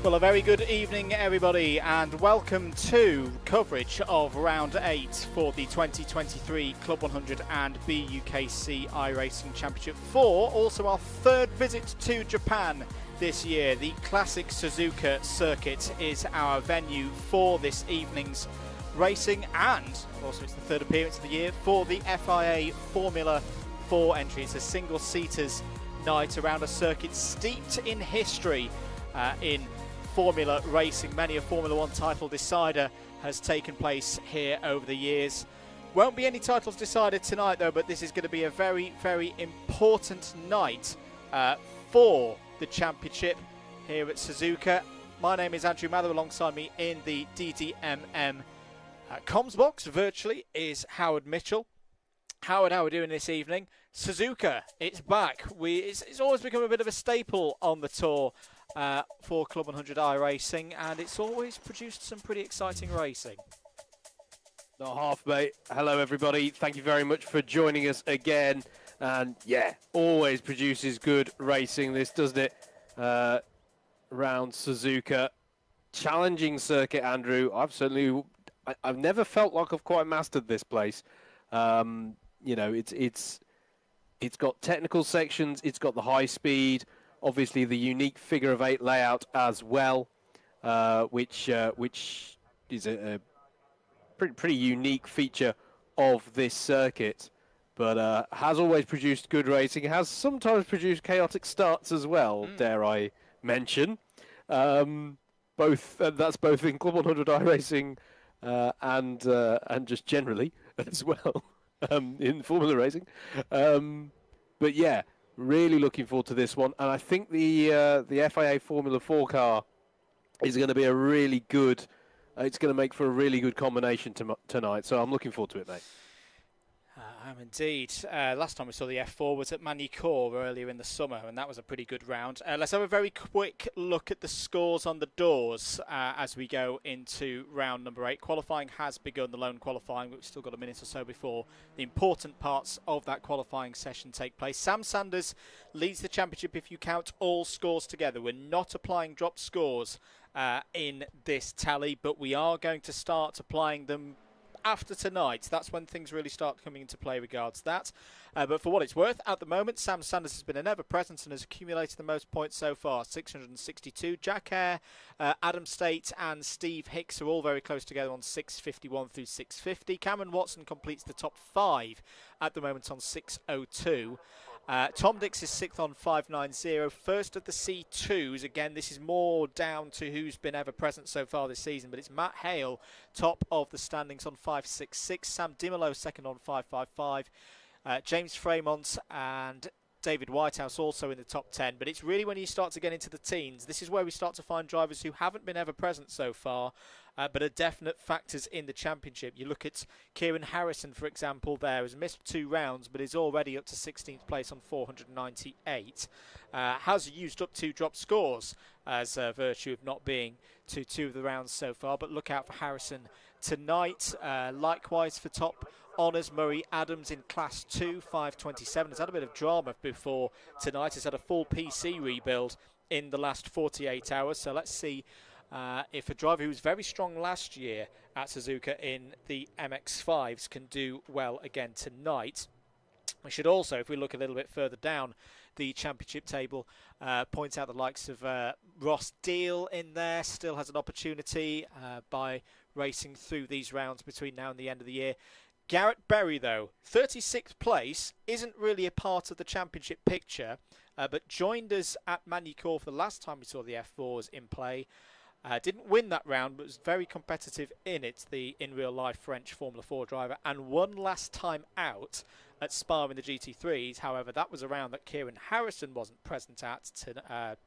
Well, a very good evening, everybody, and welcome to coverage of Round 8 for the 2023 Club 100 and BUKC iRacing Championship 4. Also our third visit to Japan this year. The classic Suzuka circuit is our venue for this evening's racing, and also it's the third appearance of the year for the FIA Formula 4 entry. It's a single-seaters night around a circuit steeped in history in Formula racing. Many a Formula 1 title decider has taken place here over the years. Won't be any titles decided tonight though, but this is going to be a very, very important night for the championship here at Suzuka. My name is Andrew Mather. Alongside me in the DDMM comms box virtually is Howard Mitchell. Howard, how are we doing this evening? Suzuka, it's back. It's always become a bit of a staple on the tour for Club 100 iRacing, and it's always produced some pretty exciting racing. Not half, mate. Hello, everybody. Thank you very much for joining us again. And yeah, always produces good racing, this, doesn't it? Round Suzuka. Challenging circuit, Andrew. I've never felt like I've quite mastered this place. You know, it's got technical sections, it's got the high speed, obviously the unique figure of 8 layout as well, which is a pretty unique feature of this circuit, but has always produced good racing. It has sometimes produced chaotic starts as well, dare I mention. That's both in Club 100 iRacing and just generally as well. In Formula Racing. But yeah, really looking forward to this one. And I think the FIA Formula 4 car is going to be a really good, it's going to make for a really good combination tonight. So I'm looking forward to it, mate. I'm indeed. Last time we saw the F4 was at Manicourt earlier in the summer, and that was a pretty good round. Let's have a very quick look at the scores on the doors as we go into round number 8. Qualifying has begun, the lone qualifying, but we've still got a minute or so before the important parts of that qualifying session take place. Sam Sanders leads the championship if you count all scores together. We're not applying dropped scores in this tally, but we are going to start applying them after tonight. That's when things really start coming into play regards that. But for what it's worth, at the moment, Sam Sanders has been an ever-present and has accumulated the most points so far, 662. Jack Hare, Adam State and Steve Hicks are all very close together on 651 through 650. Cameron Watson completes the top 5 at the moment on 602. Tom Dix is 6th on 590. First of the C2s. Again, this is more down to who's been ever present so far this season, but it's Matt Hale, top of the standings on 566. Sam Dimolo, second on 555. James Fremont and David Whitehouse also in the top 10. But it's really when you start to get into the teens, this is where we start to find drivers who haven't been ever present so far, but are definite factors in the championship. You look at Kieran Harrison, for example, there has missed 2 rounds, but is already up to 16th place on 498. Has used up 2 drop scores as a virtue of not being to 2 of the rounds so far, but look out for Harrison tonight. Likewise for top honours, Murray Adams in Class 2, 527. Has had a bit of drama before tonight. Has had a full PC rebuild in the last 48 hours. So let's see if a driver who was very strong last year at Suzuka in the MX-5s can do well again tonight. We should also, if we look a little bit further down the championship table, point out the likes of Ross Deal in there, still has an opportunity by racing through these rounds between now and the end of the year. Garrett Berry, though, 36th place, isn't really a part of the championship picture, but joined us at Manicourt for the last time we saw the F4s in play. Didn't win that round, but was very competitive in it, the in-real-life French Formula 4 driver, and won last time out at Spa in the GT3s. However, that was a round that Kieran Harrison wasn't present at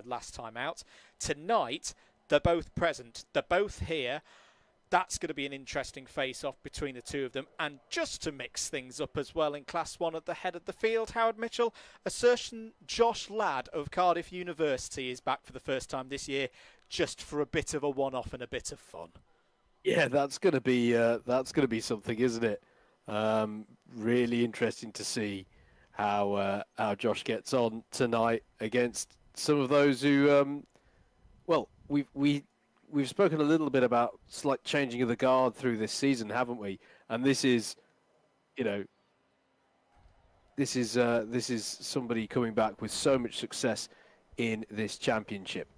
last time out. Tonight, they're both present. They're both here. That's going to be an interesting face-off between the two of them. And just to mix things up as well in Class 1 at the head of the field, Howard Mitchell, Assertion Josh Ladd of Cardiff University is back for the first time this year, just for a bit of a one-off and a bit of fun. Yeah, that's going to be something, isn't it? Really interesting to see how Josh gets on tonight against some of those who Well, we've spoken a little bit about slight changing of the guard through this season, haven't we? And this is, you know, this is somebody coming back with so much success in this championship.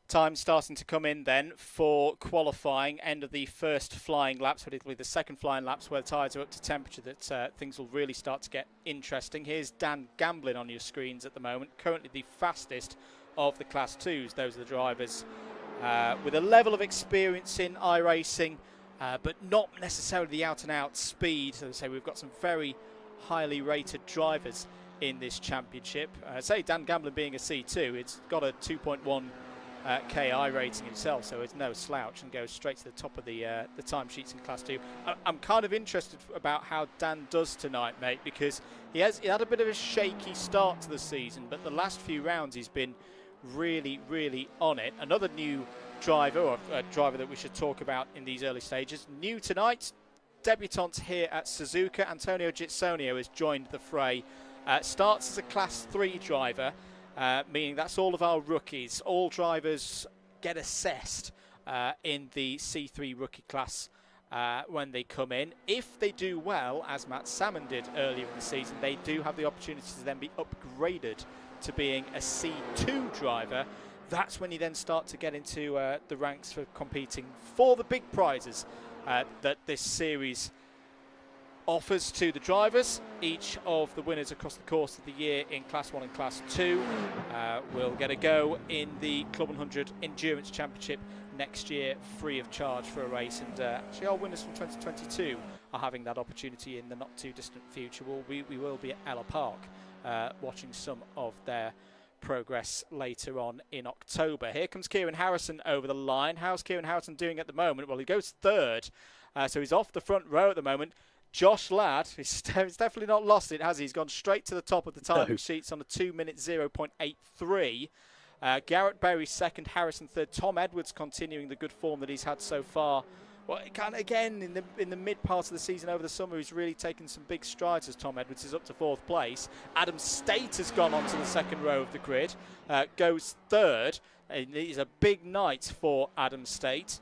Time starting to come in then for qualifying, end of the first flying laps, particularly the second flying laps where the tyres are up to temperature, that things will really start to get interesting. Here's Dan Gamblin on your screens at the moment, currently the fastest of the Class 2s. Those are the drivers with a level of experience in iRacing, but not necessarily the out-and-out speed. As I say, we've got some very highly rated drivers in this championship. Say Dan Gamblin being a C2, it's got a 2.1 KI rating himself, so it's no slouch and goes straight to the top of the timesheets in Class 2. I'm kind of interested about how Dan does tonight, mate, because he had a bit of a shaky start to the season, but the last few rounds he's been really, really on it. Another new driver, or a driver that we should talk about in these early stages. New tonight, debutant here at Suzuka, Antonio Gitsonio has joined the fray. Starts as a Class 3 driver, meaning that's all of our rookies. All drivers get assessed in the C3 rookie class when they come in. If they do well, as Matt Salmon did earlier in the season, they do have the opportunity to then be upgraded to being a C2 driver. That's when you then start to get into the ranks for competing for the big prizes that this series offers to the drivers. Each of the winners across the course of the year in Class 1 and Class 2 will get a go in the CLUB100 Endurance Championship next year, free of charge for a race. And actually our winners from 2022 are having that opportunity in the not too distant future. We will be at Ella Park watching some of their progress later on in October. Here comes Kieran Harrison over the line. How's Kieran Harrison doing at the moment? Well, he goes third, so he's off the front row at the moment. Josh Ladd, he's definitely not lost it, has he? He's gone straight to the top of the time sheets on a 2-minute 0.83. Garrett Berry second, Harrison third. Tom Edwards continuing the good form that he's had so far. Well, kind of again in the mid part of the season over the summer, he's really taken some big strides as Tom Edwards is up to fourth place. Adam State has gone onto the second row of the grid, goes third. And it's a big night for Adam State.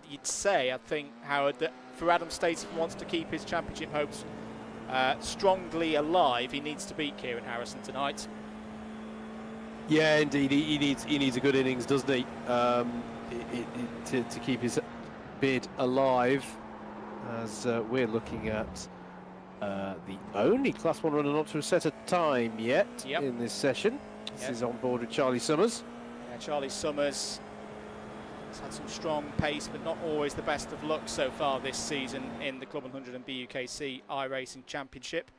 You'd say, I think, Howard, that for Adam State, if he wants to keep his championship hopes strongly alive, he needs to beat Kieran Harrison tonight. Yeah, indeed, he needs a good innings, doesn't he? To keep his bid alive, as we're looking at the only Class 1 runner not to have set a time yet in this session. This is on board with Charlie Summers. Yeah, Charlie Summers has had some strong pace, but not always the best of luck so far this season in the CLUB100 and BUKC iRacing Championship.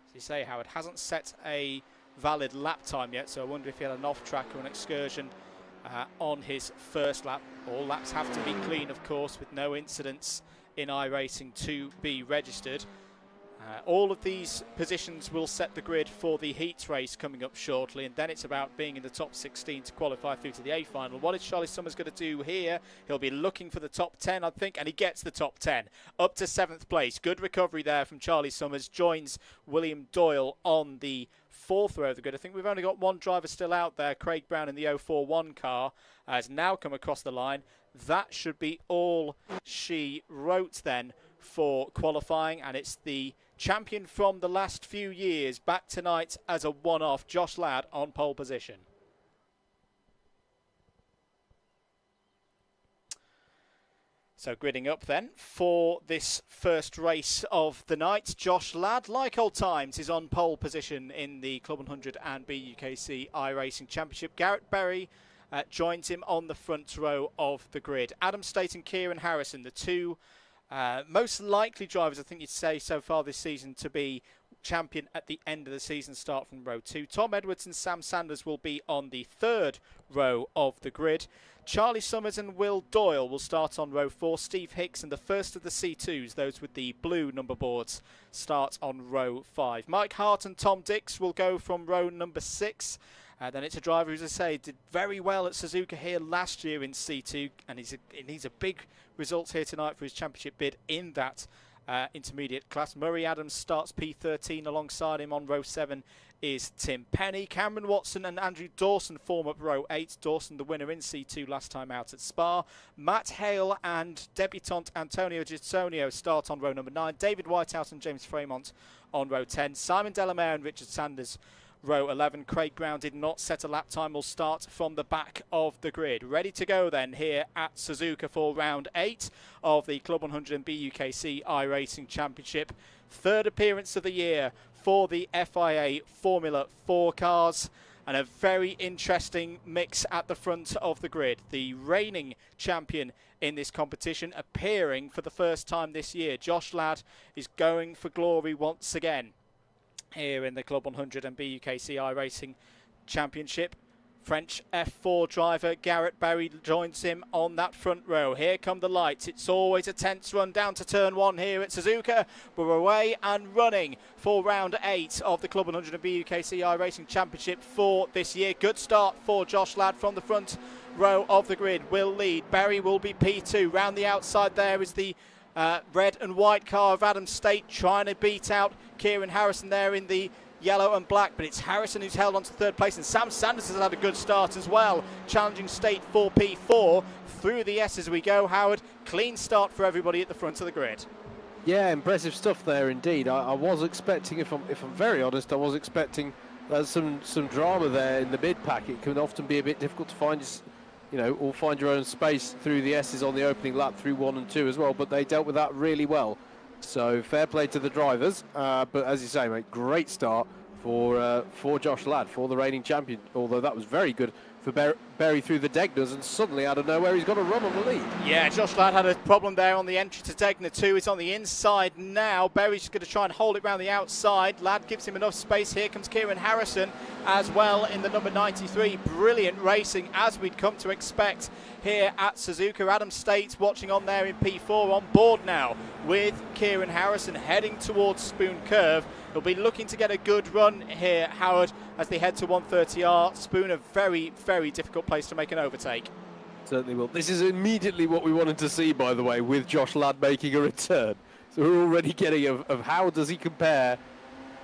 As you say, Howard hasn't set a valid lap time yet, so I wonder if he had an off-track or an excursion on his first lap. All laps have to be clean, of course, with no incidents in iRacing to be registered. All of these positions will set the grid for the heats race coming up shortly, and then it's about being in the top 16 to qualify through to the A final. What is Charlie Summers going to do here? He'll be looking for the top 10, I think, and he gets the top 10 up to 7th place. Good recovery there from Charlie Summers. Joins William Doyle on the 4th row of the grid. I think we've only got one driver still out there. Craig Brown in the 041 car has now come across the line. That should be all she wrote then for qualifying, and it's the champion from the last few years back tonight as a one-off, Josh Ladd on pole position. So gridding up then for this first race of the night. Josh Ladd, like old times, is on pole position in the CLUB100 and BUKC iRacing Championship. Garrett Berry joins him on the front row of the grid. Adam State and Kieran Harrison, the two most likely drivers, I think you'd say, so far this season to be champion at the end of the season, start from row 2. Tom Edwards and Sam Sanders will be on the 3rd row of the grid. Charlie Summers and Will Doyle will start on row 4. Steve Hicks and the first of the C2s, those with the blue number boards, start on row 5. Mike Hart and Tom Dix will go from row number 6. Then it's a driver who, as I say, did very well at Suzuka here last year in C2, and he needs a big result here tonight for his championship bid in that intermediate class. Murray Adams starts P13. Alongside him on row 7 is Tim Penny. Cameron Watson and Andrew Dawson form up row 8. Dawson the winner in C2 last time out at Spa. Matt Hale and debutant Antonio Gisonio start on row number 9. David Whitehouse and James Fremont on row 10. Simon Delamere and Richard Sanders row 11. Craig Brown did not set a lap time, will start from the back of the grid. Ready to go then here at Suzuka for round 8 of the Club 100 BUKC iRacing Championship. Third appearance of the year for the FIA Formula 4 cars, and a very interesting mix at the front of the grid. The reigning champion in this competition appearing for the first time this year. Josh Ladd is going for glory once again here in the Club 100 and BUKC iRacing Championship. French F4 driver Garrett Berry joins him on that front row. Here come the lights. It's always a tense run down to turn 1 here at Suzuka. We're away and running for round 8 of the Club 100 and BUKC iRacing Championship for this year. Good start for Josh Ladd from the front row of the grid. Will lead. Berry will be P2. Round the outside there is the red and white car of Adam State trying to beat out Kieran Harrison there in the yellow and black, but it's Harrison who's held on to third place, and Sam Sanders has had a good start as well, challenging State for P4. Through the S as we go, Howard. Clean start for everybody at the front of the grid. Yeah, impressive stuff there indeed. I was expecting, if I'm very honest, I was expecting some drama there in the mid pack. It can often be a bit difficult to find, or find your own space through the S's on the opening lap through 1 and 2 as well, but they dealt with that really well. So fair play to the drivers, but as you say, mate, great start for Josh Ladd, for the reigning champion, although that was very good for Berry through the Degners, and suddenly out of nowhere he's got a run on the lead. Yeah, Josh Ladd had a problem there on the entry to Degner 2. It's on the inside now. Berry's going to try and hold it round the outside. Ladd gives him enough space. Here comes Kieran Harrison as well in the number 93. Brilliant racing as we'd come to expect here at Suzuka. Adam State watching on there in P4, on board now with Kieran Harrison heading towards Spoon Curve. He'll be looking to get a good run here, Howard, as they head to 130R. Spoon, a very, very difficult place to make an overtake. Certainly will. This is immediately what we wanted to see, by the way, with Josh Ladd making a return. So we're already getting of how does he compare,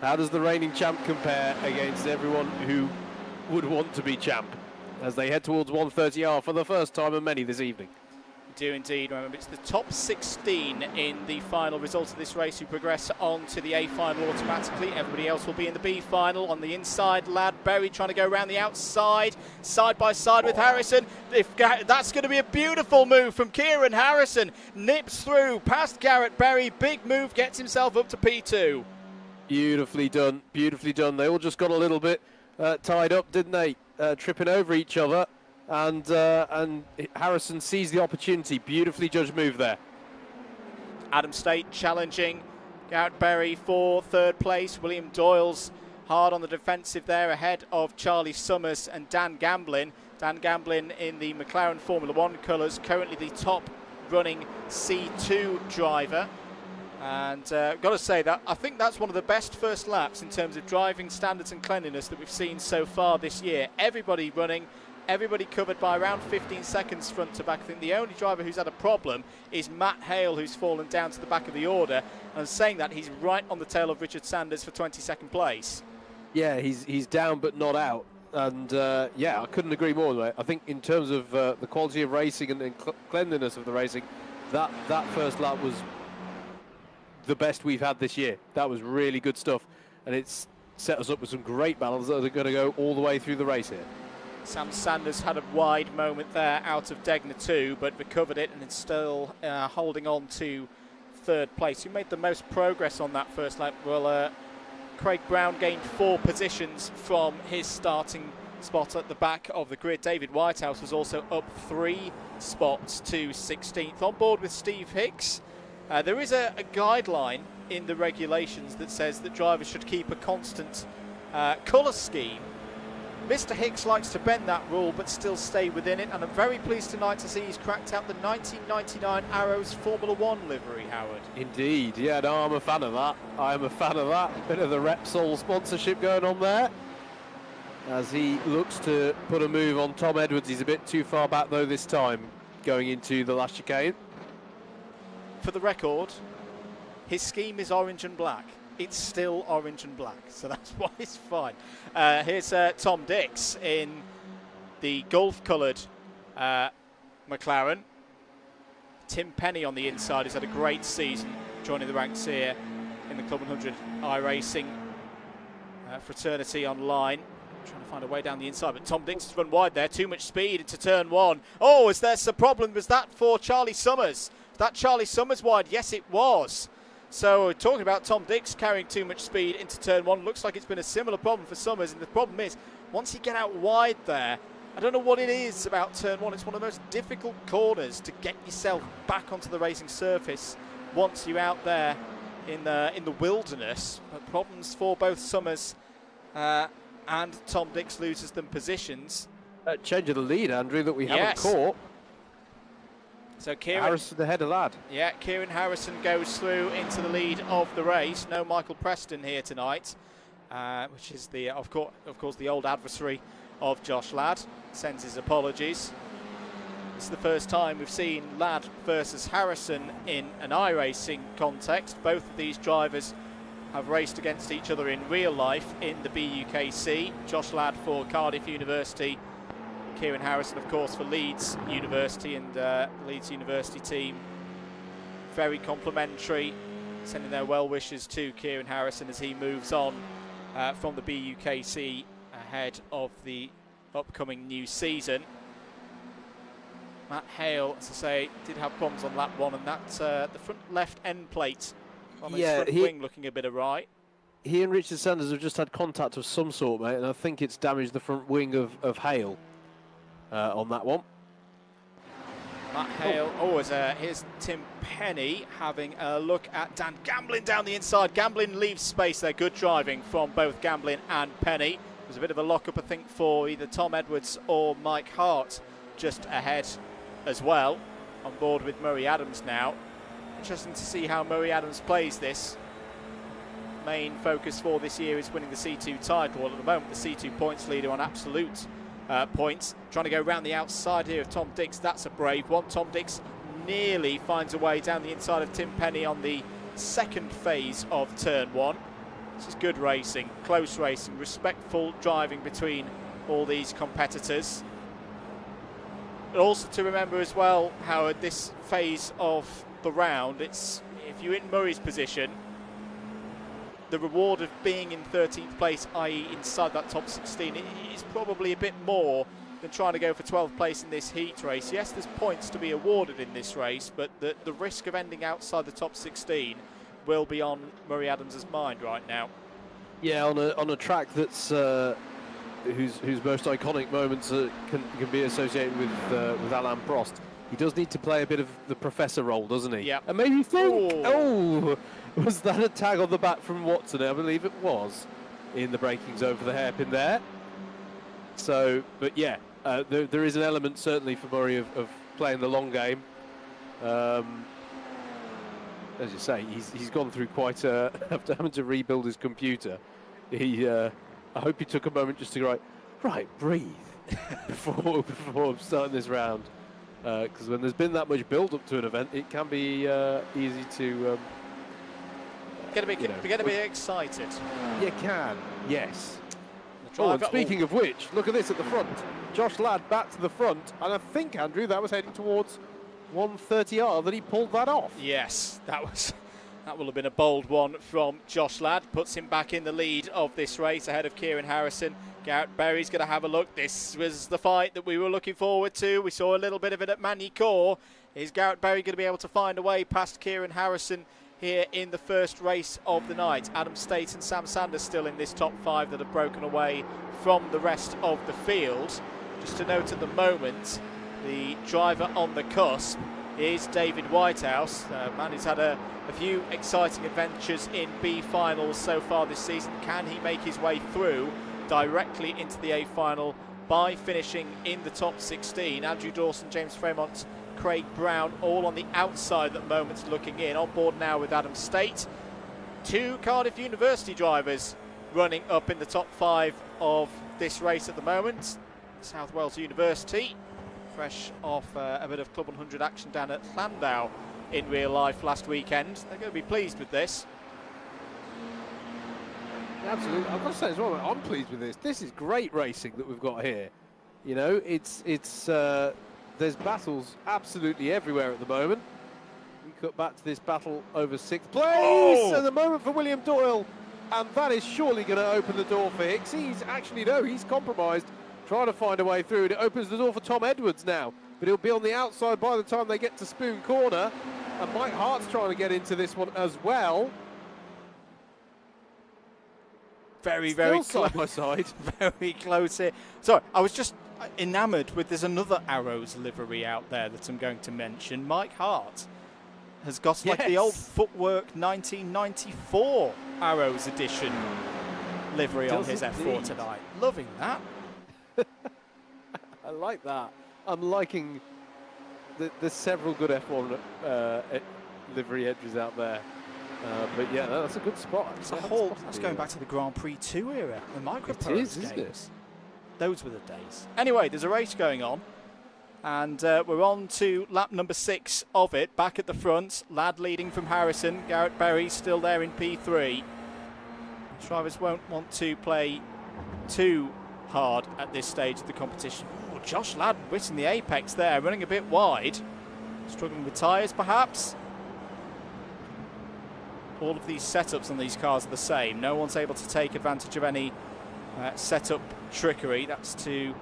how does the reigning champ compare against everyone who would want to be champ as they head towards 130R for the first time of many this evening. Do indeed. Remember, it's the top 16 in the final result of this race who progress on to the A final automatically. Everybody else will be in the B final. On the inside, Ladd, Berry trying to go around the outside, side by side with Harrison. That's going to be a beautiful move from Kieran Harrison. Nips through past Garrett Berry. Big move, gets himself up to P2. Beautifully done. Beautifully done. They all just got a little bit tied up, didn't they? Tripping over each other. And Harrison sees the opportunity. Beautifully judged move there. Adam State challenging Garrett Berry for third place. William Doyle's hard on the defensive there ahead of Charlie Summers and Dan Gamblin. Dan Gamblin in the McLaren Formula 1 colours, currently the top running C2 driver. And got to say that I think that's one of the best first laps in terms of driving standards and cleanliness that we've seen so far this year. Everybody running. Everybody covered by around 15 seconds front to back. I think the only driver who's had a problem is Matt Hale, who's fallen down to the back of the order. And saying that, he's right on the tail of Richard Sanders for 22nd place. Yeah, he's down but not out. And yeah, I couldn't agree more, mate. I think in terms of the quality of racing and cleanliness of the racing, that first lap was the best we've had this year. That was really good stuff. And it's set us up with some great battles that are going to go all the way through the race here. Sam Sanders had a wide moment there out of Degner 2, but recovered it and is still holding on to third place. Who made the most progress on that first lap? Well, Craig Brown gained 4 positions from his starting spot at the back of the grid. David Whitehouse was also up 3 spots to 16th. On board with Steve Hicks. There is a guideline in the regulations that says that drivers should keep a constant colour scheme. Mr. Hicks likes to bend that rule but still stay within it, and I'm very pleased tonight to see he's cracked out the 1999 Arrows Formula 1 livery, Howard. Indeed, yeah, no, I'm a fan of that. I'm a fan of that. Bit of the Repsol sponsorship going on there as he looks to put a move on Tom Edwards. He's a bit too far back though this time, going into the last chicane. For the record, his scheme is orange and black. It's still orange and black, so that's why it's fine. Here's Tom Dix in the golf-coloured McLaren. Tim Penny on the inside has had a great season, joining the ranks here in the CLUB100 iRacing fraternity online. Trying to find a way down the inside, but Tom Dix has run wide there. Too much speed into turn one. Oh, is there some problem? Was that for Charlie Summers? Was that Charlie Summers wide? Yes, it was. So we're talking about Tom Dix carrying too much speed into turn one. Looks like it's been a similar problem for Summers, and the problem is, once you get out wide there, I don't know what it is about turn one. It's one of the most difficult corners to get yourself back onto the racing surface once you're out there in the wilderness. But problems for both Summers and Tom Dix loses them positions. Change of the lead, Andrew, that we haven't caught. So Kieran Harrison, the header lad. Yeah, Kieran Harrison goes through into the lead of the race. No Michael Preston here tonight, which is the of course the old adversary of Josh Ladd. Sends his apologies. This is the first time we've seen Ladd versus Harrison in an iRacing context. Both of these drivers have raced against each other in real life in the BUKC. Josh Ladd for Cardiff University, Kieran Harrison, of course, for Leeds University, and the Leeds University team very complimentary, sending their well wishes to Kieran Harrison as he moves on from the BUKC ahead of the upcoming new season. Matt Hale, as I say, did have problems on lap one, and that's the front left end plate on his front wing looking a bit awry. He and Richard Sanders have just had contact of some sort, mate, and I think it's damaged the front wing of Hale on that one. Matt Hale, here's Tim Penny having a look at Dan Gamblin down the inside. Gamblin leaves space there, good driving from both Gamblin and Penny. There's a bit of a lock-up, I think, for either Tom Edwards or Mike Hart just ahead as well. On board with Murray Adams now. Interesting to see how Murray Adams plays this. Main focus for this year is winning the C2 title. At the moment, the C2 points leader on absolute points. Trying to go around the outside here of Tom Dix. That's a brave one. Tom Dix nearly finds a way down the inside of Tim Penny on the second phase of turn one. This is good racing, close racing, respectful driving between all these competitors. But also to remember as well, Howard, this phase of the round, it's if you're in Murray's position, the reward of being in 13th place, i.e. inside that top 16, is probably a bit more than trying to go for 12th place in this heat race. Yes, there's points to be awarded in this race, but the risk of ending outside the top 16 will be on Murray Adams' mind right now. Yeah, on a track that's whose most iconic moments can be associated with Alain Prost. He does need to play a bit of the professor role, doesn't he? Yeah. And maybe think, was that a tag on the back from Watson? I believe it was in the braking zone for the hairpin there. So, but yeah, there is an element certainly for Murray of playing the long game. As you say, he's gone through quite after having to rebuild his computer. I hope he took a moment just to go, right, breathe before starting this round. Because when there's been that much build-up to an event, it can be easy to get a bit excited. You can, yes. And speaking of which, look at this at the front. Josh Ladd back to the front, and I think, Andrew, that was heading towards 130R that he pulled that off. Yes, that will have been a bold one from Josh Ladd. Puts him back in the lead of this race ahead of Kieran Harrison. Garrett Berry's going to have a look. This was the fight that we were looking forward to. We saw a little bit of it at Magny-Cours. Is Garrett Berry going to be able to find a way past Kieran Harrison here in the first race of the night? Adam State and Sam Sanders still in this top five that have broken away from the rest of the field. Just to note at the moment, the driver on the cusp is David Whitehouse, a man who's had a few exciting adventures in B finals so far this season. Can he make his way through directly into the A final by finishing in the top 16? Andrew Dawson, James Fremont, Craig Brown all on the outside at the moment looking in. On board now with Adam State. Two Cardiff University drivers running up in the top five of this race at the moment. South Wales University, fresh off a bit of CLUB100 action down at Llandau in real life last weekend. They're going to be pleased with this. Absolutely. I've got to say as well, I'm pleased with this. This is great racing that we've got here. You know, there's battles absolutely everywhere at the moment. We cut back to this battle over 6th place. Oh! And the moment for William Doyle. And that is surely going to open the door for Hicks. He's compromised, trying to find a way through. And it opens the door for Tom Edwards now. But he'll be on the outside by the time they get to Spoon Corner. And Mike Hart's trying to get into this one as well. Very close. Side by side. Very close here. Sorry, I was just enamoured with, there's another Arrows livery out there that I'm going to mention. Mike Hart has got like the old Footwork 1994 Arrows edition livery on his F4 tonight. Loving that. I like that. I'm liking there's several good F1 livery edges out there. But yeah, that's a good spot. That's going back to the Grand Prix 2 era, the micropros games. It? Those were the days. Anyway, there's a race going on, and we're on to lap number 6 of it. Back at the front, Ladd leading from Harrison. Garrett Berry still there in P3. Drivers won't want to play too hard at this stage of the competition. Ooh, Josh Ladd hitting the apex there, running a bit wide. Struggling with tyres, perhaps. All of these setups on these cars are the same. No one's able to take advantage of any setup trickery. That's to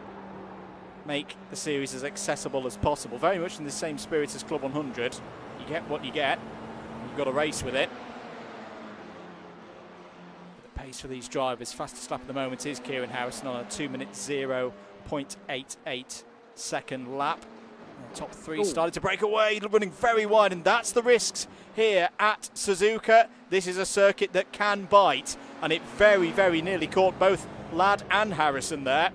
make the series as accessible as possible. Very much in the same spirit as Club 100. You get what you get. You've got to race with it. But the pace for these drivers, fastest lap at the moment is Kieran Harrison on a 2-minute 0.88 second lap. Top 3 started to break away, running very wide, and that's the risks here at Suzuka. This is a circuit that can bite, and it very nearly caught both Ladd and Harrison there.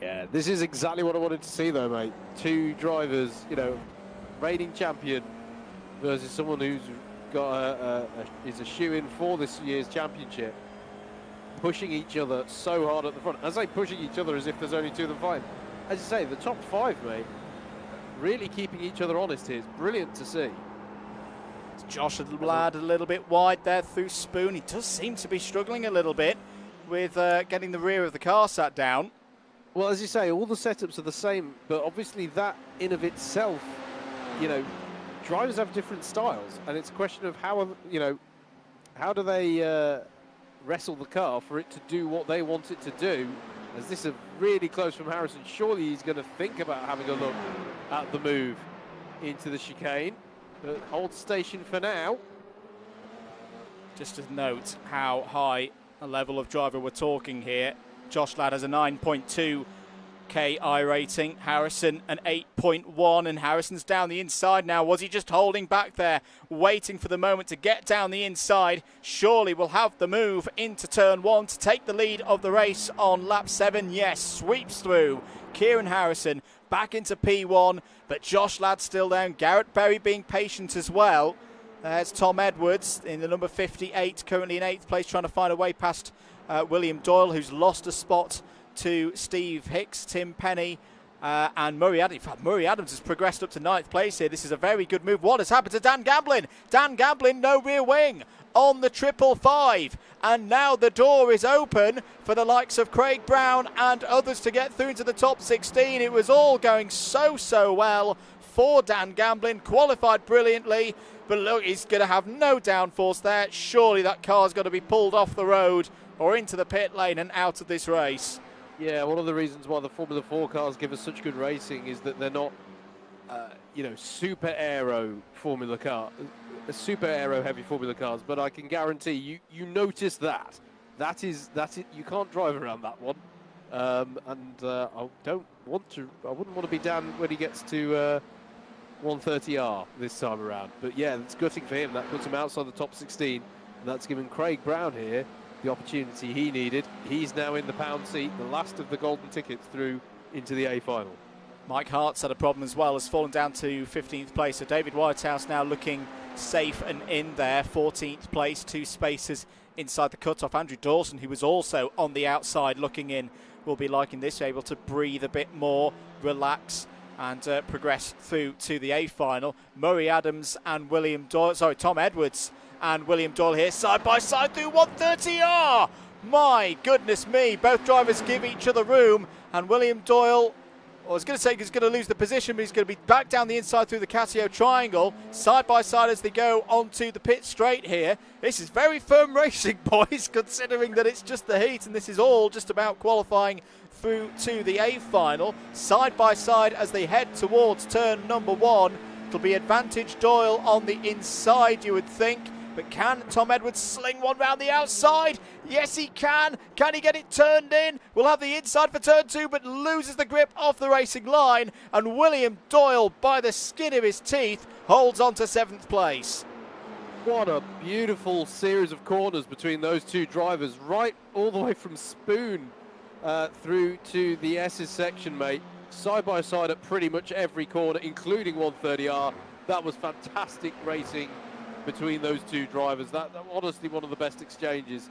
Yeah, this is exactly what I wanted to see though, mate. Two drivers, you know, reigning champion versus someone who's got is a shoe-in for this year's championship, pushing each other so hard at the front. I say pushing each other as if there's only two of them fighting. As you say, the top 5, mate, really keeping each other honest here. It's brilliant to see. Josh Ladd a little bit wide there through Spoon. He does seem to be struggling a little bit with getting the rear of the car sat down. Well, as you say, all the setups are the same, but obviously that in of itself, you know, drivers have different styles, and it's a question of how, you know, how do they wrestle the car for it to do what they want it to do. As this is really close from Harrison, surely he's going to think about having a look at the move into the chicane. But hold station for now. Just to note how high a level of driver we're talking here. Josh Ladd has a 9.2k iRating, Harrison an 8.1, and Harrison's down the inside now. Was he just holding back there, waiting for the moment to get down the inside? Surely we'll have the move into turn 1 to take the lead of the race on lap 7. Yes, sweeps through. Kieran Harrison back into P1, but Josh Ladd still down. Garrett Berry being patient as well. There's Tom Edwards in the number 58, currently in 8th place, trying to find a way past William Doyle, who's lost a spot to Steve Hicks, Tim Penny, and Murray Adams. In fact, Murray Adams has progressed up to 9th place here. This is a very good move. What has happened to Dan Gamblin? Dan Gamblin, no rear wing on the 555. And now the door is open for the likes of Craig Brown and others to get through into the top 16. It was all going so well for Dan Gamblin. Qualified brilliantly. But look, he's going to have no downforce there. Surely that car's got to be pulled off the road or into the pit lane and out of this race. Yeah, one of the reasons why the Formula 4 cars give us such good racing is that they're not, you know, super aero Formula car, super aero heavy Formula cars. But I can guarantee you notice that. That is you can't drive around that one. I wouldn't want to be Dan when he gets to 130R this time around. But yeah, it's gutting for him. That puts him outside the top 16. And that's given Craig Brown here the opportunity he needed. He's now in the pound seat, the last of the golden tickets through into the A final. Mike Hart's had a problem as well, has fallen down to 15th place. So David Whitehouse now looking safe and in there, 14th place, 2 spaces inside the cutoff. Andrew Dawson, who was also on the outside looking in, will be liking this, able to breathe a bit more, relax, and progress through to the A final. Murray Adams and Tom Edwards and William Doyle here side by side through 130R. My goodness me, both drivers give each other room, and William Doyle, I was going to say he's going to lose the position, but he's going to be back down the inside through the Casio triangle, side by side as they go onto the pit straight here. This is very firm racing, boys, considering that it's just the heat and this is all just about qualifying through to the A final. Side by side as they head towards turn number 1. It'll be advantage Doyle on the inside, you would think. But can Tom Edwards sling one round the outside? Yes, he can. Can he get it turned in? We'll have the inside for turn 2, but loses the grip off the racing line. And William Doyle, by the skin of his teeth, holds on to 7th place. What a beautiful series of corners between those two drivers, right all the way from Spoon through to the S's section, mate. Side by side at pretty much every corner, including 130R. That was fantastic racing between those two drivers. That honestly one of the best exchanges.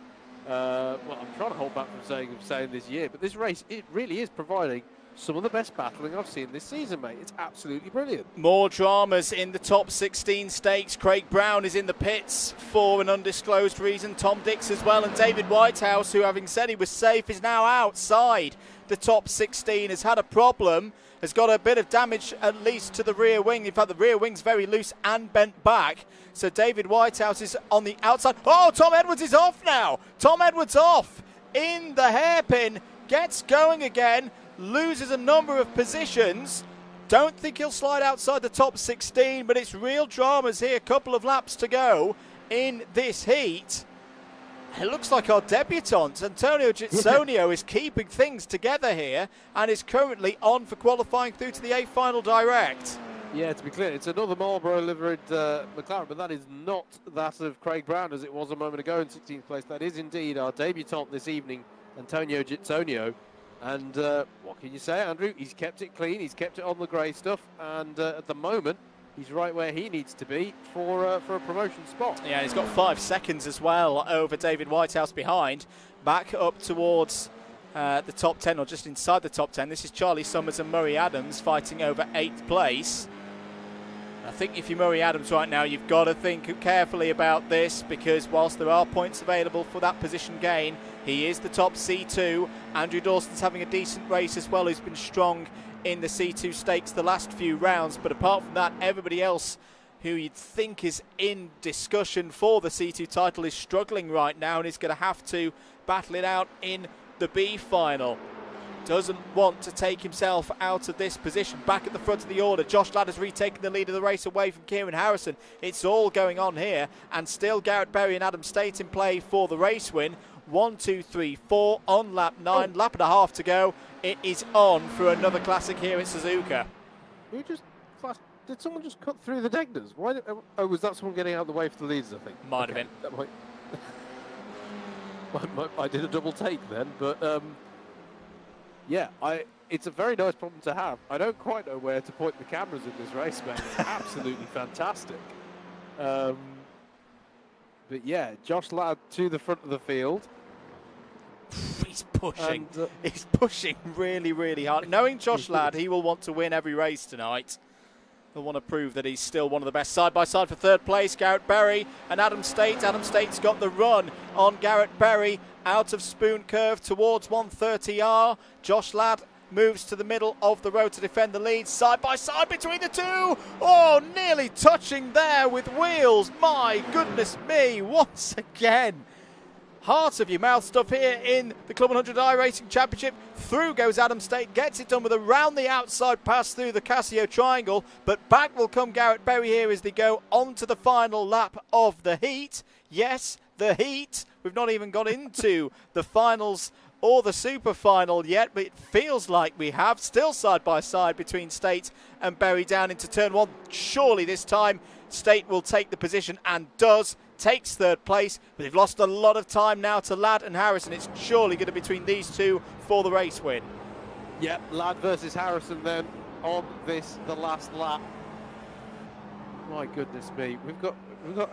Well, I'm trying to hold back from saying this year, but this race, it really is providing some of the best battling I've seen this season, mate. It's absolutely brilliant. More dramas in the top 16 stakes. Craig Brown is in the pits for an undisclosed reason. Tom Dix as well, and David Whitehouse, who, having said he was safe, is now outside the top 16, has had a problem, has got a bit of damage at least to the rear wing. In fact, the rear wing's very loose and bent back. So David Whitehouse is on the outside. Oh, Tom Edwards is off now. Tom Edwards off in the hairpin, gets going again, loses a number of positions. Don't think he'll slide outside the top 16, but it's real dramas here. A couple of laps to go in this heat. It looks like our debutant, Antonio Gitsonio, is keeping things together here and is currently on for qualifying through to the A final direct. Yeah, to be clear, it's another Marlboro-liveried McLaren, but that is not that of Craig Brown as it was a moment ago in 16th place. That is indeed our debutant this evening, Antonio Gitsonio. And what can you say, Andrew? He's kept it clean, he's kept it on the grey stuff, and at the moment, he's right where he needs to be for a promotion spot. Yeah, he's got 5 seconds as well over David Whitehouse behind. Back up towards the top 10, or just inside the top 10. This is Charlie Summers and Murray Adams fighting over 8th place. I think if you're Murray Adams right now, you've got to think carefully about this, because whilst there are points available for that position gain, he is the top C2. Andrew Dawson's having a decent race as well, who's been strong in the C2 stakes the last few rounds. But apart from that, everybody else who you'd think is in discussion for the C2 title is struggling right now and is going to have to battle it out in the B final. Doesn't want to take himself out of this position. Back at the front of the order, Josh Ladd has retaken the lead of the race away from Kieran Harrison. It's all going on here, and still Garrett Berry and Adam State in play for the race win. 1, 2, 3, 4 on lap 9, lap and a half to go. It is on for another classic here in Suzuka. Did someone just cut through the Degners? Why? Was that someone getting out of the way for the leaders, I think? Might have been. That might I did a double take then, but yeah, it's a very nice problem to have. I don't quite know where to point the cameras in this race, man. It's absolutely fantastic. But yeah, Josh Ladd to the front of the field. He's pushing. He's pushing really, really hard. Knowing Josh Ladd, he will want to win every race tonight. He'll want to prove that he's still one of the best. Side by side for 3rd place, Garrett Berry and Adam State. Adam State's got the run on Garrett Berry out of Spoon Curve towards 130R. Josh Ladd moves to the middle of the road to defend the lead. Side by side between the two. Oh, nearly touching there with wheels. My goodness me, once again. Heart of your mouth stuff here in the CLUB100 iRacing Championship. Through goes Adam State, gets it done with a round the outside pass through the Casio triangle, but back will come Garrett Berry here as they go on to the final lap of the heat. Yes, the heat. We've not even got into the finals or the super final yet, but it feels like we have. Still side by side between State and Berry down into turn 1. Surely this time State will take the position, and does. Takes 3rd place, but they've lost a lot of time now to Ladd and Harrison. It's surely going to be between these two for the race win. Yep, Ladd versus Harrison then on the last lap. My goodness me, we've got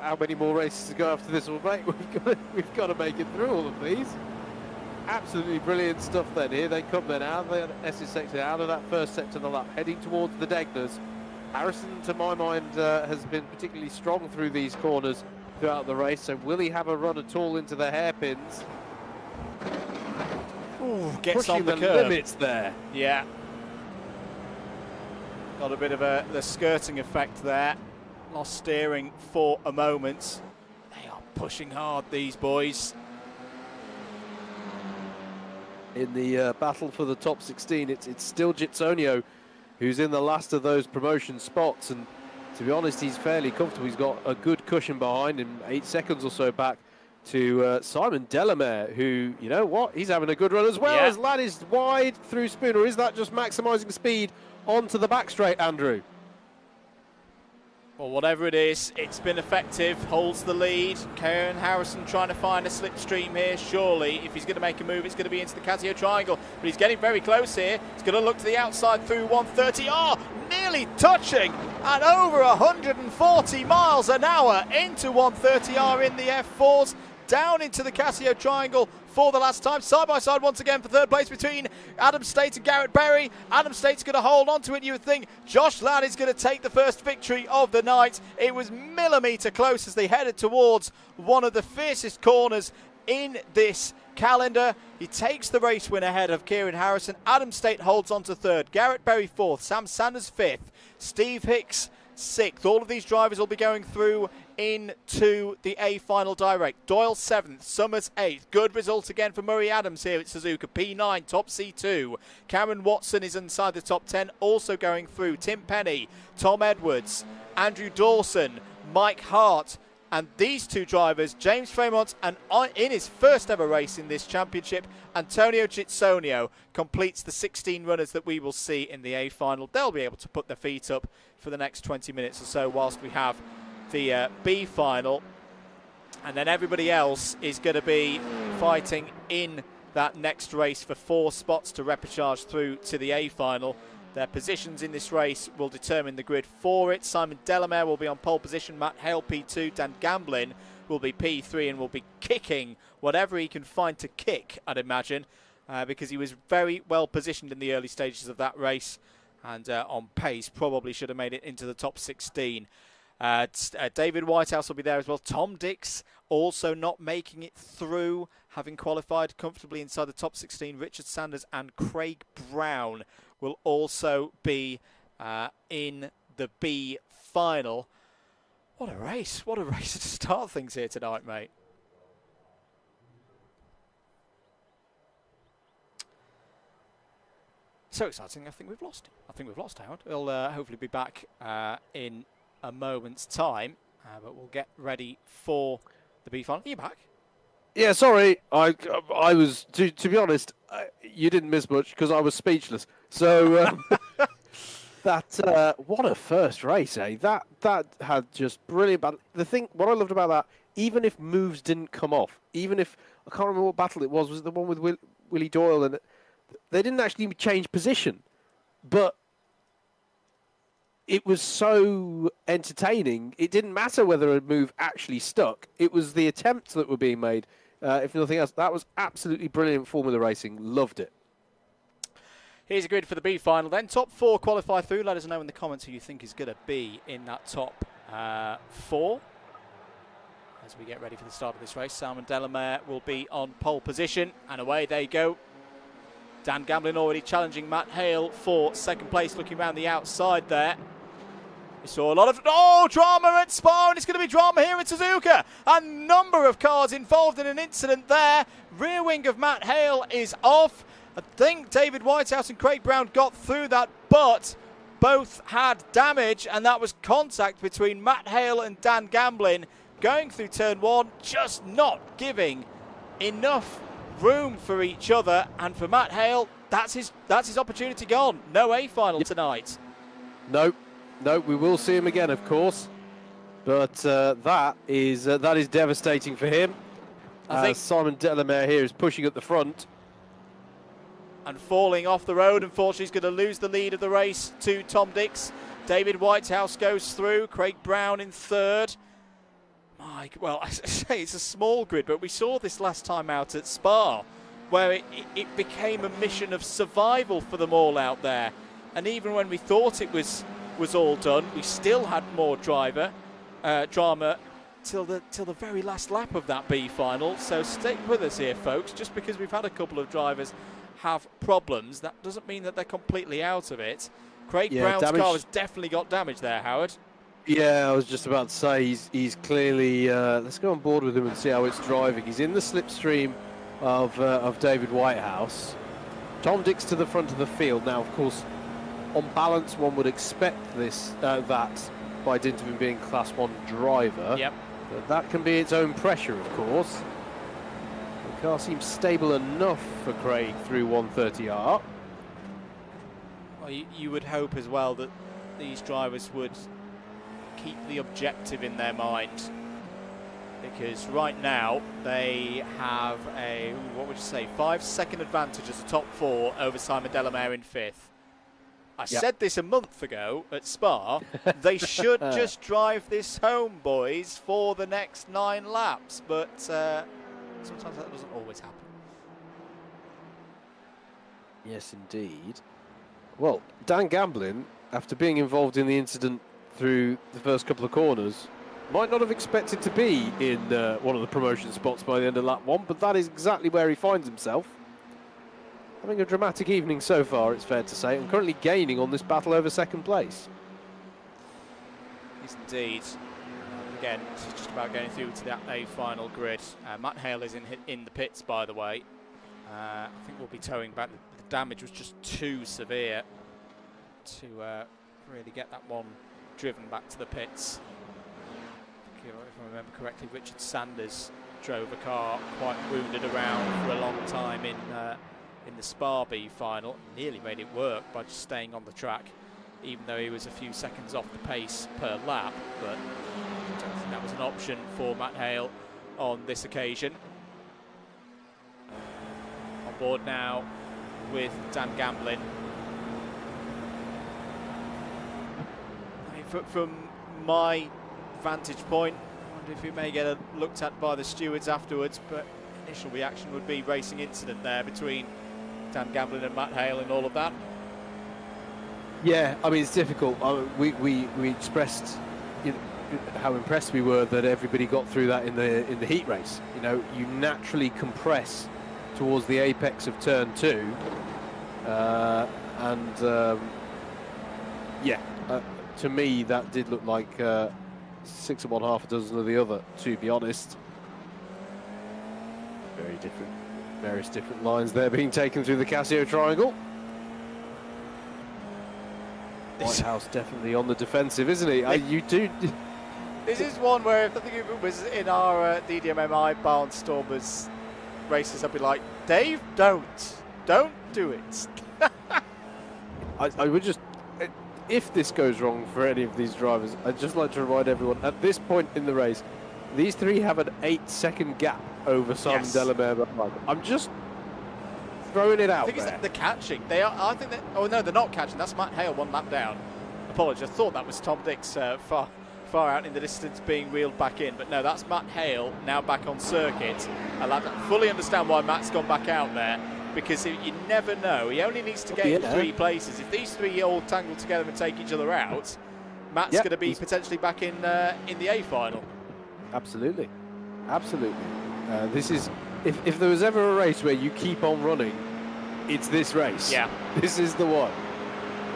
how many more races to go after this one, mate? We've got to make it through all of these. absolutely brilliant stuff then. Here they come then out of the SS sector, out of that first sector of the lap, heading towards the Degners. Harrison, to my mind, has been particularly strong through these corners throughout the race, so will he have a run at all into the hairpins? Ooh, gets Pushing on the the curb. limits there. Yeah. Got a bit of the skirting effect there. Lost steering for a moment. They are pushing hard, these boys. In the battle for the top 16, it's still Gitsonio who's in the last of those promotion spots, and to be honest, he's fairly comfortable. He's got a good cushion behind him, 8 seconds or so back to Simon Delamere, who, you know what, he's having a good run as well. Yeah. As Ladd is wide through Spoon, or is that just maximising speed onto the back straight, Andrew? Well, whatever it is, it's been effective, holds the lead. Kieran Harrison trying to find a slipstream here. Surely, if he's going to make a move, it's going to be into the Casio triangle. But he's getting very close here. He's going to look to the outside through 130. Oh, nearly touching and over 140 miles an hour into 130R in the F4s. Down into the Casio triangle for the last time. Side by side once again for third place between Adam State and Garrett Berry. Adam State's going to hold on to it. You would think Josh Ladd is going to take the first victory of the night. It was millimetre close as they headed towards one of the fiercest corners in this calendar. He takes the race win ahead of Kieran Harrison. Adam State holds on to third. Garrett Berry fourth. Sam Sanders fifth. Steve Hicks sixth. All of these drivers will be going through into the A final direct. Doyle 7th, Summers 8th. Good result again for Murray Adams here at Suzuka. P9, top C2. Cameron Watson is inside the top 10, also going through. Tim Penny, Tom Edwards, Andrew Dawson, Mike Hart, and these two drivers, James Fremont, and in his first ever race in this championship, Antonio Gitsonio completes the 16 runners that we will see in the A final. They'll be able to put their feet up for the next 20 minutes or so whilst we have the B final, and then everybody else is going to be fighting in that next race for 4 spots to repechage through to the A final. Their positions in this race will determine the grid for it. Simon Delamere will be on pole position, Matt Hale P2, Dan Gamblin will be P3 and will be kicking whatever he can find to kick, I'd imagine, because he was very well positioned in the early stages of that race, and on pace probably should have made it into the top 16. David Whitehouse will be there as well. Tom Dix also not making it through, having qualified comfortably inside the top 16. Richard Sanders and Craig Brown will also be in the B final. What a race. What a race to start things here tonight, mate. So exciting. I think we've lost him. I think we've lost Howard. He'll hopefully be back in a moment's time, but we'll get ready for the B final. Are you back? Yeah, sorry. I was, to be honest, you didn't miss much because I was speechless. So what a first race, eh? That had just brilliant battle. What I loved about that, even if moves didn't come off, even if, I can't remember what battle it was it the one with Willie Doyle, and they didn't actually change position, but it was so entertaining. It didn't matter whether a move actually stuck. It was the attempts that were being made. If nothing else, that was absolutely brilliant Formula racing. Loved it. Here's a grid for the B final then. Top 4 qualify through. Let us know in the comments who you think is going to be in that top 4. As we get ready for the start of this race, Simon Delamere will be on pole position, and away they go. Dan Gamblin already challenging Matt Hale for second place, looking around the outside there. We saw a lot of drama at Spa, and it's going to be drama here at Suzuka. A number of cars involved in an incident there. Rear wing of Matt Hale is off. I think David Whitehouse and Craig Brown got through that, but both had damage, and that was contact between Matt Hale and Dan Gamblin going through turn 1, just not giving enough room for each other. And for Matt Hale, that's his opportunity gone. No A final tonight. No, we will see him again, of course, but that is devastating for him. I think Simon Delamere here is pushing at the front and falling off the road. Unfortunately, he's going to lose the lead of the race to Tom Dix. David Whitehouse goes through. Craig Brown in third. Well, I say it's a small grid, but we saw this last time out at Spa. where it became a mission of survival for them all out there. And even when we thought it was all done, we still had more drama till the very last lap of that B final. So stick with us here, folks. Just because we've had a couple of drivers have problems, that doesn't mean that they're completely out of it. Craig Brown's car has definitely got damage there, Howard. Yeah, I was just about to say he's clearly. Let's go on board with him and see how it's driving. He's in the slipstream of David Whitehouse. Tom Dix to the front of the field. Now, of course, on balance, one would expect that by dint of him being Class 1 driver. Yep. But that can be its own pressure, of course. The car seems stable enough for Craig through 130R. Well, you would hope as well that these drivers would keep the objective in their mind, because right now they have a, what would you say, 5-second advantage as a top 4 over Simon Delamere in 5th. I said this a month ago at Spa. They should just drive this home, boys, for the next 9 laps, but sometimes that doesn't always happen. Yes, indeed. Well, Dan Gamblin, after being involved in the incident through the first couple of corners, might not have expected to be in one of the promotion spots by the end of lap 1, but that is exactly where he finds himself. Having a dramatic evening so far, it's fair to say, and currently gaining on this battle over second place. Yes, indeed. Again, it's just about going through to that A final grid. Matt Hale is in the pits, by the way. I think we'll be towing back. The damage was just too severe to really get that one driven back to the pits. If I remember correctly, Richard Sanders drove a car quite wounded around for a long time in the Spa B final. Nearly made it work by just staying on the track, even though he was a few seconds off the pace per lap. But I don't think that was an option for Matt Hale on this occasion. On board now with Dan Gamblin. I mean, from my vantage point, I wonder if it may get looked at by the stewards afterwards, but initial reaction would be racing incident there between Dan Gamblin and Matt Hale and all of that. Yeah, I mean, it's difficult. We expressed, you know, how impressed we were that everybody got through that in the heat race. You know, you naturally compress towards the apex of turn 2, to me that did look like 6 of one, half a dozen of the other, to be honest. Various different lines there being taken through the Casio triangle. Whitehouse definitely on the defensive, isn't he? You do. This is one where if I think it was in our DDMMI Barnstormers races, I'd be like, Dave, don't do it. I would just, if this goes wrong for any of these drivers, I'd just like to remind everyone, at this point in the race, these three have an 8-second gap over Simon Delamere. I'm just throwing it out there. They're catching. They are. I think that. Oh no, they're not catching. That's Matt Hale 1 lap down. Apologies. I thought that was Tom Dix far out in the distance being wheeled back in, but no, that's Matt Hale now back on circuit. I fully understand why Matt's gone back out there, because you never know. He only needs to gain 3 places. If these 3 all tangle together and take each other out, Matt's going to be potentially back in the A final. Absolutely. This is, if there was ever a race where you keep on running, it's this race. Yeah. This is the one,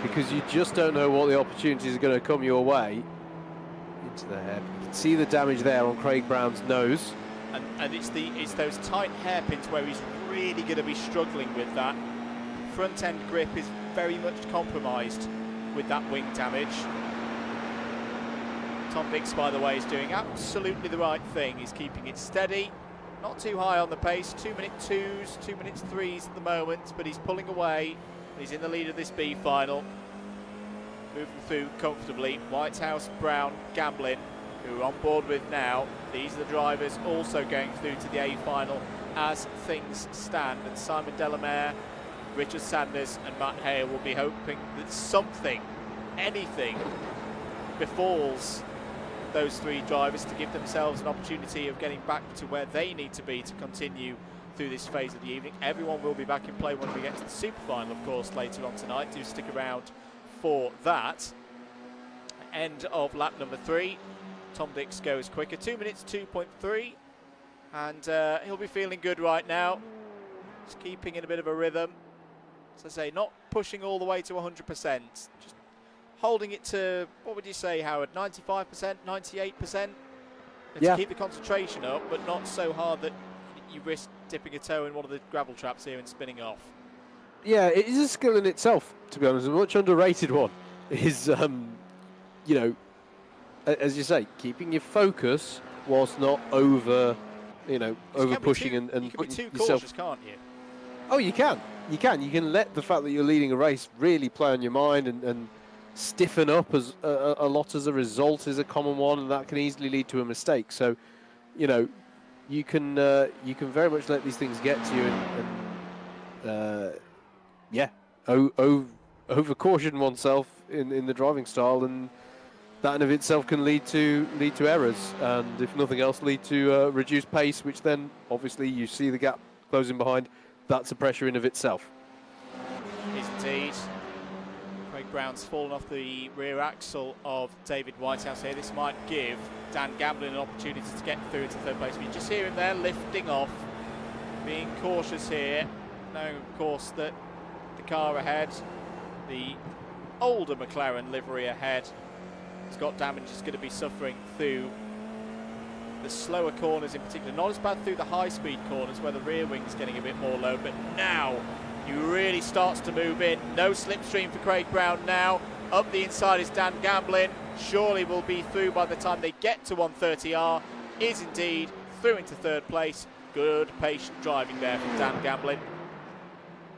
because you just don't know what the opportunities are going to come your way. Into the head. You can see the damage there on Craig Brown's nose. And it's those tight hairpins where he's really going to be struggling with that. Front end grip is very much compromised with that wing damage. Tom Dix, by the way, is doing absolutely the right thing. He's keeping it steady, not too high on the pace. 2-minute 2s, 2-minute 3s at the moment, but he's pulling away. He's in the lead of this B final. Moving through comfortably. Whitehouse, Brown, Gamblin, who are on board with now. These are the drivers also going through to the A final as things stand. And Simon Delamere, Richard Sanders and Matt Hale will be hoping that something, anything, befalls those 3 drivers to give themselves an opportunity of getting back to where they need to be to continue through this phase of the evening. Everyone will be back in play when we get to the super final, of course, later on tonight. Do stick around for that. End of lap number 3. Tom Dix goes quicker, 2 minutes 2.3, and he'll be feeling good right now. Just keeping in a bit of a rhythm. As I say, not pushing all the way to 100%, just holding it to, what would you say, Howard, 95%, 98%? Yeah. To keep the concentration up, but not so hard that you risk dipping a toe in one of the gravel traps here and spinning off. Yeah, it is a skill in itself, to be honest. A much underrated one is, you know, as you say, keeping your focus whilst not over, you know, over pushing and you can be too yourself. cautious, can't you? Oh, you can. You can. You can let the fact that you're leading a race really play on your mind and stiffen up as a lot as a result is a common one, and that can easily lead to a mistake. So, you know, you can very much let these things get to you and yeah, over caution oneself in the driving style, and that in of itself can lead to errors, and if nothing else, lead to reduced pace, which then obviously you see the gap closing behind. That's a pressure in of itself. It is indeed. Craig Brown's fallen off the rear axle of David Whitehouse here. This might give Dan Gamblin an opportunity to get through into third place. You just hear him there lifting off, being cautious here, knowing of course that the car ahead, the older McLaren livery ahead, Scott Damage is going to be suffering through the slower corners in particular. Not as bad through the high-speed corners where the rear wing is getting a bit more low, but now he really starts to move in. No slipstream for Craig Brown now. Up the inside is Dan Gamblin. Surely will be through by the time they get to 130R. Is indeed through into third place. Good patient driving there from Dan Gamblin.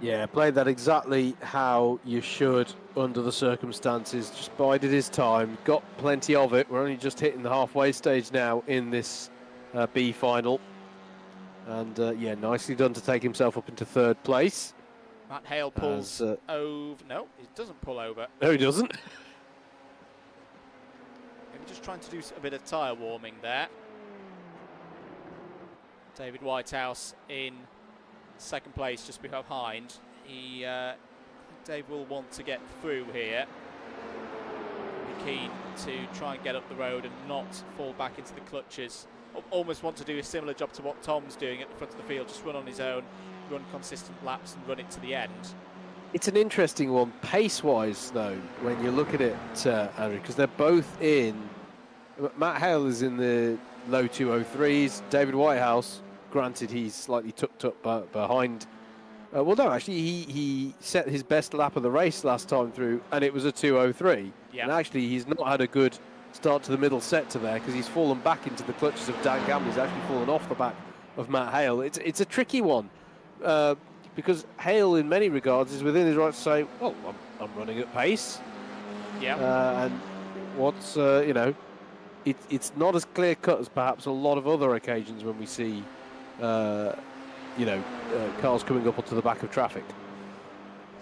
Yeah, played that exactly how you should under the circumstances. Just bided his time, got plenty of it. We're only just hitting the halfway stage now in this B final. And yeah, nicely done to take himself up into third place. Matt Hale pulls over. No, he doesn't pull over. No, he doesn't. Maybe just trying to do a bit of tyre warming there. David Whitehouse in second place, just behind. Dave will want to get through here. Be keen to try and get up the road and not fall back into the clutches. Almost want to do a similar job to what Tom's doing at the front of the field, just run on his own, run consistent laps and run it to the end. It's an interesting one, pace-wise, though, when you look at it, Andrew, because they're both in. Matt Hale is in the low 203s. David Whitehouse, granted, he's slightly tucked up behind. Well, no, actually, he set his best lap of the race last time through, and it was a 203. Yeah. And actually, he's not had a good start to the middle sector there because he's fallen back into the clutches of Dan Gamble. He's actually fallen off the back of Matt Hale. It's a tricky one because Hale, in many regards, is within his right to say, well, I'm running at pace. Yeah. And what's, you know, it's not as clear-cut as perhaps a lot of other occasions when we see, you know, cars coming up onto the back of traffic.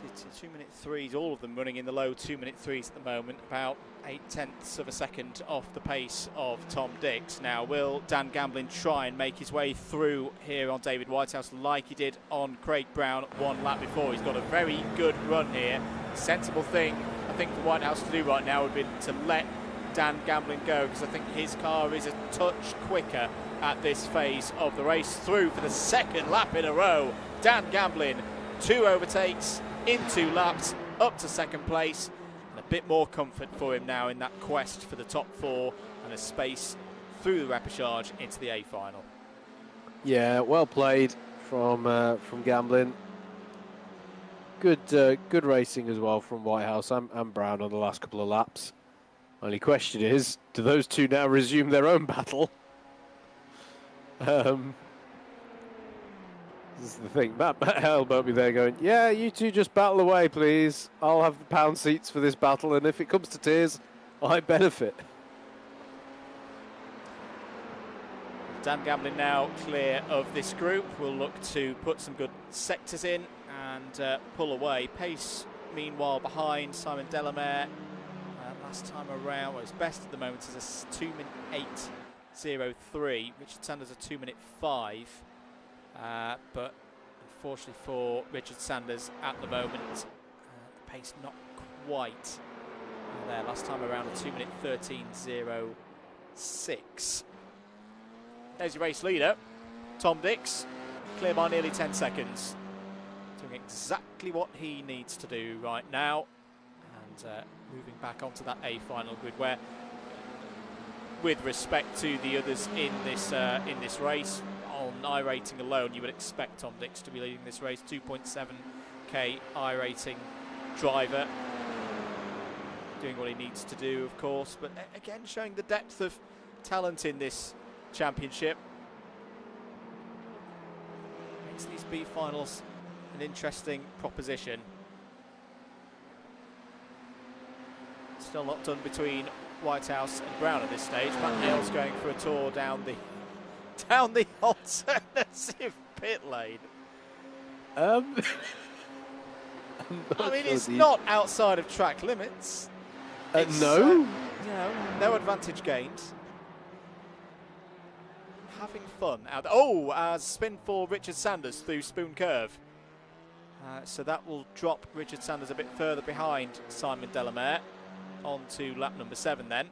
It's 2-minute threes, all of them running in the low 2-minute threes at the moment, about 0.8 of a second off the pace of Tom Dix. Now, will Dan Gamblin try and make his way through here on David Whitehouse like he did on Craig Brown one lap before? He's got a very good run here. Sensible thing, I think, for Whitehouse to do right now would be to let Dan Gamblin go, because I think his car is a touch quicker at this phase of the race. Through for the second lap in a row. Dan Gamblin, 2 overtakes in 2 laps, up to second place. And a bit more comfort for him now in that quest for the top 4 and a space through the repechage into the A final. Yeah, well played from Gamblin. Good racing as well from Whitehouse and Brown on the last couple of laps. Only question is, do those two now resume their own battle? This is the thing. Matt Hale won't be there going, yeah, you two just battle away, please. I'll have the pound seats for this battle, and if it comes to tears, I benefit. Dan Gamblin now clear of this group. We'll look to put some good sectors in and pull away. Pace, meanwhile, behind Simon Delamere. Last time around, well, his best at the moment is a 2-minute 8.03, which would stand as a 2-minute 5. but unfortunately for Richard Sanders at the moment, the pace not quite there. Last time around a 2-minute 13.06. There's your race leader, Tom Dix, clear by nearly 10 seconds. Doing exactly what he needs to do right now, and moving back onto that A final grid where, with respect to the others in this race, on iRating alone, you would expect Tom Dix to be leading this race. 2.7k iRating driver, doing what he needs to do, of course, but again showing the depth of talent in this championship. Makes these B finals an interesting proposition. Still not done between Whitehouse and Brown at this stage. Matt Hale's going for a tour down the alternative pit lane. I mean, it's not outside of track limits. No. No advantage gained. Having fun out there. Oh, as spin for Richard Sanders through Spoon Curve. So that will drop Richard Sanders a bit further behind Simon Delamere onto lap number 7 then.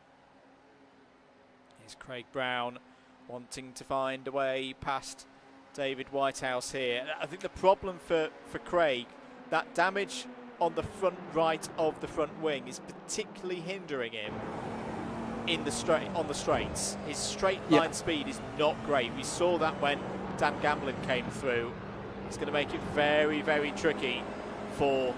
Here's Craig Brown wanting to find a way past David Whitehouse here. I think the problem for Craig, that damage on the front right of the front wing is particularly hindering him in the on the straights. His straight line speed is not great. We saw that when Dan Gamblin came through. It's going to make it very, very tricky for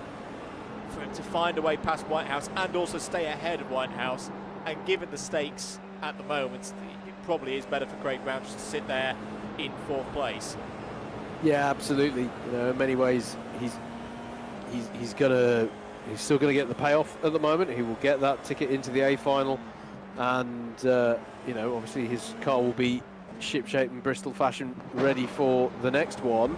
him to find a way past Whitehouse and also stay ahead of Whitehouse. And given the stakes at the moment, it probably is better for Craig Brown just to sit there in 4th place. Yeah, absolutely. You know, in many ways, he's still gonna get the payoff at the moment. He will get that ticket into the A final, and you know, obviously his car will be shipshape in Bristol fashion, ready for the next one.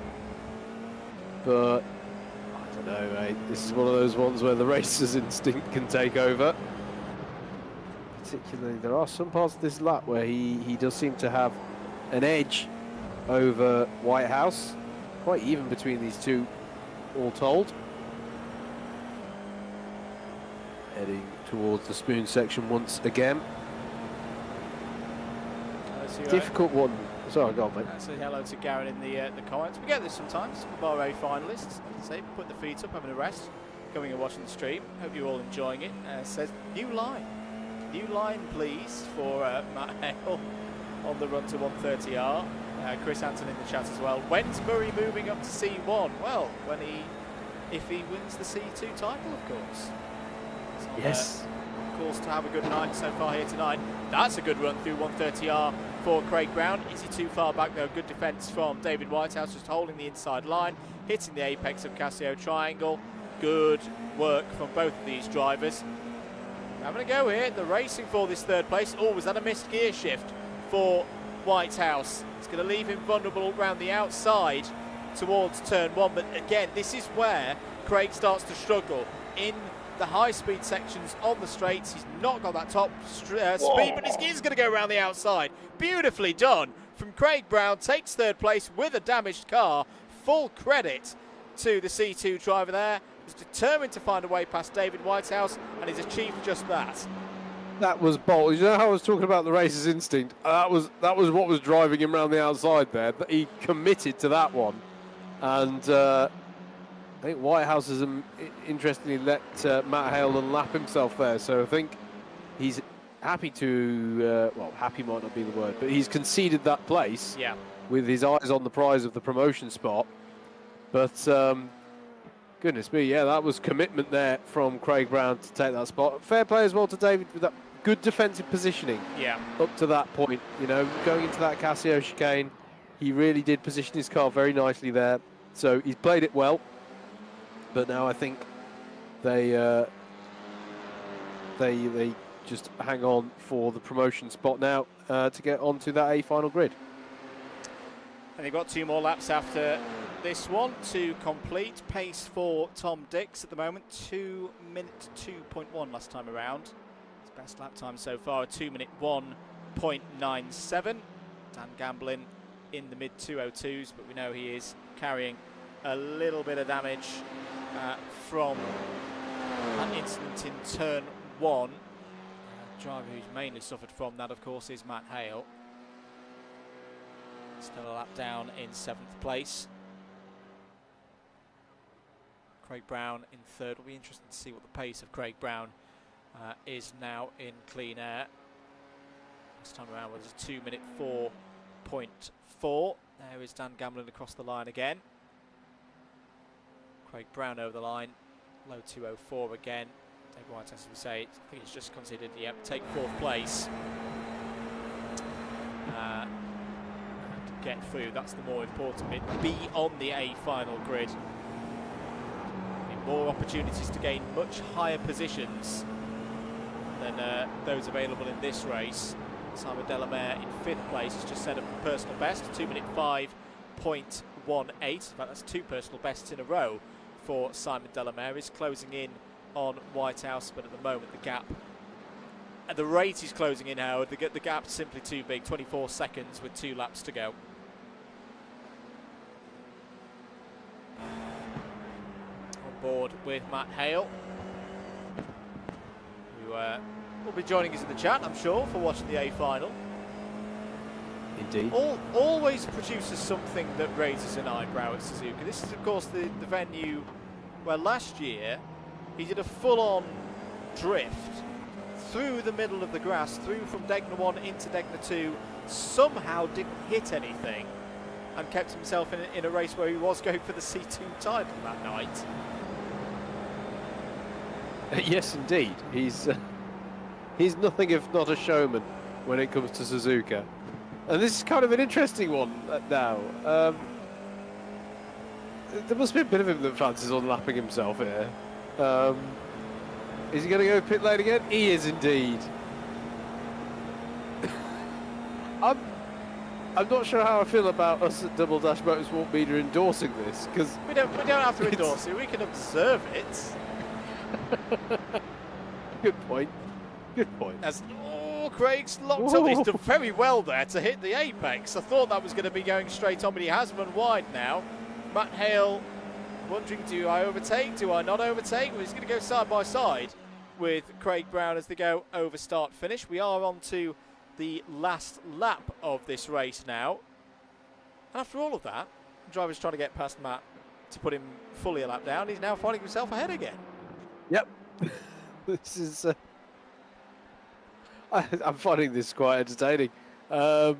But I don't know, mate. This is one of those ones where the racer's instinct can take over. Particularly, there are some parts of this lap where he does seem to have an edge over Whitehouse, quite even between these two, all told. Heading towards the Spoon section once again. Difficult one. Sorry, go on, mate. Say hello to Garen in the comments. We get this sometimes. Bar A finalists, say, put the feet up, having a rest, going and watching the stream. Hope you're all enjoying it. Says new line please for Matt Hale on the run to 130R. Chris Anton in the chat as well. When's Murray moving up to C1? Well, if he wins the C2 title, of course. So, yes. Of course, to have a good night so far here tonight. That's a good run through 130R for Craig Brown. Is he too far back though? Good defence from David Whitehouse, just holding the inside line, hitting the apex of Casio Triangle. Good work from both of these drivers. Having a go here, the racing for this 3rd place. Oh, was that a missed gear shift for Whitehouse? It's going to leave him vulnerable around the outside towards turn 1. But again, this is where Craig starts to struggle. In the high-speed sections on the straights, he's not got that top speed, but his gear's going to go around the outside. Beautifully done from Craig Brown. Takes 3rd place with a damaged car. Full credit to the C2 driver there. He's determined to find a way past David Whitehouse, and he's achieved just that. That was bold. You know how I was talking about the racer's instinct? That was what was driving him around the outside there. That he committed to that one, and I think Whitehouse has interestingly let Matt Hale unlap himself there. So I think he's happy to. Well, happy might not be the word, but he's conceded that place. Yeah. With his eyes on the prize of the promotion spot, but. Goodness me, yeah, that was commitment there from Craig Brown to take that spot. Fair play as well to David with that good defensive positioning. Yeah. Up to that point, you know, going into that Casio chicane, he really did position his car very nicely there. So he's played it well. But now I think they just hang on for the promotion spot now to get onto that A final grid. And they've got 2 more laps after this one to complete. Pace for Tom Dix at the moment, 2-minute 2.1 last time around. His best lap time so far, a 2-minute 1.97. Dan Gamblin in the mid 202s, but we know he is carrying a little bit of damage from that incident in turn 1. Driver who's mainly suffered from that, of course, is Matt Hale. Still a lap down in 7th place. Craig Brown in 3rd. Will be interesting to see what the pace of Craig Brown is now in clean air. This time around was a 2-minute 4.4. There is Dan Gamblin across the line again. Craig Brown over the line. Low 204 again. David White, as we say, I think he's just considered, yep, take 4th place. And get through, that's the more important bit. Be on the A final grid. More opportunities to gain much higher positions than those available in this race. Simon Delamere in 5th place has just set up a personal best, 2-minute 5.18. In fact, that's 2 personal bests in a row for Simon Delamere. He's closing in on Whitehouse, but at the moment the gap, at the rate he's closing in, Howard, the gap's simply too big. 24 seconds with 2 laps to go. On board with Matt Hale, who will be joining us in the chat, I'm sure, for watching the A final. Indeed. Always produces something that raises an eyebrow at Suzuka. This is, of course, the venue where last year he did a full-on drift through the middle of the grass, through from Degner 1 into Degner 2, somehow didn't hit anything, and kept himself in a race where he was going for the C2 title that night. Yes, indeed. He's nothing if not a showman when it comes to Suzuka. And this is kind of an interesting one now. There must be a bit of him that fancies unlapping himself here. Is he going to go pit lane again? He is indeed. I'm not sure how I feel about us at Double Dash Motorsport Media endorsing this, because we don't have to endorse it. We can observe it. Good point. Good point. Craig's locked up. He's done very well there to hit the apex. I thought that was going to be going straight on, but he has run wide now. Matt Hale wondering, do I overtake? Do I not overtake? Well, he's going to go side by side with Craig Brown as they go over start finish. We are on to the last lap of this race now. After all of that, the driver's trying to get past Matt to put him fully a lap down. He's now finding himself ahead again. Yep. This is... I'm finding this quite entertaining. But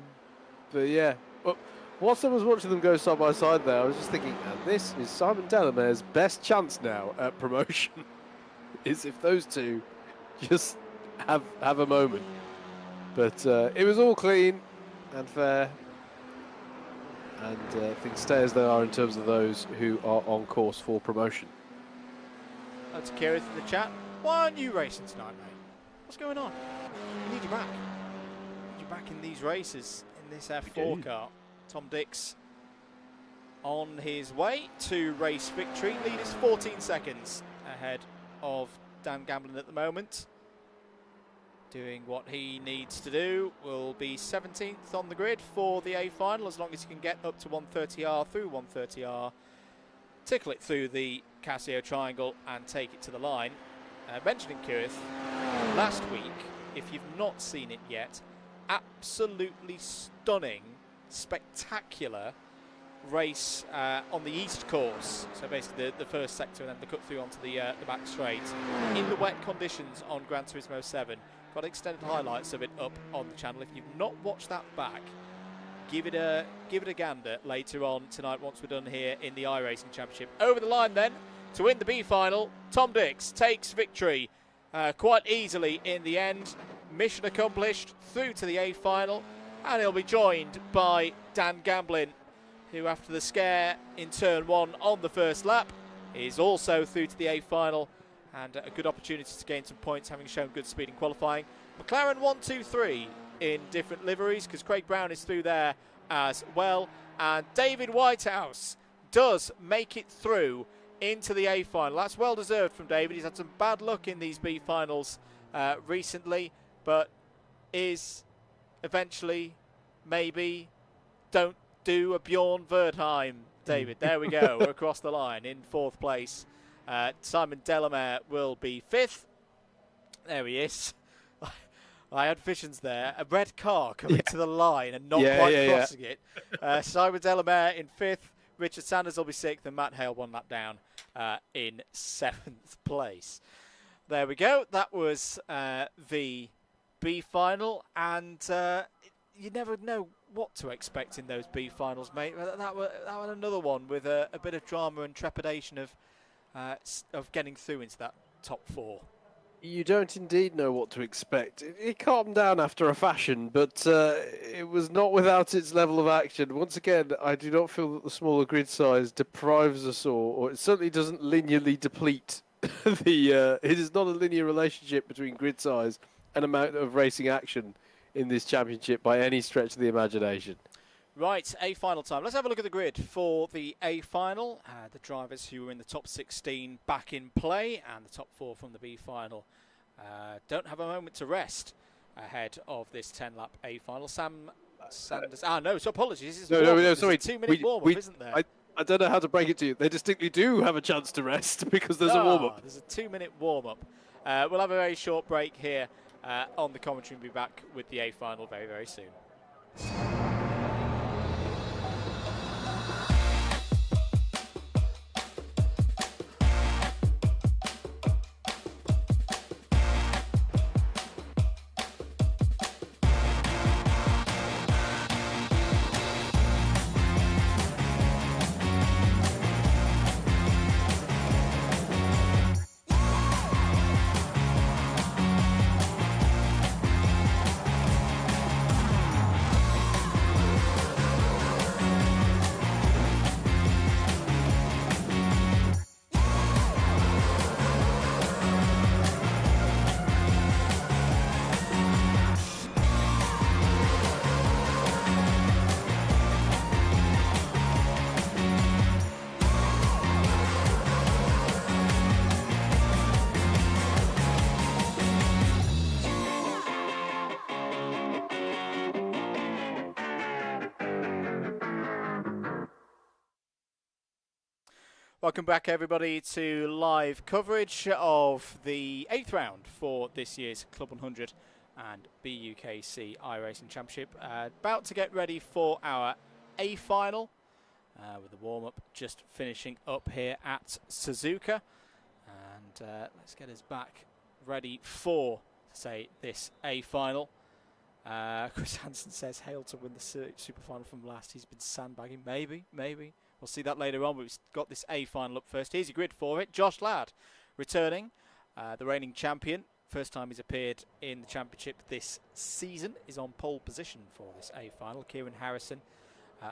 yeah, well, whilst I was watching them go side by side there, I was just thinking, and this is Simon Delamere's best chance now at promotion, is if those two just have a moment. But it was all clean and fair, and things stay as they are in terms of those who are on course for promotion. That's Kieran in the chat. Why aren't you racing tonight, mate? What's going on? We need you back. We need you back in these races, in this F4 car. Tom Dix on his way to race victory. Lead is 14 seconds ahead of Dan Gamblin at the moment. Doing what he needs to do. Will be 17th on the grid for the A final, as long as he can get up to 130R through 130R. Tickle it through the Casio triangle and take it to the line. Mentioning Kirith, last week, if you've not seen it yet, absolutely stunning, spectacular race on the east course. So basically the first sector and then the cut through onto the back straight. In the wet conditions on Gran Turismo 7. Got extended highlights of it up on the channel. If you've not watched that back, give it a gander later on tonight once we're done here in the iRacing Championship. Over the line then to win the B final. Tom Dix takes victory quite easily in the end. Mission accomplished, through to the A final, and he'll be joined by Dan Gamblin, who after the scare in turn 1 on the first lap is also through to the A final, and a good opportunity to gain some points, having shown good speed in qualifying. McLaren 1, 2, 3 in different liveries, because Craig Brown is through there as well, and David Whitehouse does make it through into the A final. That's well deserved from David. He's had some bad luck in these B finals recently, but is eventually, maybe, don't do a Bjorn Verdheim, David. There we go. We're across the line in 4th place. Simon Delamere will be 5th. There he is. I had visions there. A red car coming to the line and not quite crossing it. Simon Delamere in 5th. Richard Sanders will be 6th, and Matt Hale 1 lap down in 7th place. There we go. That was the B final, and you never know what to expect in those B finals, mate. That was another one with a bit of drama and trepidation of getting through into that top 4. You don't indeed know what to expect. It calmed down after a fashion, but it was not without its level of action. Once again, I do not feel that the smaller grid size deprives us, or it certainly doesn't linearly deplete the... it is not a linear relationship between grid size and amount of racing action in this championship by any stretch of the imagination. Right, A final time. Let's have a look at the grid for the A final. The drivers who were in the top 16 back in play, and the top 4 from the B final don't have a moment to rest ahead of this 10-lap A final. Sam Sanders. No, so apologies. No, sorry. There's a 2-minute warm-up, isn't there? I don't know how to break it to you. They distinctly do have a chance to rest because there's a warm-up. There's a 2-minute warm-up. We'll have a very short break here on the commentary and be back with the A final very, very soon. Welcome back, everybody, to live coverage of the 8th round for this year's Club 100 and BUKC iRacing Championship. About to get ready for our A final, with the warm-up just finishing up here at Suzuka. And let's get us back ready for, say, this A final. Chris Hansen says, Hale to win the super final from last. He's been sandbagging. Maybe. We'll see that later on. We've got this A final up first. Here's your grid for it. Josh Ladd returning, the reigning champion. First time he's appeared in the championship this season. Is on pole position for this A final. Kieran Harrison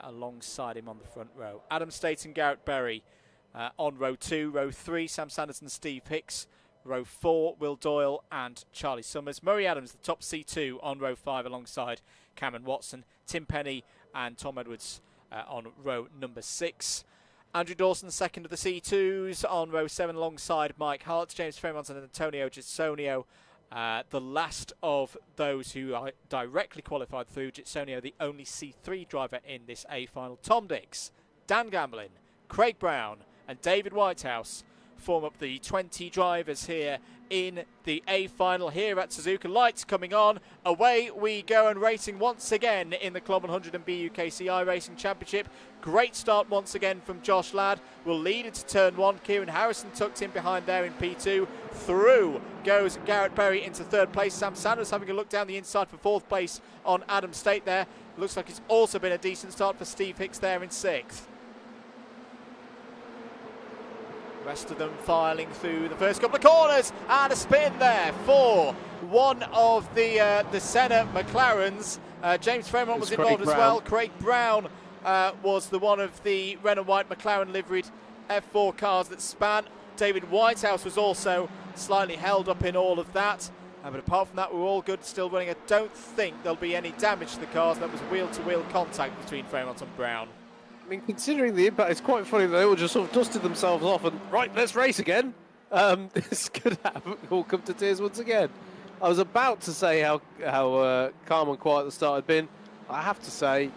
alongside him on the front row. Adam Staten, Garrett Berry on row 2. Row 3, Sam Sanderson, Steve Hicks. Row 4, Will Doyle and Charlie Summers. Murray Adams, the top C2 on row 5 alongside Cameron Watson. Tim Penny and Tom Edwards on row number 6. Andrew Dawson, second of the C2s on row 7 alongside Mike Hart. James Fremont and Antonio Gitsonio, the last of those who are directly qualified through. Gitsonio, the only C3 driver in this A final. Tom Dix, Dan Gamblin, Craig Brown and David Whitehouse form up the 20 drivers here in the A final here at Suzuka. Lights coming on, away we go, and racing once again in the Club 100 and BUKC iRacing Championship. Great start once again from Josh Ladd. Will lead into turn 1. Kieran Harrison tucked in behind there in P2. Through goes Garrett Berry into 3rd place. Sam Sanders having a look down the inside for 4th place on Adam State there. Looks like it's also been a decent start for Steve Hicks there in 6th. Rest of them filing through the first couple of corners, and a spin there for one of the Senna McLarens. James Fremont was involved as well. Craig Brown was the one of the red and white McLaren liveried F4 cars that span. David Whitehouse was also slightly held up in all of that. But apart from that, we're all good, still running. I don't think there'll be any damage to the cars. That was wheel-to-wheel contact between Fremont and Brown. I mean, considering the impact, it's quite funny that they all just sort of dusted themselves off and, right, let's race again. This could have all come to tears once again. I was about to say how calm and quiet the start had been. I have to say,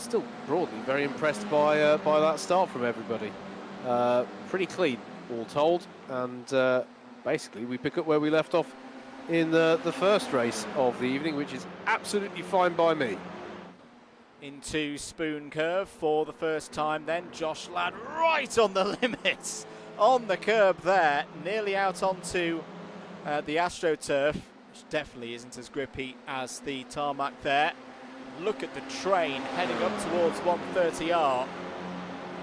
still broadly very impressed by that start from everybody. Pretty clean, all told, and basically we pick up where we left off in the first race of the evening, which is absolutely fine by me. Into Spoon Curve for the first time then. Josh Ladd right on the limits, on the curb there, nearly out onto the AstroTurf, which definitely isn't as grippy as the tarmac there. Look at the train heading up towards 130R.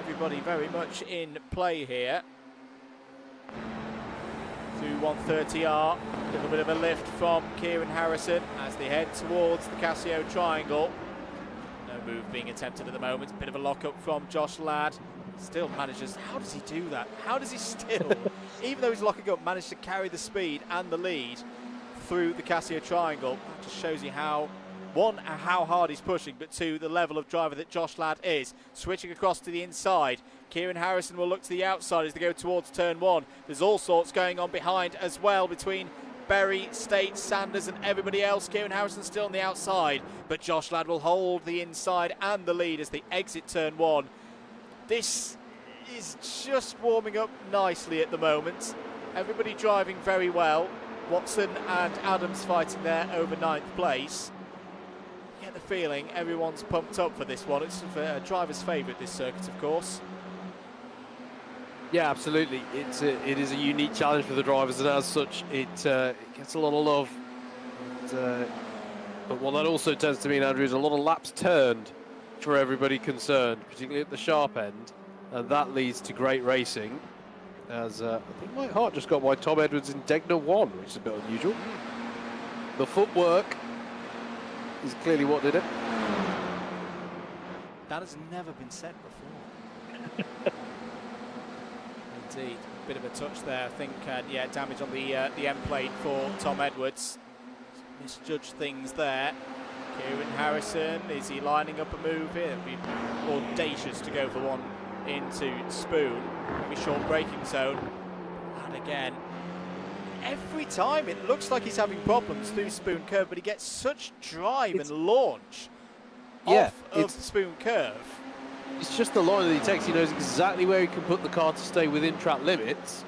Everybody very much in play here. Through 130R, a little bit of a lift from Kieran Harrison as they head towards the Casio Triangle. No move being attempted at the moment. Bit of a lock-up from Josh Ladd. Still manages, how does he do that? How does he still, even though he's locking up, manage to carry the speed and the lead through the Casio Triangle? That just shows you how, one, how hard he's pushing, but two, the level of driver that Josh Ladd is. Switching across to the inside. Kieran Harrison will look to the outside as they go towards turn one. There's all sorts going on behind as well between Berry, State, Sanders and everybody else. Kieran Harrison still on the outside, but Josh Ladd will hold the inside and the lead as they exit turn one. This is just warming up nicely at the moment. Everybody driving very well. Watson and Adams fighting there over 9th place. You get the feeling everyone's pumped up for this one. It's a driver's favourite, this circuit, of course. Yeah, absolutely. It is a unique challenge for the drivers, and as such, it gets a lot of love. But what that also tends to mean, Andrew, is a lot of laps turned for everybody concerned, particularly at the sharp end, and that leads to great racing. As I think Mike Hart just got by Tom Edwards in Degner 1, which is a bit unusual. The footwork is clearly what did it. That has never been said before. Indeed, bit of a touch there. I think, yeah, damage on the end plate for Tom Edwards. Misjudged things there. Kieran Harrison, is he lining up a move here? It'd be audacious to go for one into Spoon. Maybe short braking zone. And again, every time it looks like he's having problems through Spoon Curve, but he gets such drive and launch off of the Spoon Curve. It's just the line that he takes. He knows exactly where he can put the car to stay within track limits,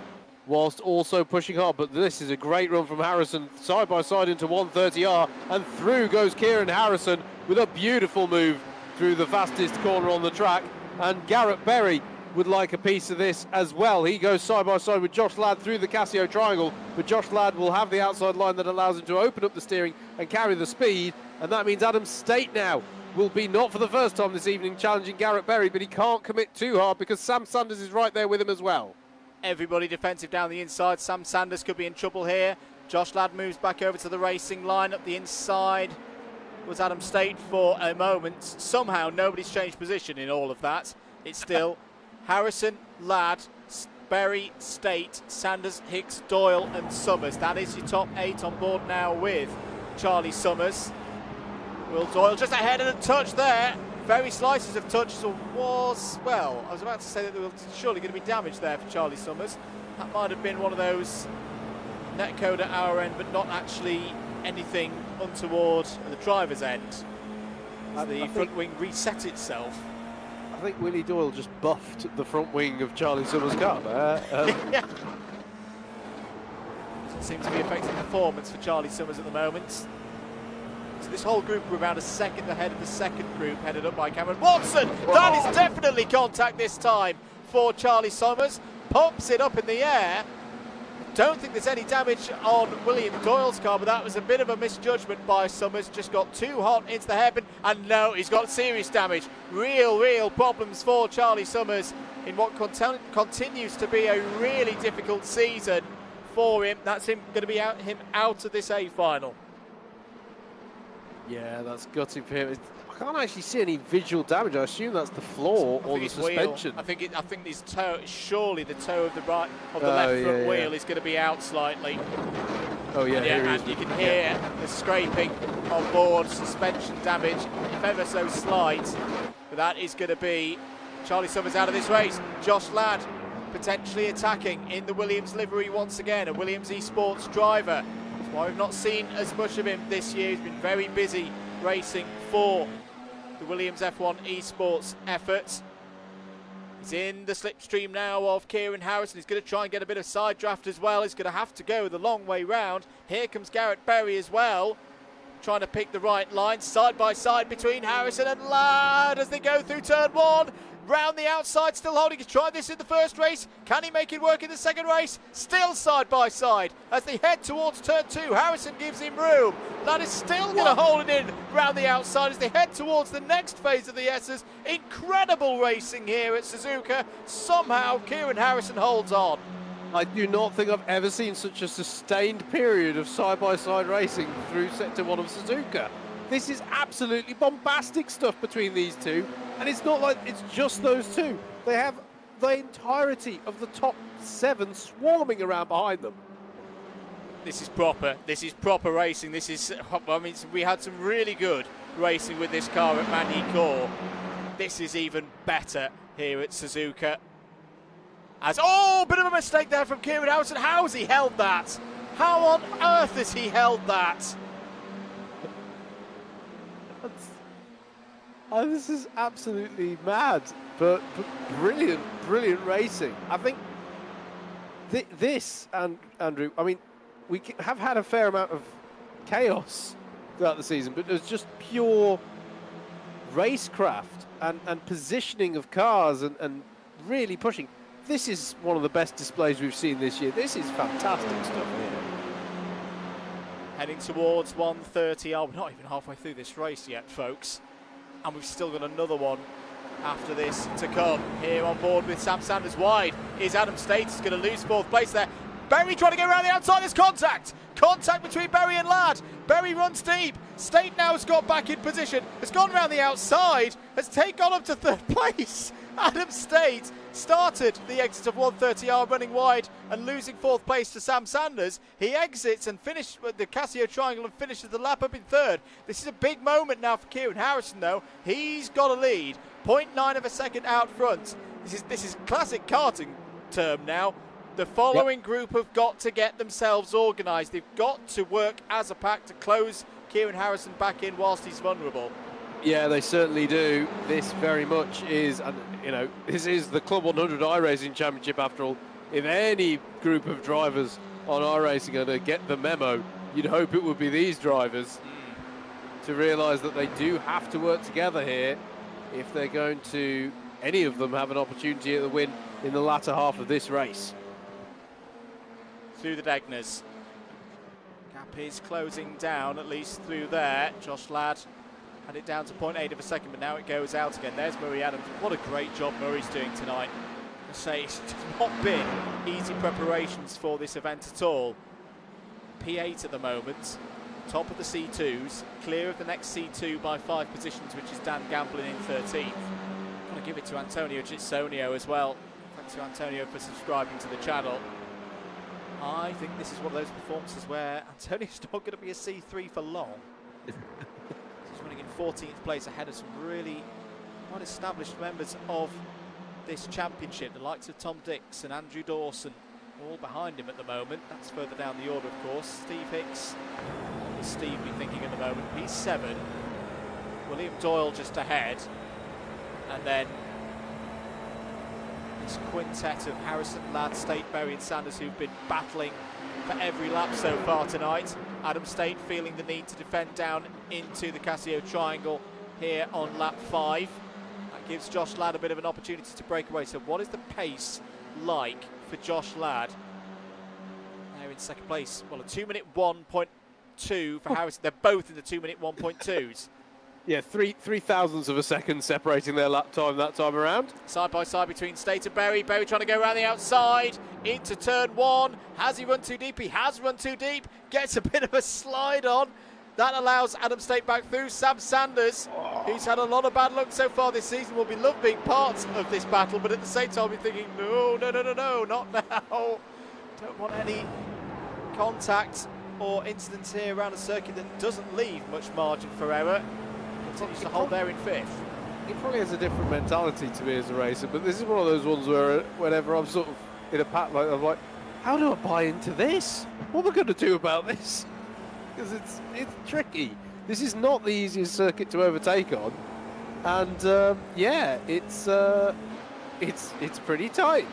whilst also pushing hard. But this is a great run from Harrison, side by side into 130R, and through goes Kieran Harrison with a beautiful move through the fastest corner on the track. And Garrett Berry would like a piece of this as well. He goes side by side with Josh Ladd through the Casio Triangle, but Josh Ladd will have the outside line that allows him to open up the steering and carry the speed, and that means Adam State now will be, not for the first time this evening, challenging Garrett Berry, but he can't commit too hard because Sam Sanders is right there with him as well. Everybody defensive down the inside. Sam Sanders could be in trouble here. Josh Ladd moves back over to the racing line. Up the inside was Adam State for a moment. Somehow nobody's changed position in all of that. It's still Harrison, Ladd, Berry, State, Sanders, Hicks, Doyle and Summers. That is your top 8 on board now with Charlie Summers. Will Doyle just ahead and a touch there. Very slices of touches was, well, I was about to say that there was surely going to be damage there for Charlie Summers. That might have been one of those netcode at our end, but not actually anything untoward at the driver's end. The front wing reset itself. I think Willie Doyle just buffed the front wing of Charlie Summers' car there. Yeah. Doesn't seem to be affecting performance for Charlie Summers at the moment. So this whole group were about a second ahead of the second group, headed up by Cameron Watson. Whoa. That is definitely contact this time for Charlie Summers. Pops it up in the air. Don't think there's any damage on William Doyle's car, but that was a bit of a misjudgment by Summers. Just got too hot into the hairpin, and no, he's got serious damage. Real problems for Charlie Summers in what continues to be a really difficult season for him. That's him going to be him out of this A final. Yeah, that's gutting for him. I can't actually see any visual damage. I assume that's the floor or the suspension. I think his toe, surely the toe of the left front wheel is going to be out slightly. Oh yeah, and you can hear the scraping on board, suspension damage, if ever so slight. But that is going to be Charlie Summers out of this race. Josh Ladd potentially attacking in the Williams livery once again, a Williams eSports driver. That's why we've not seen as much of him this year. He's been very busy racing for the Williams F1 Esports effort. He's in the slipstream now of Kieran Harrison. He's going to try and get a bit of side draft as well. He's going to have to go the long way round. Here comes Garrett Berry as well, trying to pick the right line, side by side between Harrison and Ladd as they go through turn 1. Round the outside, still holding. He's tried this in the first race. Can he make it work in the second race? Still side by side as they head towards turn 2. Harrison gives him room. Ladd is still going to hold it in round the outside as they head towards the next phase of the S's. Incredible racing here at Suzuka. Somehow Kieran Harrison holds on. I do not think I've ever seen such a sustained period of side-by-side racing through Sector 1 of Suzuka. This is absolutely bombastic stuff between these two, and it's not like it's just those two. They have the entirety of the top 7 swarming around behind them. This is proper. This is proper racing. This is, I mean, we had some really good racing with this car at Magny-Cours. This is even better here at Suzuka. Bit of a mistake there from Kieran Harrison. How has he held that? How on earth has he held that? This is absolutely mad, but brilliant, brilliant racing. I think this, and Andrew, I mean, we have had a fair amount of chaos throughout the season, but there's just pure racecraft and positioning of cars and really pushing. This is one of the best displays we've seen this year. This is fantastic stuff here. Heading towards 1:30. We're not even halfway through this race yet, folks. And we've still got another one after this to come. Here on board with Sam Sanders wide is Adam State. He's going to lose 4th place there. Berry trying to go around the outside. There's contact. Contact between Berry and Ladd. Berry runs deep. State now has got back in position. Has gone around the outside. Has gone up to 3rd place. Adam State started the exit of 130R running wide and losing 4th place to Sam Sanders. He exits and finished with the Casio Triangle and finishes the lap up in 3rd. This is a big moment now for Kieran Harrison though. He's got a lead, 0.9 of a second out front. This is classic karting term now. The following group have got to get themselves organised. They've got to work as a pack to close Kieran Harrison back in whilst he's vulnerable. Yeah, they certainly do. This very much is, and you know, this is the CLUB100 iRacing Championship after all. If any group of drivers on iRacing are to get the memo, you'd hope it would be these drivers to realise that they do have to work together here if they're going to, any of them, have an opportunity at the win in the latter half of this race. Through the Degners. Gap is closing down, at least through there. Josh Ladd had it down to 0.8 of a second, but now it goes out again. There's Murray Adams. What a great job Murray's doing tonight. I say it's not been easy preparations for this event at all. P8 at the moment, top of the C2s, clear of the next C2 by 5 positions, which is Dan Gamblin in 13th. I'm going to give it to Antonio Gitsonio as well. Thanks to Antonio for subscribing to the channel. I think this is one of those performances where Antonio's not going to be a C3 for long. He's running in 14th place ahead of some really quite established members of this championship, the likes of Tom Dix and Andrew Dawson, all behind him at the moment. That's further down the order, of course. Steve Hicks, what does Steve be thinking at the moment? He's 7. William Doyle just ahead. And then this quintet of Harrison, Ladd, State, Berry and Sanders, who've been battling for every lap so far tonight. Adam State feeling the need to defend down into the Casio Triangle here on lap 5. That gives Josh Ladd a bit of an opportunity to break away. So what is the pace like for Josh Ladd? They're in second place. Well, a 2-minute 1.2 for Harrison. They're both in the 2-minute 1.2s. Yeah, three thousandths of a second separating their lap time that time around. Side by side between State and Berry. Berry trying to go around the outside into turn 1. Has he run too deep? He has run too deep. Gets a bit of a slide on. That allows Adam State back through. Sam Sanders, who's had a lot of bad luck so far this season, will be loved being part of this battle, but at the same time, we're thinking, no, not now. Don't want any contact or incidents here around a circuit that doesn't leave much margin for error. Continues to hold there in 5th. He probably has a different mentality to me as a racer, but this is one of those ones where whenever I'm sort of in a pack like that, I'm like, how do I buy into this? What am I going to do about this? Because it's tricky. This is not the easiest circuit to overtake on. And yeah, it's pretty tight.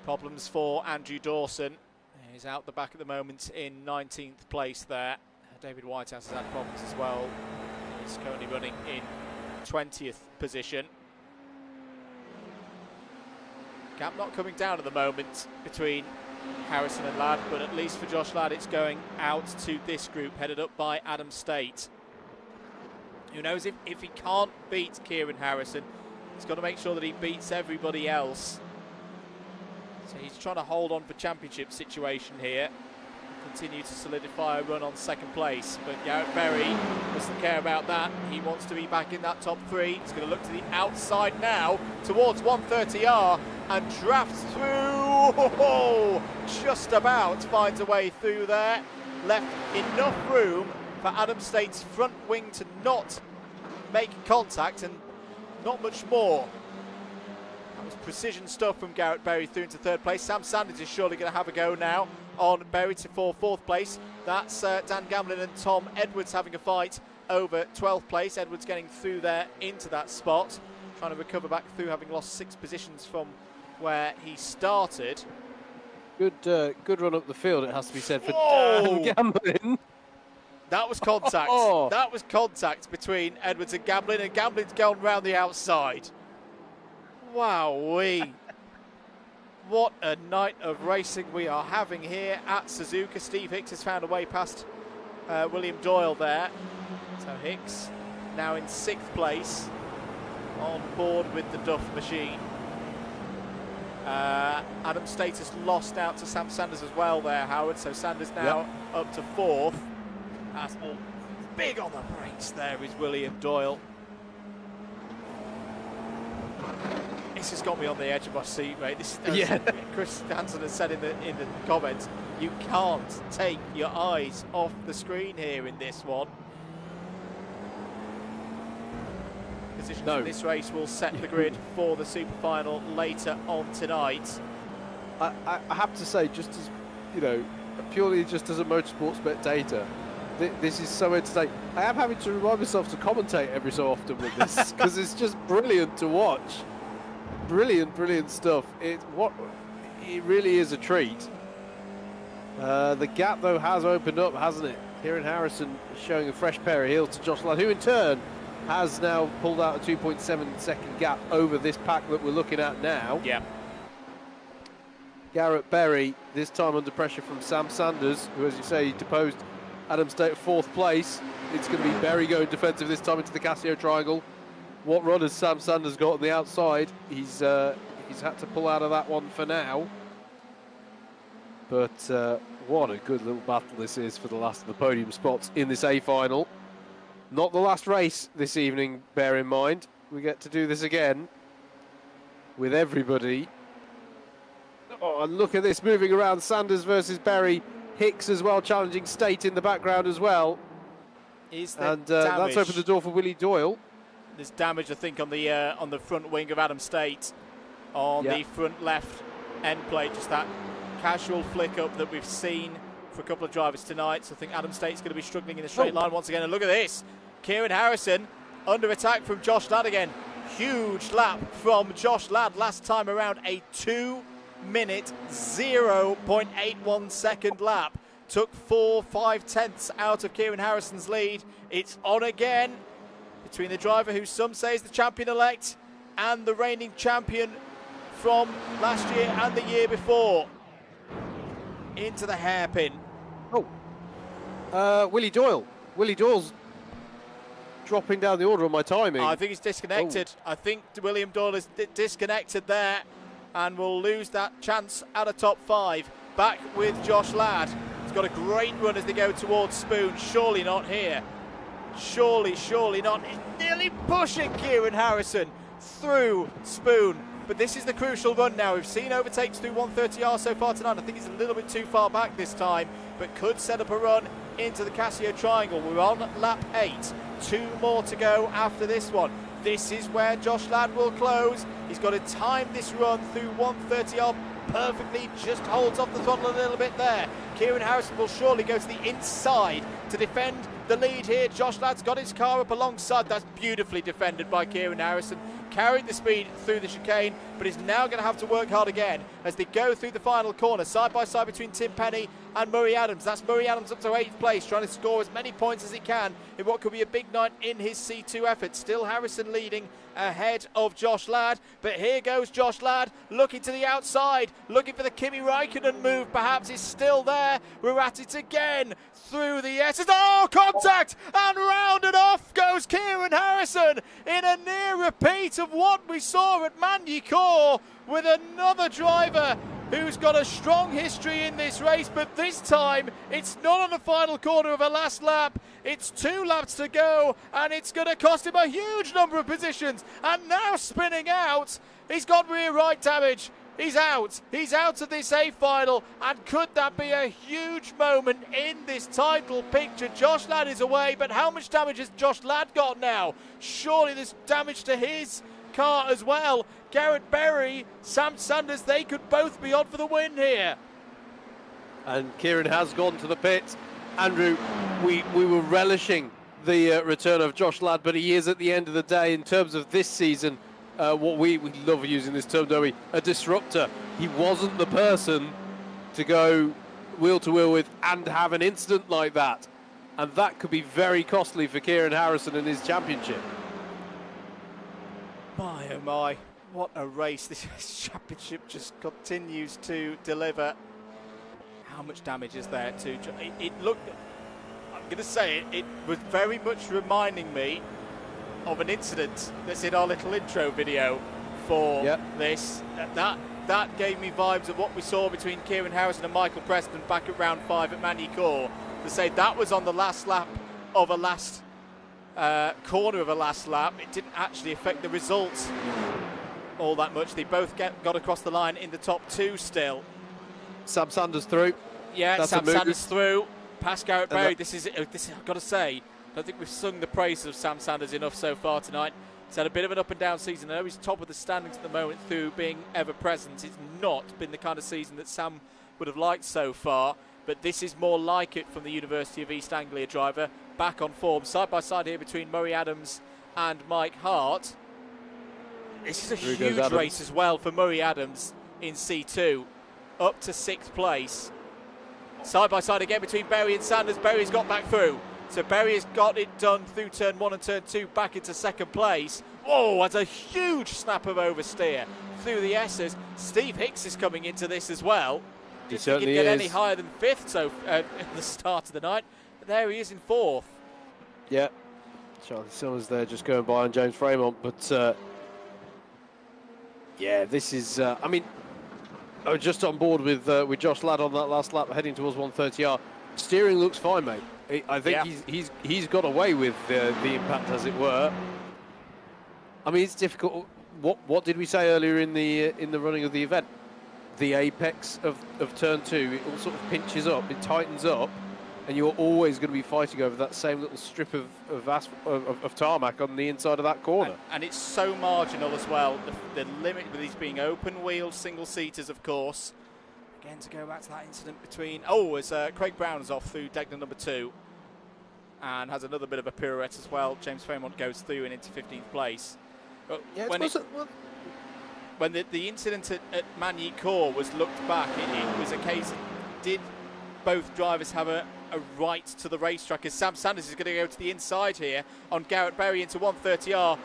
Problems for Andrew Dawson. He's out the back at the moment in 19th place there. David Whitehouse has had problems as well. He's currently running in 20th position. Gap not coming down at the moment between Harrison and Ladd, but at least for Josh Ladd it's going out to this group headed up by Adam State. Who knows, if he can't beat Kieran Harrison, he's got to make sure that he beats everybody else. So he's trying to hold on for championship situation here. Continue to solidify a run on second place, but Garrett Berry doesn't care about that. He wants to be back in that top three. He's going to look to the outside now towards 130R and drafts through. Just about finds a way through there. Left enough room for Adam State's front wing to not make contact, and not much more. That was precision stuff from Garrett Berry through into third place. Sam Sanders is surely going to have a go now on Berry for fourth place. That's Dan Gamlin and Tom Edwards having a fight over 12th place. Edwards getting through there into that spot, trying to recover back through, having lost 6 positions from where he started. Good run up the field, it has to be said, for Dan Gamlin. That was contact. Oh. That was contact between Edwards and Gamlin Gamlin's gone round the outside. Wowee. What a night of racing we are having here at Suzuka. Steve Hicks has found a way past William Doyle there. So Hicks now in 6th place, on board with the Duff machine. Adam State has lost out to Sam Sanders as well there, Howard. So Sanders now up to 4th. That's all big on the brakes there is William Doyle. This has got me on the edge of my seat, mate. This, Chris Hansen has said in the comments, you can't take your eyes off the screen here in this one. Positions in this race will set the grid for the super final later on tonight. I have to say, just as, you know, purely just as a motorsport spectator, this is so entertaining. I am having to remind myself to commentate every so often with this because it's just brilliant to watch. Brilliant stuff. It really is a treat. The gap though has opened up, hasn't it? Kieran Harrison showing a fresh pair of heels to Josh Ladd, who in turn has now pulled out a 2.7 second gap over this pack that we're looking at now. Yeah. Garrett Berry, this time under pressure from Sam Sanders, who, as you say, deposed Adam State 4th place. It's going to be Berry going defensive this time into the Casio triangle. What run has Sam Sanders got on the outside? He's had to pull out of that one for now. But what a good little battle this is for the last of the podium spots in this A final. Not the last race this evening, bear in mind. We get to do this again with everybody. Oh, and look at this moving around. Sanders versus Berry. Hicks as well challenging State in the background as well. And that's opened the door for Willie Doyle. There's damage, I think, on the front wing of Adam State, on the front left end plate. Just that casual flick up that we've seen for a couple of drivers tonight. So I think Adam State's going to be struggling in the straight line once again. And look at this, Kieran Harrison under attack from Josh Ladd again. Huge lap from Josh Ladd last time around, a 2-minute 0.81 second lap. Took 4/5 tenths out of Kieran Harrison's lead. It's on again between the driver who some say is the champion-elect and the reigning champion from last year and the year before. Into the hairpin. Willie Doyle. Willie Doyle's dropping down the order on my timing. I think he's disconnected. I think William Doyle is disconnected there and will lose that chance at a top 5. Back with Josh Ladd. He's got a great run as they go towards Spoon. Surely not here. Surely not. He's nearly pushing Kieran Harrison through Spoon. But this is the crucial run now. We've seen overtakes through 130R so far tonight. I think he's a little bit too far back this time, but could set up a run into the Casio triangle. We're on lap 8. 2 more to go after this one. This is where Josh Ladd will close. He's got to time this run through 130R perfectly, just holds off the throttle a little bit there. Kieran Harrison will surely go to the inside to defend the lead here. Josh Ladd's got his car up alongside. That's beautifully defended by Kieran Harrison. Carried the speed through the chicane, but is now going to have to work hard again as they go through the final corner, side by side between Tim Penny and Murray Adams. That's Murray Adams up to 8th place, trying to score as many points as he can in what could be a big night in his C2 effort. Still Harrison leading ahead of Josh Ladd, but here goes Josh Ladd looking to the outside, looking for the Kimi Räikkönen move. Perhaps is still there. We're at it again through the S's. Oh, contact! And round and off goes Kieran Harrison in a near repeat of what we saw at Magny-Cours with another driver who's got a strong history in this race, but this time it's not on the final corner of a last lap. It's 2 laps to go, and it's going to cost him a huge number of positions. And now spinning out, he's got rear right damage. He's out. He's out of this A final, and could that be a huge moment in this title picture? Josh Ladd is away, but how much damage has Josh Ladd got now? Surely there's damage to his car as well. Garrett Berry, Sam Sanders, they could both be on for the win here. And Kieran has gone to the pits. Andrew, we were relishing the return of Josh Ladd, but he is, at the end of the day, in terms of this season, what we love using this term, don't we, a disruptor. He wasn't the person to go wheel to wheel with and have an incident like that. And that could be very costly for Kieran Harrison in his championship. My oh my, what a race. This championship just continues to deliver. How much damage is there to it looked, I'm going to say it, it was very much reminding me of an incident that's in our little intro video for this. That gave me vibes of what we saw between Kieran Harrison and Michael Preston back at round 5 at Magny-Cours. To say that was on the last lap of a last corner of a last lap, it didn't actually affect the results all that much. They both got across the line in the top 2 still. Sam Sanders through. Yeah, that's Sam Sanders through. Past Garrett Berry. This is I've got to say, I don't think we've sung the praises of Sam Sanders enough so far tonight. He's had a bit of an up and down season. I know he's top of the standings at the moment through being ever present. It's not been the kind of season that Sam would have liked so far, but this is more like it from the University of East Anglia driver. Back on form, side by side here between Murray Adams and Mike Hart. This is a huge race as well for Murray Adams in C2, up to 6th place. Side by side again between Berry and Sanders. Berry's got back through. So Berry has got it done through turn 1 and turn 2, back into 2nd place. Whoa, that's a huge snap of oversteer through the S's. Steve Hicks is coming into this as well. He certainly didn't get is. any higher than 5th so at the start of the night. But there he is in 4th. Yeah, Charlie Summers there just going by on James Fremont, but yeah, this is. I mean, I was just on board with Josh Ladd on that last lap, heading towards 130R. Steering looks fine, mate. I think he's got away with the impact, as it were. I mean, it's difficult. What did we say earlier in the running of the event? The apex of turn 2, it all sort of pinches up, it tightens up, and you're always going to be fighting over that same little strip of tarmac on the inside of that corner. And it's so marginal as well. The limit with these being open wheel single seaters, of course. Again, to go back to that incident between as Craig Brown's off through Degner number 2 and has another bit of a pirouette as well. James Fremont goes through and into 15th place. But Yeah, when the incident at Magny-Cours was looked back, it was a case of, did both drivers have a right to the racetrack, as Sam Sanders is going to go to the inside here on Garrett Berry into 130R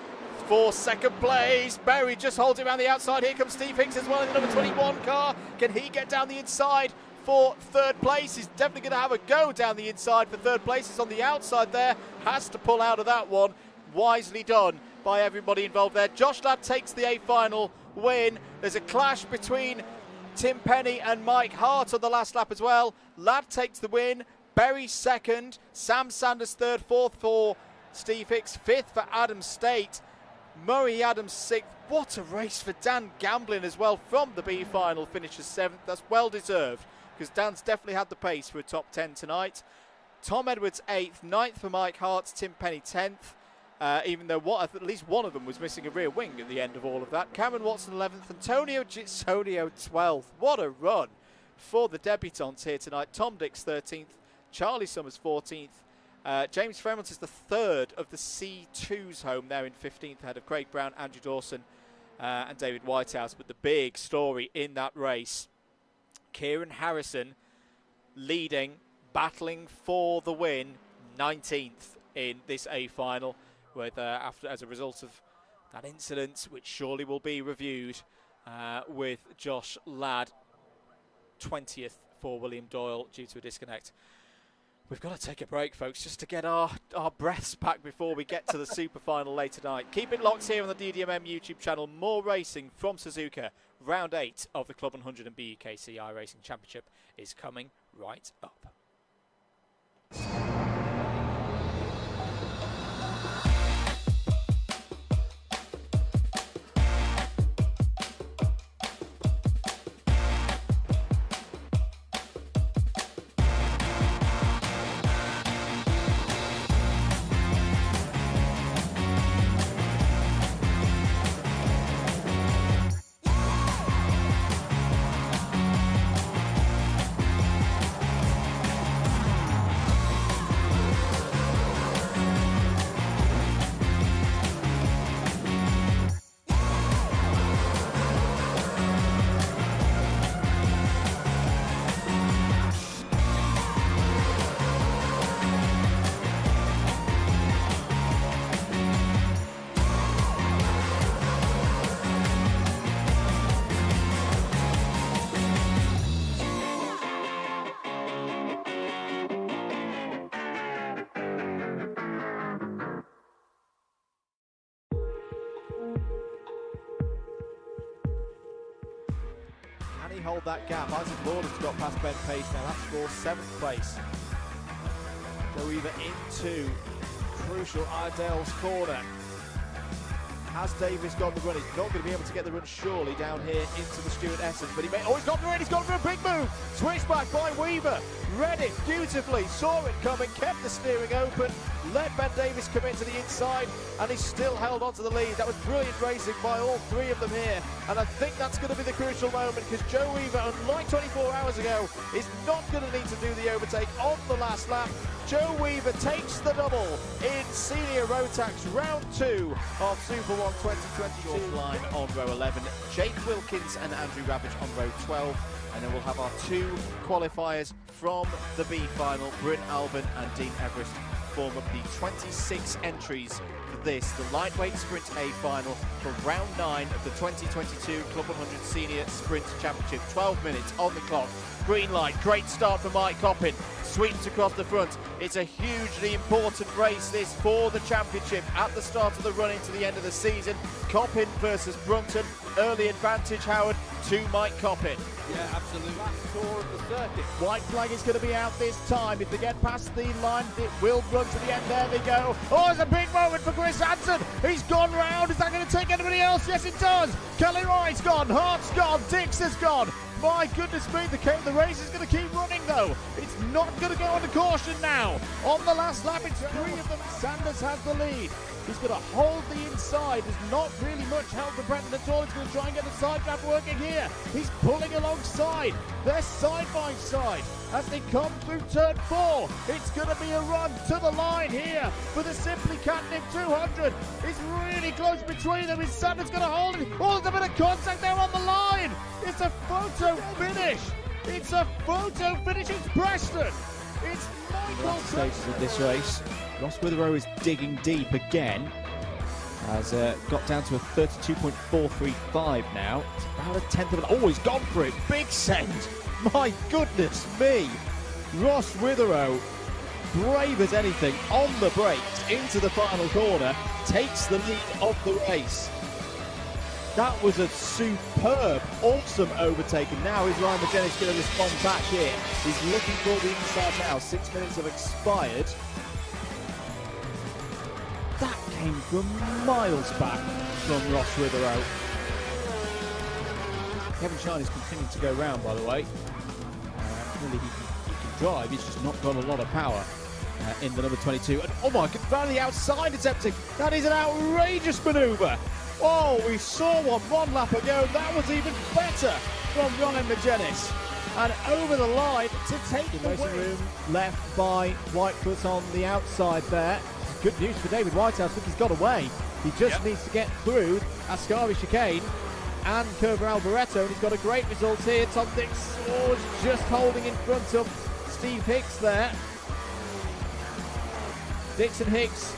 for 2nd place. Berry just holds it around the outside. Here comes Steve Hicks as well in the number 21 car. Can he get down the inside for 3rd place? He's definitely going to have a go down the inside for 3rd place. He's on the outside there, has to pull out of that one. Wisely done by everybody involved there. Josh Ladd takes the A final win. There's a clash between Tim Penny and Mike Hart on the last lap as well. Ladd takes the win. Berry 2nd, Sam Sanders 3rd, 4th for Steve Hicks, 5th for Adam State, Murray Adams 6th. What a race for Dan Gamblin as well from the B final, finishes 7th. That's well deserved because Dan's definitely had the pace for a top 10 tonight. Tom Edwards 8th, 9th for Mike Hart, Tim Penny 10th. even though at least one of them was missing a rear wing at the end of all of that. Cameron Watson 11th, Antonio Gitsonio 12th. What a run for the debutants here tonight. Tom Dix 13th, Charlie Summers 14th. James Fremont is the third of the C2s home there in 15th, ahead of Craig Brown, Andrew Dawson and David Whitehouse. But the big story in that race, Kieran Harrison leading, battling for the win, 19th in this A final, with as a result of that incident, which surely will be reviewed, with Josh Ladd 20th for William Doyle due to a disconnect. We've got to take a break, folks, just to get our breaths back before we get to the super final later tonight. Keep it locked here on the DDMM YouTube channel. More racing from Suzuka. Round 8 of the CLUB100 and BUKC iRacing Championship is coming right up. Hold that gap. Isaac Lord has got past Ben Page now. That's for 7th place. Go either into crucial Iredale's corner. Has Davis got the run? He's not going to be able to get the run surely down here into the Stuart Essen, but he may. Oh, he's got the run! He's gone for a big move. Switchback by Weaver. Read it beautifully. Saw it coming. Kept the steering open. Let Ben Davis come into the inside, and he still held on to the lead. That was brilliant racing by all three of them here, and I think that's going to be the crucial moment, because Joe Weaver, unlike 24 hours ago, is not going to need to do the overtake on the last lap. Joe Weaver takes the double in Senior Rotax Round 2 of Super 1 2022. Line on row 11, Jake Wilkins and Andrew Ravage on row 12, and then we'll have our two qualifiers from the B final. Bryn Alban and Dean Everest form up the 26 entries for this, the lightweight sprint A final for round 9 of the 2022 CLUB100 Senior Sprint Championship. 12 minutes on the clock. Green light, great start for Mike Coppin. Sweeps across the front. It's a hugely important race, this, for the championship at the start of the run into the end of the season. Coppin versus Brunton. Early advantage, Howard, to Mike Coppin. Yeah, absolutely. Last tour of the circuit. White flag is going to be out this time. If they get past the line, it will run to the end. There they go. Oh, it's a big moment for Chris Hansen. He's gone round. Is that going to take anybody else? Yes, it does. Kelly Wright's gone. Hart's gone. Dix has gone. My goodness me, the race is going to keep running though. It's not going to go under caution now. On the last lap, it's three of them. Sanders has the lead. He's going to hold the inside. There's not really much help for Brendan at all. He's going to try and get the side draft working here. He's pulling alongside. They're side by side as they come through turn 4. It's going to be a run to the line here for the Simply Catnip 200. It's really close between them. Is Sanders going to hold it? Oh, there's a bit of contact there on the line. It's a photo finish. It's a photo finish. It's Preston. It's Michael. Stages of this race. Ross Witherow is digging deep again. Has got down to a 32.435 now. It's about a tenth of an. Oh, he's gone for it. Big send. My goodness me. Ross Witherow, brave as anything, on the brakes into the final corner, takes the lead of the race. That was a superb, awesome overtake, and now is Ryan Magennis going to respond back here? He's looking for the inside now. 6 minutes have expired. That came from miles back from Ross Witherow. Kevin Shine is continuing to go round, by the way. Really, he can drive, he's just not got a lot of power. in the number 22. And oh my God, round the outside attempting. That is an outrageous manoeuvre. Oh, we saw one lap ago. That was even better from Ron Xenyx. And over the line to take the racing room. Left by Whitefoot on the outside there. Good news for David Whitehouse because he's got away. He just needs to get through Ascari chicane and Curva Alboreto, and he's got a great result here. Tom Dix just holding in front of Steve Hicks there. Dix and Hicks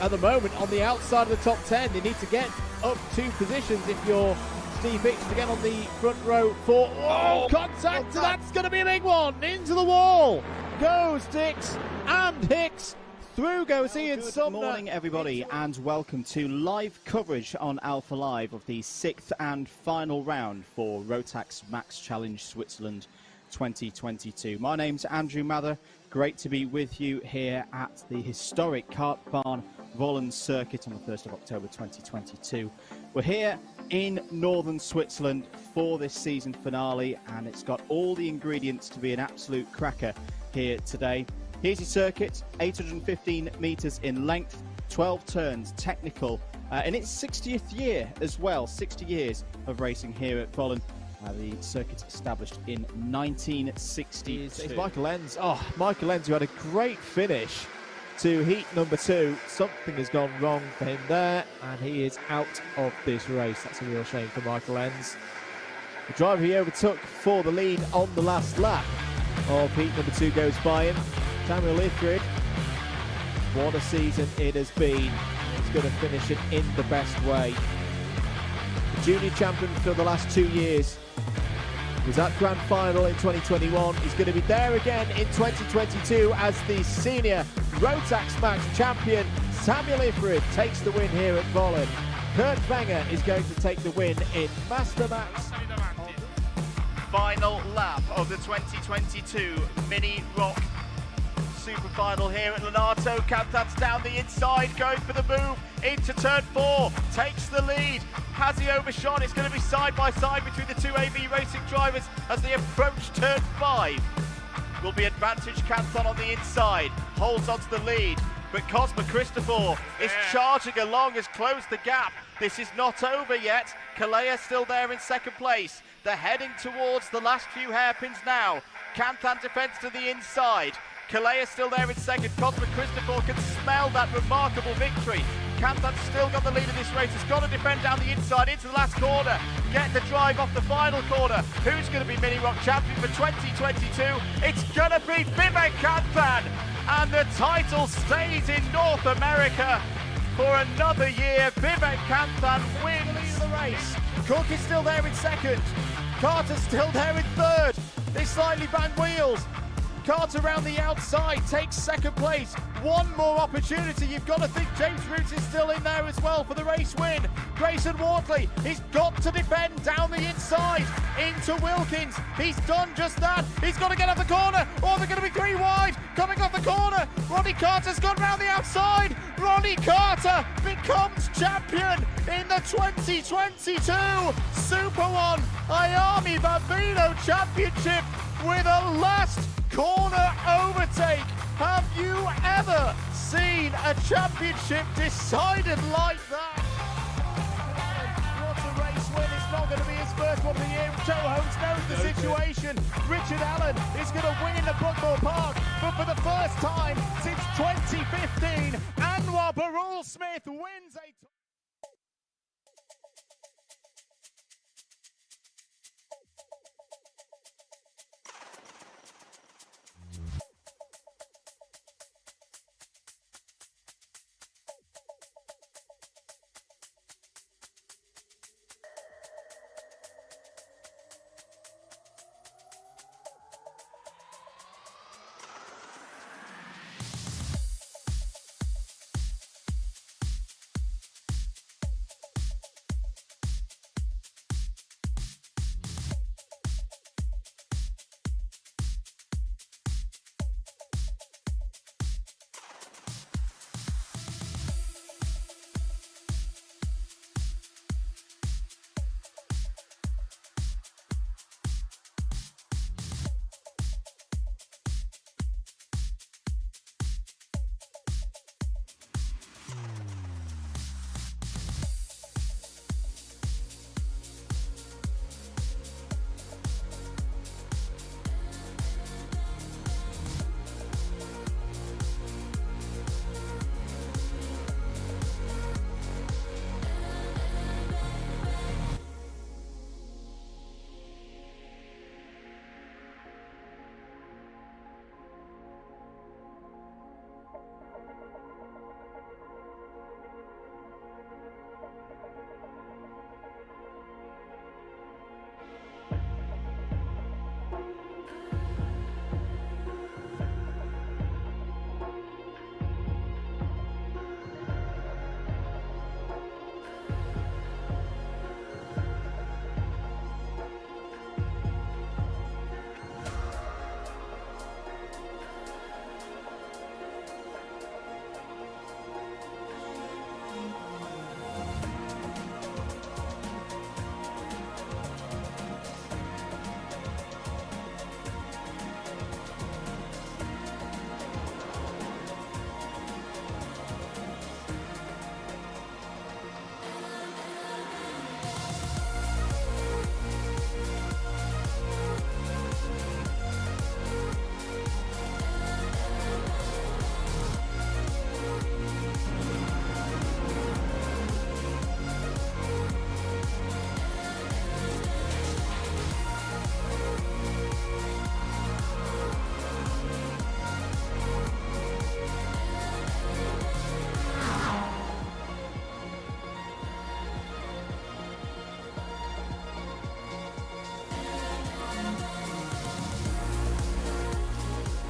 at the moment on the outside of the top 10. They need to get up 2 positions if you're Steve Hicks to get on the front row for contact. That's going to be a big one. Into the wall goes Dix and Hicks. Through goes Ian Sumner. Good morning, everybody, and welcome to live coverage on Alpha Live of the 6th and final round for Rotax Max Challenge Switzerland 2022. My name's Andrew Mather. Great to be with you here at the historic Kartbahn Vollen circuit on the 1st of October 2022. We're here in northern Switzerland for this season finale, and it's got all the ingredients to be an absolute cracker here today. Here's your circuit, 815 metres in length, 12 turns, technical, in its 60th year as well, 60 years of racing here at Vollen. The circuit established in 1962. It's Michael Lenz. Oh, Michael Lenz, who had a great finish to heat number 2. Something has gone wrong for him there, and he is out of this race. That's a real shame for Michael Lenz. The driver he overtook for the lead on the last lap of heat number 2 goes by him. Samuel Ifrid, what a season it has been. He's going to finish it in the best way. The junior champion for the last 2 years. He was at Grand Final in 2021. He's going to be there again in 2022 as the senior Rotax Max champion. Samuel Ifrid takes the win here at Vollen. Kurt Wenger is going to take the win in Master Max. Final lap of the 2022 Mini Rock Super Final here at Lonato. Cantan's down the inside, going for the move into turn 4, takes the lead. Has he overshot? It's going to be side by side between the 2 AV Racing drivers as they approach turn 5. Will be advantage Cantan on the inside, holds onto the lead, but Cosma Christopher is charging along, has closed the gap. This is not over yet. Kalea still there in second place. They're heading towards the last few hairpins now. Cantan defends to the inside. Kalea still there in second. Cosma Christopher can smell that remarkable victory. Cantan's still got the lead of this race. He's got to defend down the inside into the last corner. Get the drive off the final corner. Who's going to be Mini Rock champion for 2022? It's going to be Vivek Cantan. And the title stays in North America for another year. Vivek Cantan wins the lead of the race. Cook is still there in second. Carter's still there in third. They slightly bang wheels. Carter around the outside takes second place. One more opportunity. You've got to think James Roots is still in there as well for the race win. Grayson Wortley, he's got to defend down the inside into Wilkins. He's done just that. He's got to get off the corner. Oh, they're going to be 3 wide. Coming off the corner. Ronnie Carter's gone round the outside. Ronnie Carter becomes champion in the 2022 Super One Miami Bambino Championship with a last corner overtake. Have you ever seen a championship decided like that? What a race win. It's not going to be his first one of the year. Joe Holmes knows the situation. Richard Allen is going to win in the Brookmore Park, but for the first time since 2015, Anwar Barul Smith wins a...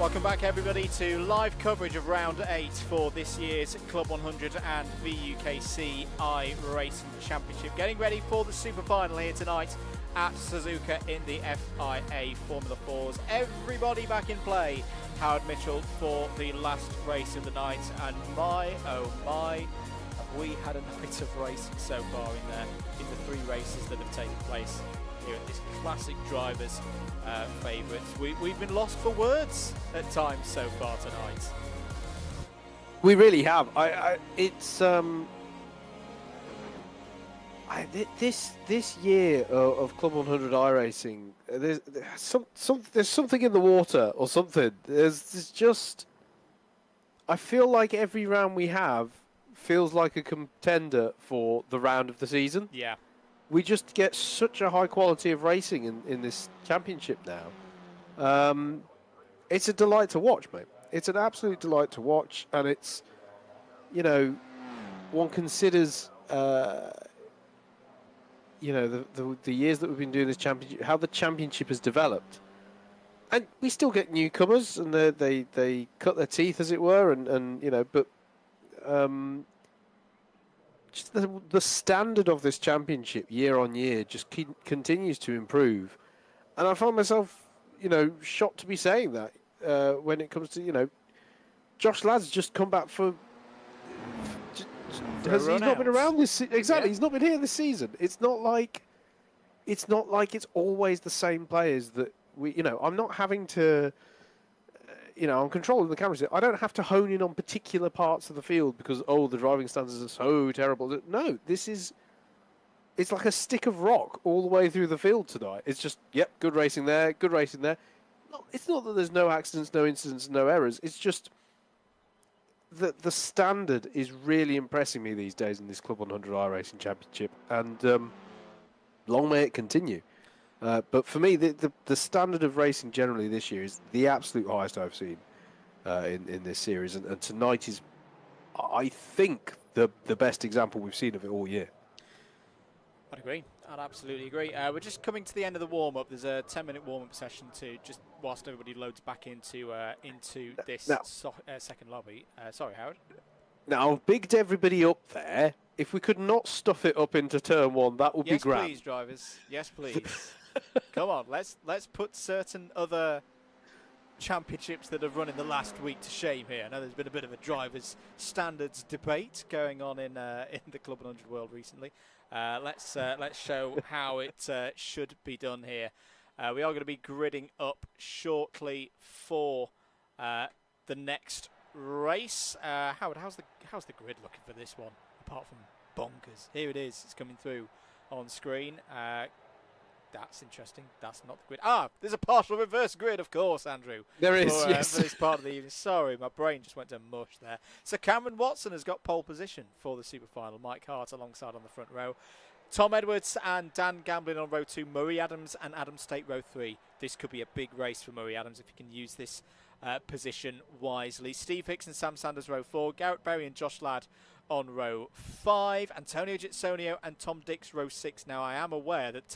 Welcome back, everybody, to live coverage of round 8 for this year's Club 100 and BUKC iRacing Championship. Getting ready for the super final here tonight at Suzuka in the FIA Formula 4s. Everybody back in play. Howard Mitchell for the last race of the night, and my oh my, have we had a night of racing so far in the 3 races that have taken place here at this classic drivers' favourites. We've been lost for words at times so far tonight. We really have. This year of Club 100 iRacing, there's something in the water or something. There's just, I feel like every round we have feels like a contender for the round of the season. Yeah. We just get such a high quality of racing in this championship now. It's a delight to watch, mate. It's an absolute delight to watch, and it's, you know, one considers, you know, the years that we've been doing this championship, how the championship has developed, and we still get newcomers, and they cut their teeth, as it were, and you know, but just the standard of this championship year on year just continues to improve, and I find myself, you know, shocked to be saying that when it comes to, you know, Josh Ladd's just come back for. He's not been around this exactly. Yeah. He's not been here this season. It's not like it's always the same players that we. You know, I'm not having to. You know, I'm controlling the cameras. I don't have to hone in on particular parts of the field because the driving standards are so terrible. No, it's like a stick of rock all the way through the field tonight. It's just good racing there, good racing there. No, it's not that there's no accidents, no incidents, no errors. It's just. The standard is really impressing me these days in this Club 100 iRacing Championship, and long may it continue. But for me, the standard of racing generally this year is the absolute highest I've seen in this series, and tonight is, I think, the best example we've seen of it all year. I'd agree. I'd absolutely agree. We're just coming to the end of the warm-up. There's a 10-minute warm-up session just whilst everybody loads back into this second lobby. Sorry, Howard. Now, big to everybody up there. If we could not stuff it up into turn 1, that would be grand. Yes, please, drivers. Yes, please. Come on, let's put certain other championships that have run in the last week to shame here. I know there's been a bit of a drivers' standards debate going on in the Club 100 world recently. Let's show how it should be done here. We are going to be gridding up shortly for the next race. Howard, how's the grid looking for this one? Apart from bonkers, here it is. It's coming through on screen. That's interesting. That's not the grid. There's a partial reverse grid, of course, Andrew. There is, yes. For this part of the evening. Sorry, my brain just went to mush there. So Cameron Watson has got pole position for the super final. Mike Hart alongside on the front row. Tom Edwards and Dan Gamblin on row 2. Murray Adams and Adam State row 3. This could be a big race for Murray Adams if he can use this position wisely. Steve Hicks and Sam Sanders row 4. Garrett Berry and Josh Ladd on row 5, Antonio Gitsonio and Tom Dix row 6. Now I am aware that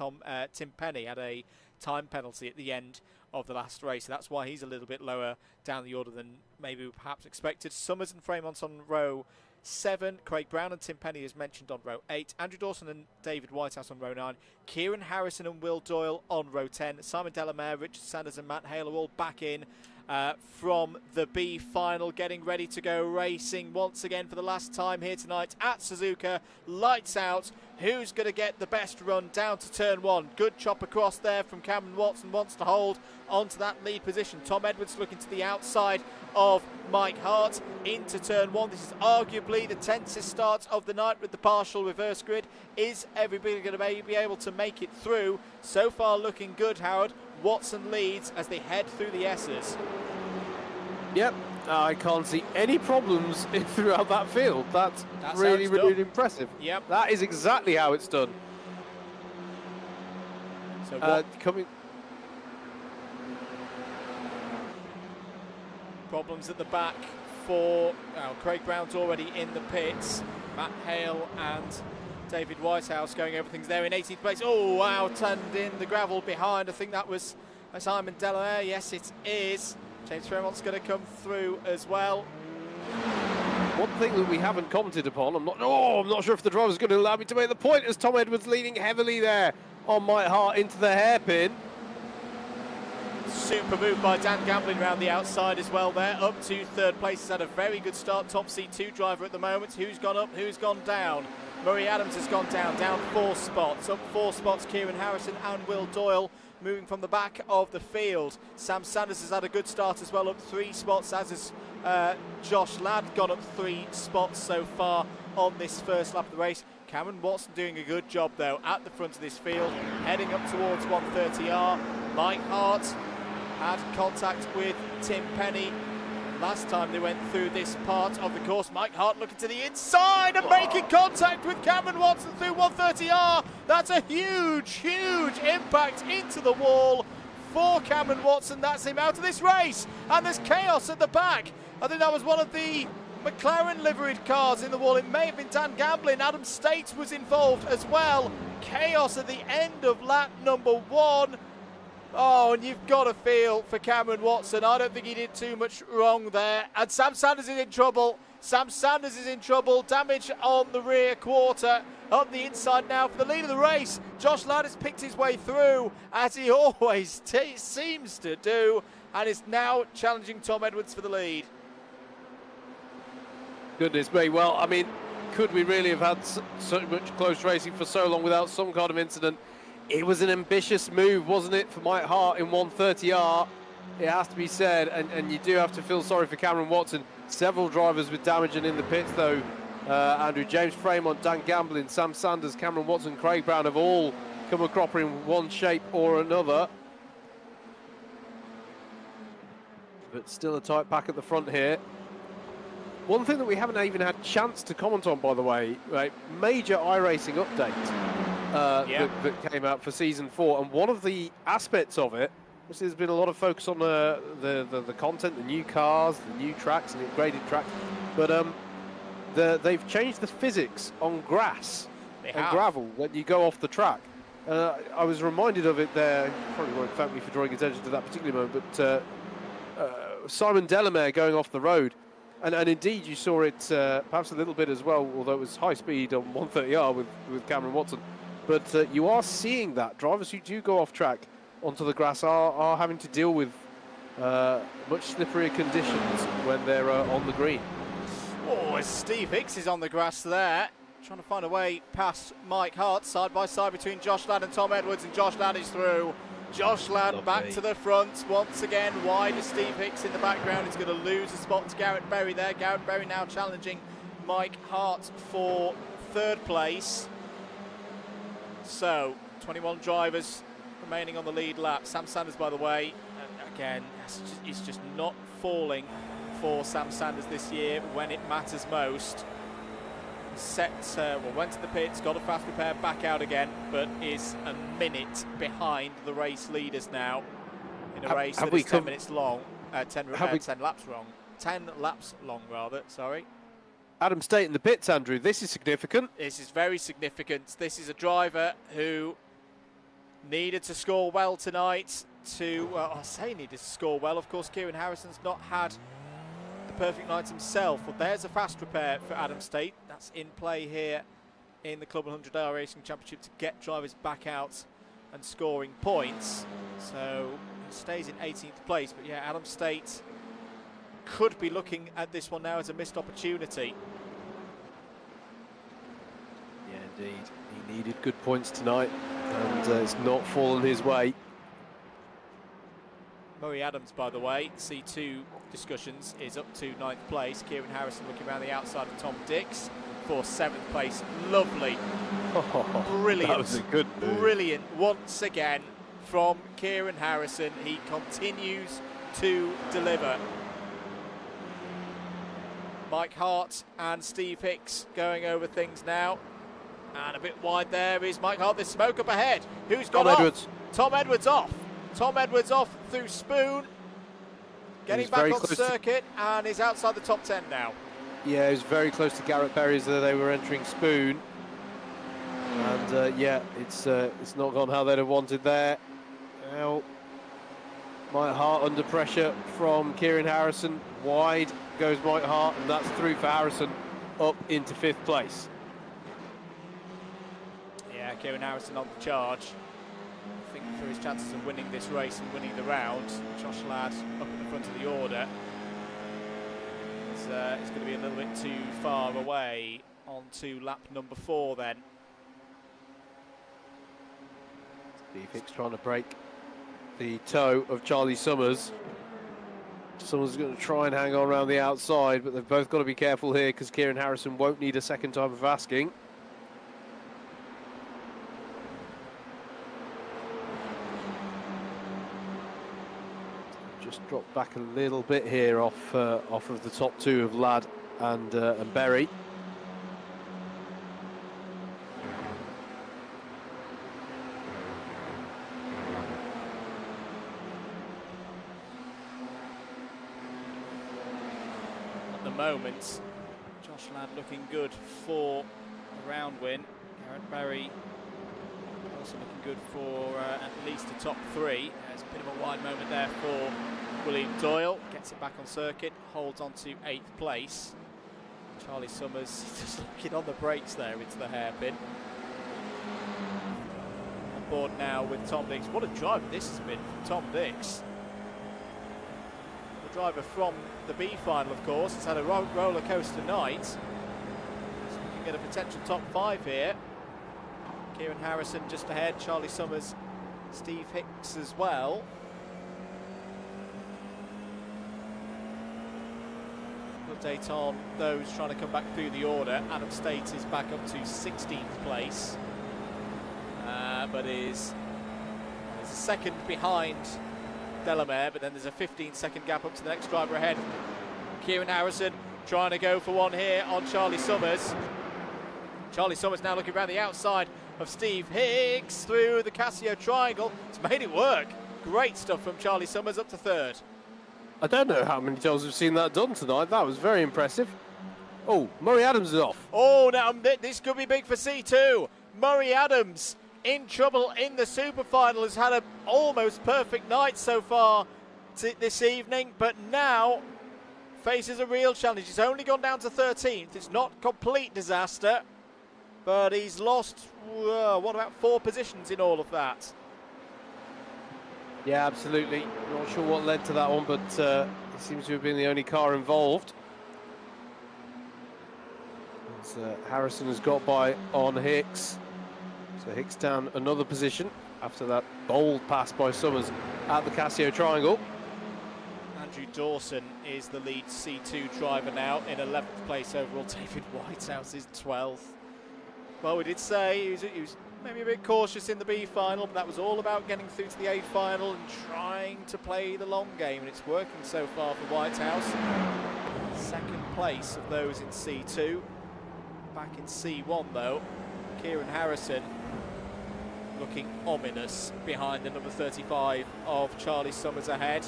Tim Penny had a time penalty at the end of the last race, so that's why he's a little bit lower down the order than maybe we perhaps expected. Summers and Fremont on row 7, Craig Brown and Tim Penny as mentioned on row 8, Andrew Dawson and David Whitehouse on row 9, Kieran Harrison and Will Doyle on row 10, Simon Delamere, Richard Sanders and Matt Hale are all back in from the B final, getting ready to go racing once again for the last time here tonight at Suzuka. Lights out. Who's going to get the best run down to turn 1? Good chop across there from Cameron Watson, wants to hold onto that lead position. Tom Edwards looking to the outside of Mike Hart into turn 1. This is arguably the tensest start of the night with the partial reverse grid. Is everybody going to be able to make it through? So far looking good, Howard. Watson leads as they head through the S's. Yep, I can't see any problems throughout that field. That's really, really impressive. Yep. That is exactly how it's done. So coming. Problems at the back for Craig Brown's already in the pits. Matt Hale and David Whitehouse going over things there in 18th place. Oh, wow, turned in the gravel behind. I think that was Simon Delamere. Yes, it is. James Fremont's going to come through as well. One thing that we haven't commented upon, I'm not sure if the driver's going to allow me to make the point, as Tom Edwards leaning heavily there on Mike Hart into the hairpin. Super move by Dan Gamblin around the outside as well there, up to third place. He's had a very good start, top C2 driver at the moment. Who's gone up, who's gone down? Murray Adams has gone down 4 spots. Up 4 spots, Kieran Harrison and Will Doyle moving from the back of the field. Sam Sanders has had a good start as well, up 3 spots, as has Josh Ladd, gone up 3 spots so far on this first lap of the race. Cameron Watson doing a good job though at the front of this field, heading up towards 130R. Mike Hart had contact with Tim Penny last time they went through this part of the course. Mike Hart looking to the inside and making contact with Cameron Watson through 130R. That's a huge impact into the wall for Cameron Watson. That's him out of this race. And there's chaos at the back. I think that was one of the McLaren liveried cars in the wall. It may have been Dan Gamblin. Adam States was involved as well. Chaos at the end of lap number 1. Oh, and you've got to feel for Cameron Watson. I don't think he did too much wrong there. And Sam Sanders is in trouble. Sam Sanders is in trouble. Damage on the rear quarter. Up the inside now for the lead of the race. Josh Ladd has picked his way through, as he always seems to do, and is now challenging Tom Edwards for the lead. Goodness me. Well, I mean, could we really have had so much close racing for so long without some kind of incident? It was an ambitious move, wasn't it, for Mike Hart in 130R? It has to be said, and you do have to feel sorry for Cameron Watson. Several drivers with damage and in the pits, though. Andrew, James Fremont, Dan Gamblin, Sam Sanders, Cameron Watson, Craig Brown have all come a cropper in one shape or another. But still a tight pack at the front here. One thing that we haven't even had a chance to comment on, by the way, right, major iRacing update. That came out for season 4, and one of the aspects of it, which there's been a lot of focus on the content, the new cars, the new tracks, and the upgraded tracks, but they've changed the physics on grass and gravel when you go off the track. I was reminded of it there. You probably won't thank me for drawing attention to that particular moment, but Simon Delamere going off the road. And indeed, you saw it perhaps a little bit as well, although it was high speed on 130R with Cameron Watson. But you are seeing that. Drivers who do go off track onto the grass are having to deal with much slipperier conditions when they're on the green. Oh, as Steve Hicks is on the grass there, trying to find a way past Mike Hart, side by side between Josh Ladd and Tom Edwards, and Josh Ladd is through. Josh Ladd back to the front once again, wide as Steve Hicks in the background. He's going to lose a spot to Garrett Berry there. Garrett Berry now challenging Mike Hart for third place. So 21 drivers remaining on the lead lap. Sam Sanders, by the way, again, is just not falling for Sam Sanders this year when it matters most. Went to the pits, got a fast repair, back out again, but is a minute behind the race leaders now in a race that is 10 minutes long. 10 laps wrong. 10 laps long, rather, sorry. Adam State in the pits, Andrew. This is significant. This is very significant. This is a driver who needed to score well tonight I say needed to score well. Of course, Kieran Harrison's not had the perfect night himself. Well, there's a fast repair for Adam State. That's in play here in the CLUB100 iRacing Championship to get drivers back out and scoring points. So he stays in 18th place. But yeah, Adam State could be looking at this one now as a missed opportunity. Yeah, indeed. He needed good points tonight, and it's not fallen his way. Murray Adams, by the way, C2 discussions, is up to 9th place. Kieran Harrison looking around the outside of Tom Dix for 7th place. Lovely. Brilliant. That was a good move. Brilliant once again from Kieran Harrison. He continues to deliver. Mike Hart and Steve Hicks going over things now. And a bit wide there is Mike Hart. There's smoke up ahead. Who's gone off? Edwards. Tom Edwards off. Tom Edwards off through Spoon. Getting back on circuit and is outside the top 10 now. Yeah, he was very close to Garrett Berry as they were entering Spoon. And yeah, it's not gone how they'd have wanted there. Well, Mike Hart under pressure from Kieran Harrison. Wide goes Mike Hart, and that's through for Harrison up into 5th place. Yeah, Kieran Harrison on the charge. I think for his chances of winning this race and winning the round, Josh Ladd up at the front of the order is going to be a little bit too far away onto lap number 4 then. Steve Hicks trying to break the toe of Charlie Summers. Summers is going to try and hang on around the outside, but they've both got to be careful here because Kieran Harrison won't need a second time of asking. Just dropped back a little bit here off of the top 2 of Ladd and Berry. Moment, Josh Ladd looking good for a round win. Garrett Berry also looking good for at least a top 3. There's a bit of a wide moment there for William Doyle. Gets it back on circuit, holds on to 8th place. Charlie Summers just looking on the brakes there into the hairpin. On board now with Tom Dix. What a drive this has been from Tom Dix. Driver from the B final, of course. It's had a roller coaster night. So we can get a potential top 5 here. Kieran Harrison just ahead, Charlie Summers, Steve Hicks as well. Update on those trying to come back through the order. Adam State is back up to 16th place, but is a second behind Delamere, but then there's a 15-second gap up to the next driver ahead. Kieran Harrison trying to go for one here on Charlie Summers. Charlie Summers now looking around the outside of Steve Hicks through the Casio triangle. It's made it work. Great stuff from Charlie Summers up to 3rd. I don't know how many times we've seen that done tonight. That was very impressive. Oh, Murray Adams is off. Oh, now this could be big for C2. Murray Adams in trouble in the super final, has had an almost perfect night so far this evening, but now faces a real challenge. He's only gone down to 13th. It's not complete disaster, but he's lost, what about 4 positions in all of that? Yeah, absolutely. Not sure what led to that one, but it seems to have been the only car involved. As, Harrison has got by on Hicks. So Hicks down another position after that bold pass by Summers at the Casio triangle. Andrew Dawson is the lead C2 driver now in 11th place overall. David Whitehouse is 12th. Well, we did say he was maybe a bit cautious in the B final, but that was all about getting through to the A final and trying to play the long game, and it's working so far for Whitehouse. 2nd place of those in C2. Back in C1 though, Kieran Harrison looking ominous behind the number 35 of Charlie Summers ahead.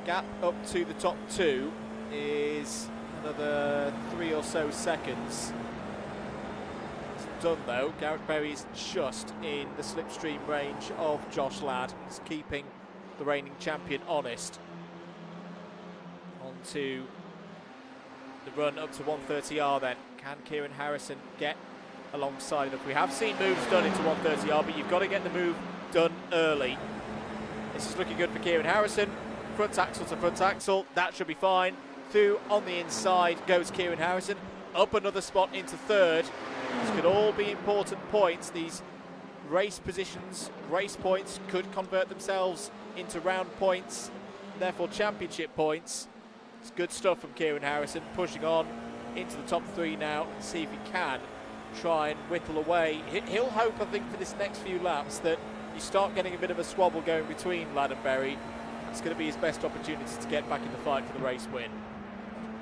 Gap up to the top 2 is another 3 or so seconds. It's done though. Garrett Berry's just in the slipstream range of Josh Ladd. He's keeping the reigning champion honest. On to the run up to 130R then. Can Kieran Harrison get alongside enough? We have seen moves done into 130R, but you've got to get the move done early. This is looking good for Kieran Harrison. Front axle to front axle, that should be fine. Through on the inside goes Kieran Harrison. Up another spot into 3rd. This could all be important points. These race positions, race points could convert themselves into round points, therefore championship points. It's good stuff from Kieran Harrison, pushing on into the top 3 now, and see if he can try and whittle away. He'll hope, I think, for this next few laps that you start getting a bit of a swabble going between Ladd and Berry. It's going to be his best opportunity to get back in the fight for the race win.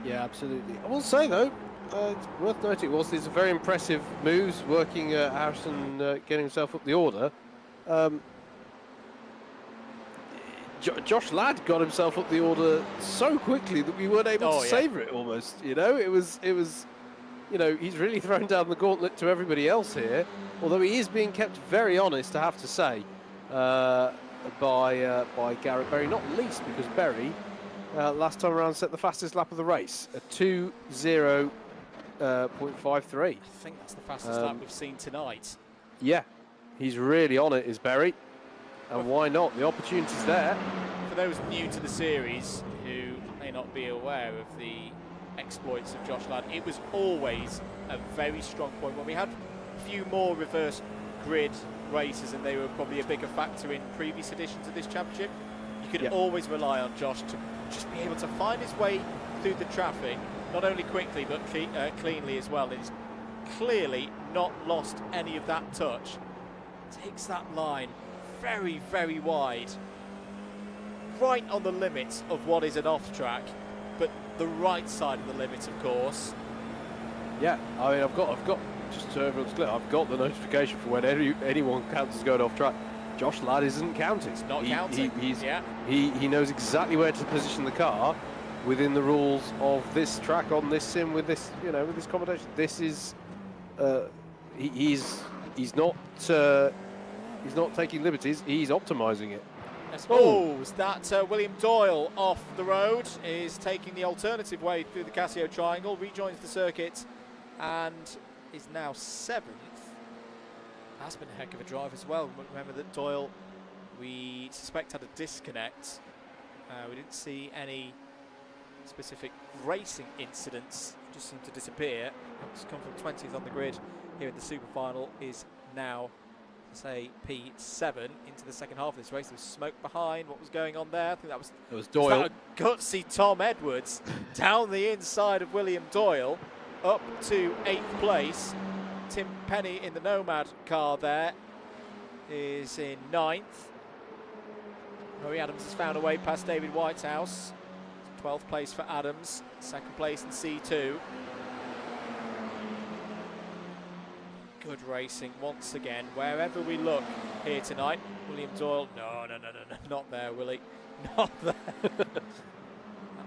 Yeah, absolutely. I will say though, it's worth noting was these are very impressive moves working Harrison getting himself up the order. Josh Ladd got himself up the order so quickly that we weren't able to savour it almost. You know, it was, you know, he's really thrown down the gauntlet to everybody else here. Although he is being kept very honest, I have to say. by Garrett Berry, not least because Berry last time around set the fastest lap of the race, a 2:0.53. I think that's the fastest lap we've seen tonight. Yeah, he's really on it, is Berry. And why not? The opportunity's there. For those new to the series who may not be aware of the exploits of Josh Ladd, it was always a very strong point. When we had a few more reverse grid races, and they were probably a bigger factor in previous editions of this championship, you could always rely on Josh to just be able to find his way through the traffic, not only quickly but cleanly as well. He's clearly not lost any of that touch. Takes that line very, very wide, right on the limits of what is an off-track, but the right side of the limit, of course. Yeah, I mean, I've got just so everyone's clear, I've got the notification for when anyone counts as going off track. Josh Ladd isn't counting. It's not counting. He knows exactly where to position the car within the rules of this track on this sim with this, you know, with this combination. This is he's not taking liberties. He's optimizing it. Is that William Doyle off the road, is taking the alternative way through the Casio Triangle, rejoins the circuit and is now 7th. That's been a heck of a drive as well. Remember that Doyle, we suspect, had a disconnect. We didn't see any specific racing incidents, just seemed to disappear. It's come from 20th on the grid here in the super final, is now, say, P7 into the second half of this race. There was smoke behind. What was going on there? I think that was Doyle. Was that a gutsy Tom Edwards down the inside of William Doyle up to 8th place. Tim Penny in the Nomad car there is in 9th. Murray Adams has found a way past David Whitehouse. 12th place for Adams, 2nd place in C2. Good racing once again, wherever we look here tonight. William Doyle, no, not there, Willie, not there. That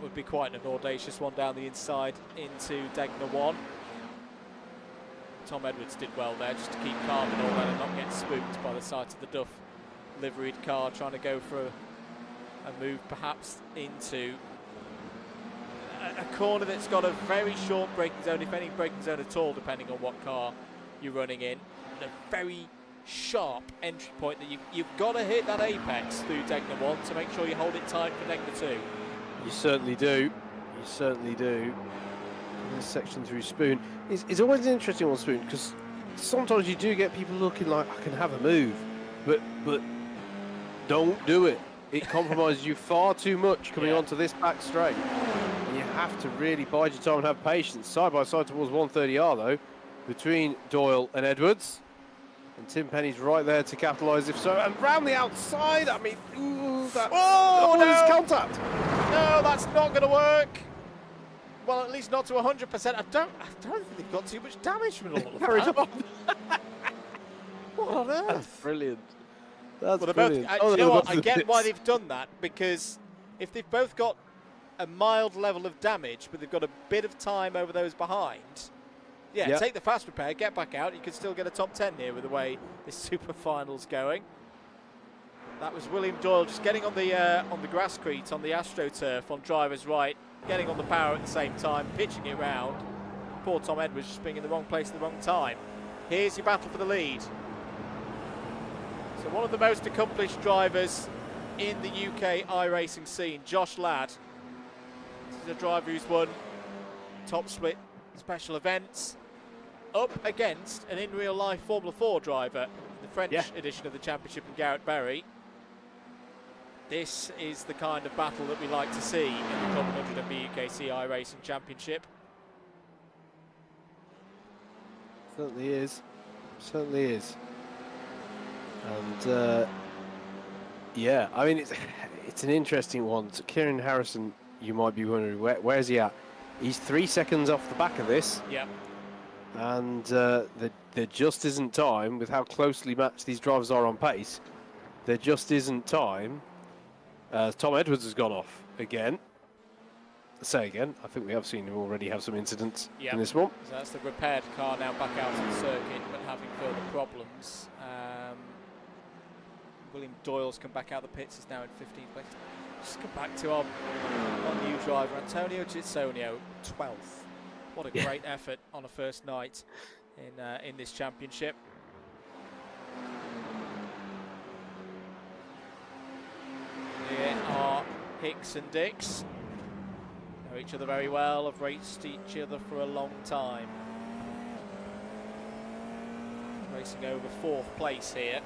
would be quite an audacious one down the inside into Degner 1. Tom Edwards did well there, just to keep calm and all that and not get spooked by the sight of the Duff liveried car, trying to go for a move perhaps into a corner that's got a very short braking zone, if any braking zone at all, depending on what car you're running in. And a very sharp entry point that you've got to hit that apex through Degner 1 to make sure you hold it tight for Degner 2. You certainly do. You certainly do. This section through Spoon is always an interesting one, Spoon, because sometimes you do get people looking like, I can have a move, but don't do it. It compromises you far too much coming onto this back straight. And you have to really bide your time and have patience. Side by side towards 130R though, between Doyle and Edwards. And Tim Penny's right there to capitalise if so. And round the outside, I mean, ooh, that's no. contact. No, that's not going to work. Well, at least not to 100%. I don't think they've got too much damage from all of that. What on earth? That's brilliant. That's well, brilliant. You know what? I get why they've done that, because if they've both got a mild level of damage, but they've got a bit of time over those behind, take the fast repair, get back out. You could still get a top 10 here with the way this super final's going. That was William Doyle just getting on the grasscrete on the AstroTurf on driver's right, getting on the power at the same time, pitching it round. Poor Tom Edwards just being in the wrong place at the wrong time. Here's your battle for the lead. So one of the most accomplished drivers in the UK iRacing scene, Josh Ladd. This is a driver who's won top split special events up against an in real life Formula 4 driver, the French edition of the championship, in Garrett Berry. This is the kind of battle that we like to see in the CLUB100 BUKC iRacing Championship. Certainly is. Certainly is. And yeah, I mean, it's an interesting one. So Kieran Harrison, you might be wondering, where's he at? He's 3 seconds off the back of this. Yeah. And there just isn't time, with how closely matched these drivers are on pace, there just isn't time. Tom Edwards has gone off again. Say again, I think we have seen him already have some incidents in this one. So that's the repaired car now back out on the circuit, but having further problems. William Doyle's come back out of the pits, is now in 15th place. Just come back to our new driver, Antonio Gitsonio, 12th. What a great effort on a first night in this championship. Here are Hicks and Dix. Know each other very well, have raced each other for a long time. Racing over 4th place here.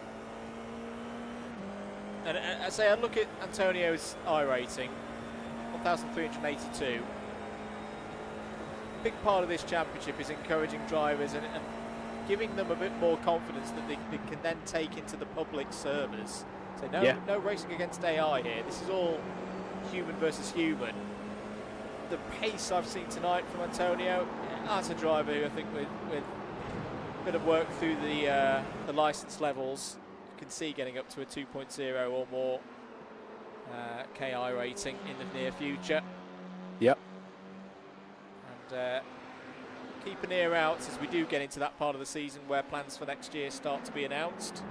And I say, I look at Antonio's iRating, 1,382. A big part of this championship is encouraging drivers and giving them a bit more confidence that they can then take into the public servers. So no racing against AI here. This is all human versus human. The pace I've seen tonight from Antonio, that's a driver who I think with a bit of work through the license levels, you can see getting up to a 2.0 or more KI rating in the near future. Yep. And keep an ear out as we do get into that part of the season where plans for next year start to be announced.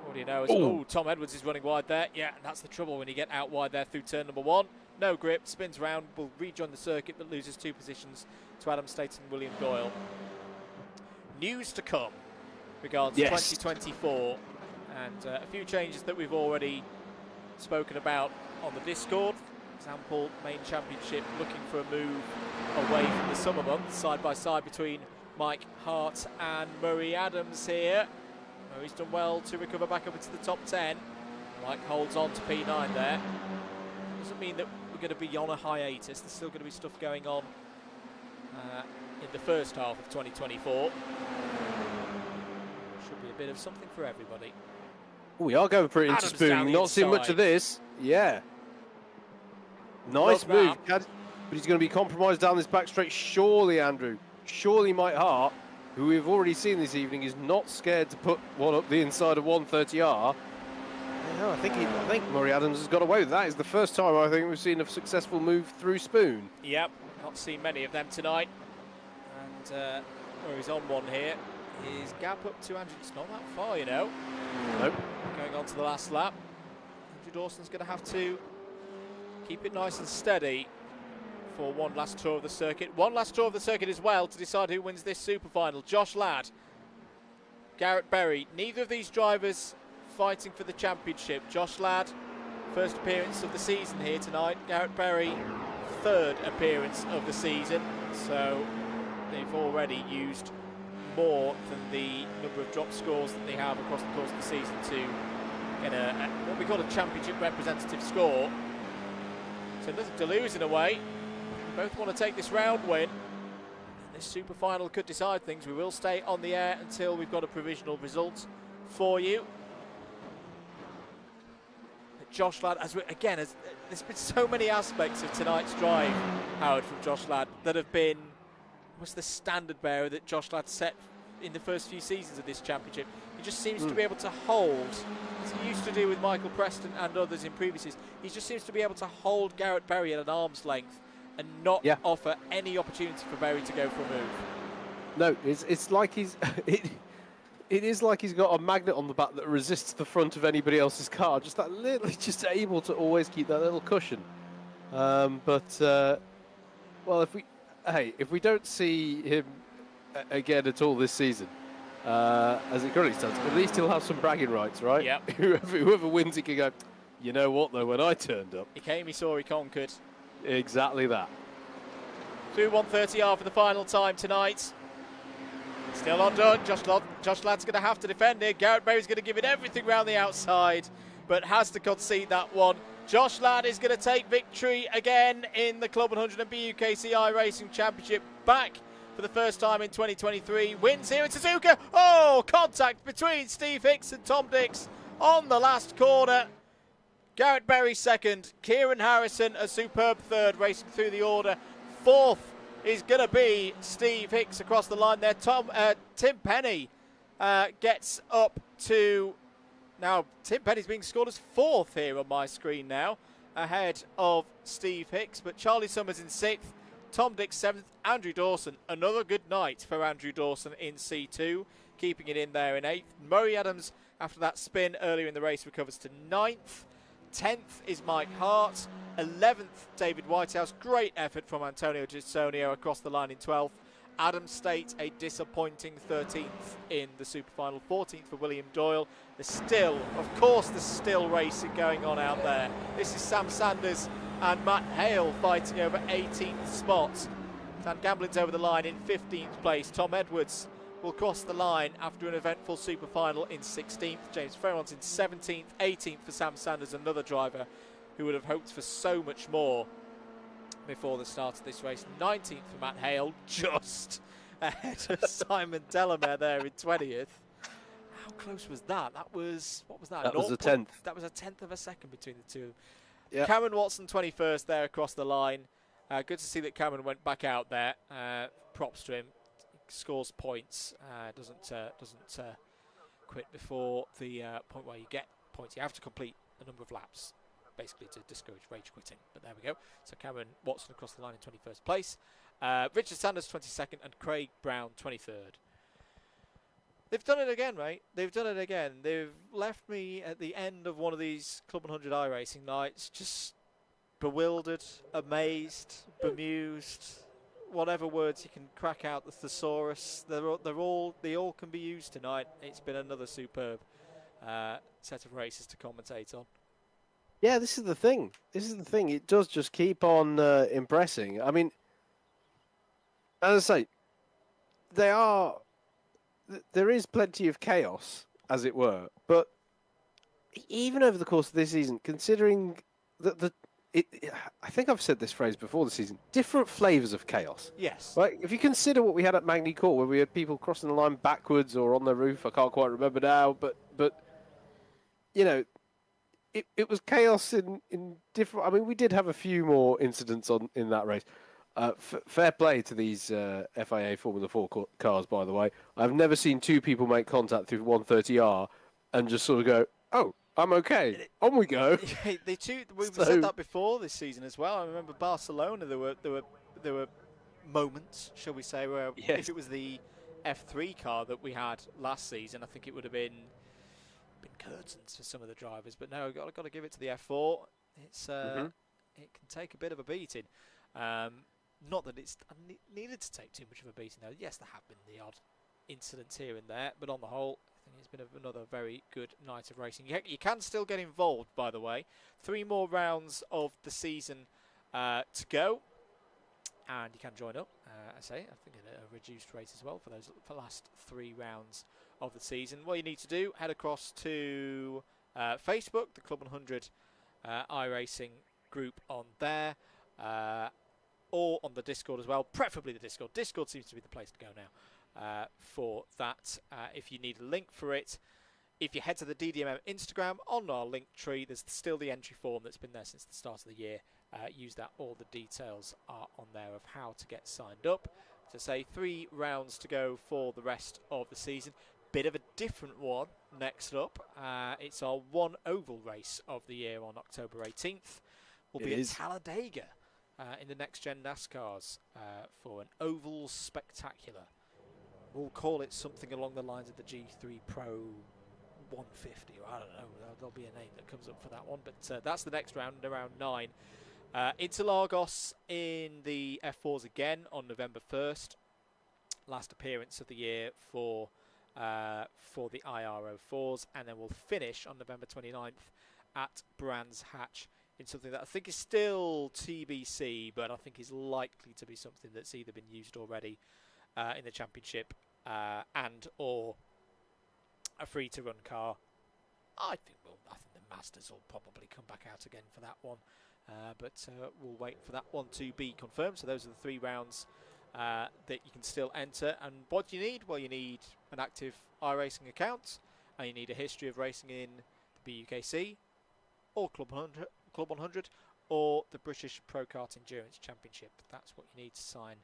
What do you know? Oh, Tom Edwards is running wide there. Yeah, and that's the trouble when you get out wide there through turn number 1. No grip, spins round, will rejoin the circuit but loses 2 positions to Adam Staten and William Doyle. News to come regards 2024, and a few changes that we've already spoken about on the Discord. For example, main championship looking for a move away from the summer months, side by side between Mike Hart and Murray Adams here. Murray's done well to recover back up into the top 10. Mike holds on to P9 there. Doesn't mean that we're going to be on a hiatus. There's still going to be stuff going on in the first half of 2024. Should be a bit of something for everybody. We are going pretty into Spoon. Not seeing much of this. Yeah. Nice move. But he's going to be compromised down this back straight. Surely, Andrew. Surely Mike Hart, who we've already seen this evening, is not scared to put one up the inside of 130R. No, I think Murray Adams has got away with that. It's the first time I think we've seen a successful move through Spoon. Yep, not seen many of them tonight. And Murray's on one here. His gap up to Andrew, it's not that far, you know. Nope. Going on to the last lap. Andrew Dawson's going to have to keep it nice and steady for one last tour of the circuit. One last tour of the circuit as well to decide who wins this super final. Josh Ladd, Garrett Berry, neither of these drivers fighting for the championship. Josh Ladd, first appearance of the season here tonight. Garrett Berry, 3rd appearance of the season. So they've already used more than the number of drop scores that they have across the course of the season to get what we call a championship representative score. So nothing to lose in a way. Both want to take this round win. And this super final could decide things. We will stay on the air until we've got a provisional result for you. Josh Ladd, there's been so many aspects of tonight's drive, Howard, from Josh Ladd that have been the standard bearer that Josh Ladd set in the first few seasons of this championship. He just seems to be able to hold, as he used to do with Michael Preston and others in previous years. He just seems to be able to hold Garrett Berry at an arm's length and not offer any opportunity for Berry to go for a move. No, it's like he's it is like he's got a magnet on the back that resists the front of anybody else's car. Just that little, just able to always keep that little cushion. Well, if we don't see him again at all this season, as it currently stands, at least he'll have some bragging rights, right? Yep. Whoever wins, he can go, you know what, though, when I turned up. He came, he saw, he conquered. Exactly that. Through 130R for the final time tonight. Still undone. Josh Ladd's going to have to defend it. Garrett Berry's going to give it everything round the outside, but has to concede that one. Josh Ladd is going to take victory again in the CLUB100 BUKC iRacing Championship, back for the first time in 2023. Wins here in Suzuka. Oh, contact between Steve Hicks and Tom Dix on the last corner. Garrett Berry 2nd, Kieran Harrison a superb 3rd, racing through the order. 4th is going to be Steve Hicks across the line there. Tim Penny gets up to... Now, Tim Penny's being scored as 4th here on my screen now, ahead of Steve Hicks. But Charlie Summers in 6th, Tom Dix 7th, Andrew Dawson. Another good night for Andrew Dawson in C2, keeping it in there in 8th. Murray Adams after that spin earlier in the race, recovers to 9th. 10th is Mike Hart. 11th, David Whitehouse. Great effort from Antonio Gisonio across the line in 12th. Adam State, a disappointing 13th in the super final. 14th for William Doyle. There's still racing going on out there. This is Sam Sanders and Matt Hale fighting over 18th spots. Dan Gamblin's over the line in 15th place. Tom Edwards will cross the line after an eventful super final in 16th. James Ferrand's in 17th. 18th for Sam Sanders, another driver who would have hoped for so much more before the start of this race. 19th for Matt Hale, just ahead of Simon Delamere there in 20th. How close was that? That was, what was that? That was a 10th. That was a 10th of a second between the two. Yep. Cameron Watson 21st there across the line. Good to see that Cameron went back out there. Props to him. Scores points. Doesn't quit before the point where you get points. You have to complete a number of laps, basically to discourage rage quitting. But there we go. So Cameron Watson across the line in 21st place. Richard Sanders 22nd and Craig Brown 23rd. They've done it again, right? They've done it again. They've left me at the end of one of these Club 100 iRacing nights just bewildered, amazed, bemused, whatever words you can crack out, the thesaurus. They all can be used tonight. It's been another superb set of races to commentate on. Yeah, this is the thing. It does just keep on impressing. I mean, as I say, there is plenty of chaos, as it were. But even over the course of this season, considering I think I've said this phrase before the season, different flavours of chaos. Yes. Right? If you consider what we had at Magny Court, where we had people crossing the line backwards or on the roof, I can't quite remember now, but you know, it was chaos in different. I mean, we did have a few more incidents in that race. Fair play to these FIA Formula 4 cars, by the way. I've never seen two people make contact through 130R and just sort of go, "Oh, I'm okay. On we go." We've said that before this season as well. I remember Barcelona. There were moments, shall we say, where if it was the F3 car that we had last season, I think it would have been curtains for some of the drivers. But no, got to give it to the F4. It's it can take a bit of a beating. Not that it's needed to take too much of a beating, though. Yes, there have been the odd incidents here and there, but on the whole, I think it's been another very good night of racing. You can still get involved, by the way. 3 more rounds of the season to go, and you can join up. I think at a reduced rate as well for the last 3 rounds of the season. What you need to do, head across to Facebook, the Club 100 iRacing group on there. Or on the Discord as well, preferably the Discord. Discord seems to be the place to go now for that. If you need a link for it, if you head to the DDMM Instagram, on our link tree, there's still the entry form that's been there since the start of the year. Use that. All the details are on there of how to get signed up. To say 3 rounds to go for the rest of the season. Bit of a different one next up. It's our one oval race of the year on October 18th. We'll be at Talladega. In the Next Gen NASCARs for an oval spectacular. We'll call it something along the lines of the G3 Pro 150, or I don't know, there'll be a name that comes up for that one, but that's the next round, around 9. Interlagos in the F4s again on November 1st. Last appearance of the year for the IRO4s, and then we'll finish on November 29th at Brands Hatch in something that I think is still TBC, but I think is likely to be something that's either been used already in the championship and or a free-to-run car. I think the Masters will probably come back out again for that one, but we'll wait for that one to be confirmed. So those are the 3 rounds that you can still enter. And what do you need? Well, you need an active iRacing account, and you need a history of racing in the BUKC or Club 100 or the British Pro Kart Endurance Championship. That's what you need to sign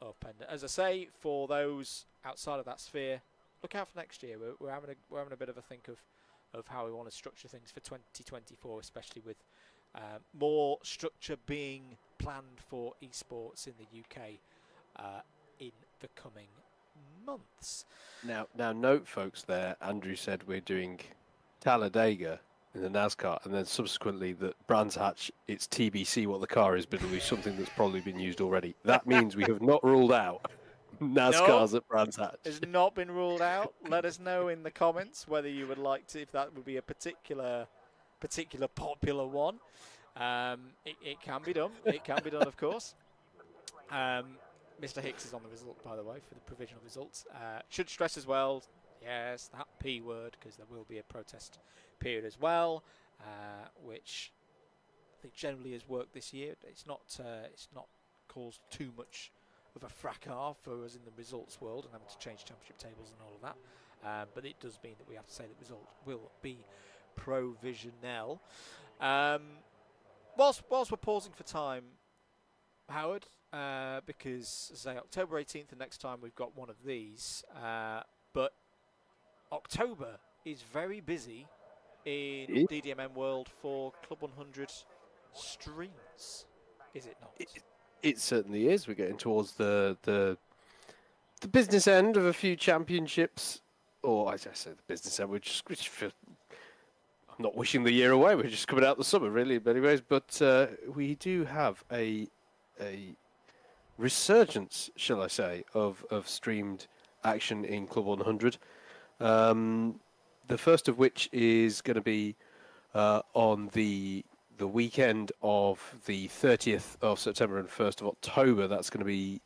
up. And as I say, for those outside of that sphere, look out for next year. We're having a bit of a think of how we want to structure things for 2024, especially with more structure being planned for esports in the UK in the coming months. Now, note, folks, there, Andrew said we're doing Talladega in the NASCAR, and then subsequently that Brands Hatch, it's TBC what the car is, but it'll be something that's probably been used already. That means we have not ruled out NASCARs at Brands Hatch. Has not been ruled out. Let us know in the comments whether you would like to, if that would be a particular popular one. It can be done. It can be done, of course. Mr. Hicks is on the result, by the way, for the provisional results. Should stress as well, yes, that P word, because there will be a protest period as well, which I think generally has worked this year. It's not caused too much of a fracas for us in the results world and having to change championship tables and all of that. But it does mean that we have to say that result will be provisional. Whilst we're pausing for time, Howard, because as I say, October 18th, the next time we've got one of these, but October is very busy in DDMM world for Club 100 streams, is it not? It certainly is. We're getting towards the business end of a few championships, or as I say, the business end. Which I'm not wishing the year away. We're just coming out the summer, really, in many ways. But we do have a resurgence, shall I say, of streamed action in Club 100. The first of which is going to be on the weekend of the 30th of September and 1st of October. That's going to be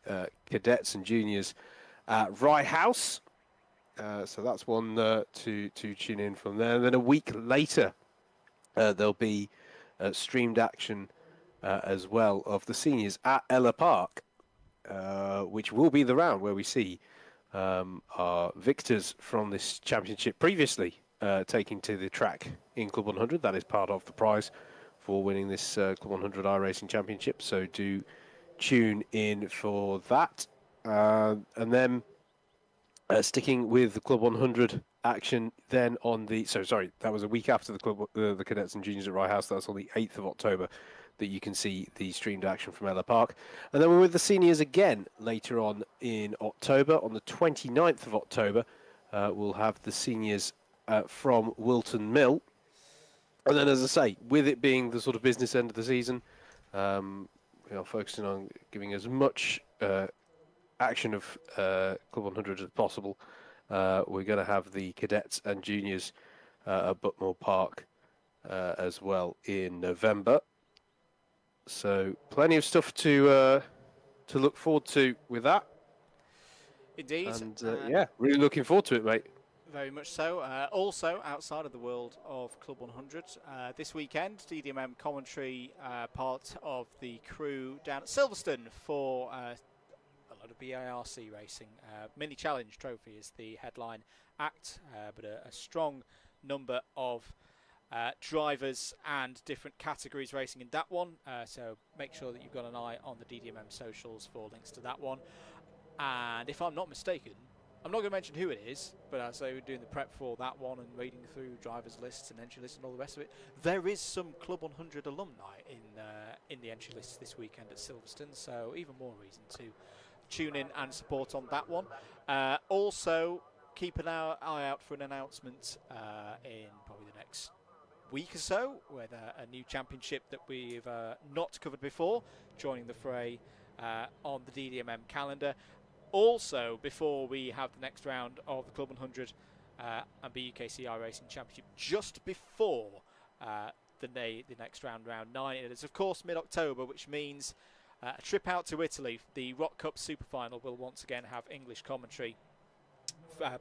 cadets and juniors at Rye House. So that's one to tune in from there. And then a week later, there'll be streamed action as well of the seniors at Ella Park, which will be the round where we see our victors from this championship previously taking to the track in Club 100. That is part of the prize for winning this Club 100 iRacing Championship. So do tune in for that. And then sticking with the Club 100 action, then on the... sorry, that was a week after the cadets and juniors at Rye House. That's on the 8th of October that you can see the streamed action from Ella Park. And then we're with the seniors again later on in October. On the 29th of October, we'll have the seniors from Wilton Mill. And then, as I say, with it being the sort of business end of the season, we are focusing on giving as much action of Club 100 as possible. We're going to have the cadets and juniors at Butmore Park as well in November. So plenty of stuff to look forward to with that. Indeed. And yeah, really looking forward to it, mate. Very much so. Also, outside of the world of Club 100, this weekend, DDMM commentary, part of the crew down at Silverstone for a lot of BIRC racing. Mini Challenge Trophy is the headline act, but a strong number of drivers and different categories racing in that one. So make sure that you've got an eye on the DDMM socials for links to that one. And if I'm not mistaken, I'm not going to mention who it is, but as I was doing the prep for that one and reading through drivers' lists and entry lists and all the rest of it, there is some Club 100 alumni in the entry lists this weekend at Silverstone, so even more reason to tune in and support on that one. Also, keep an eye out for an announcement in probably the next week or so, with a new championship that we've not covered before, joining the fray on the DDMM calendar. Also, before we have the next round of the Club 100 and BUKC iRacing Championship, just before the next round 9, it is of course mid-October, which means a trip out to Italy. The Rock Cup Super Final will once again have English commentary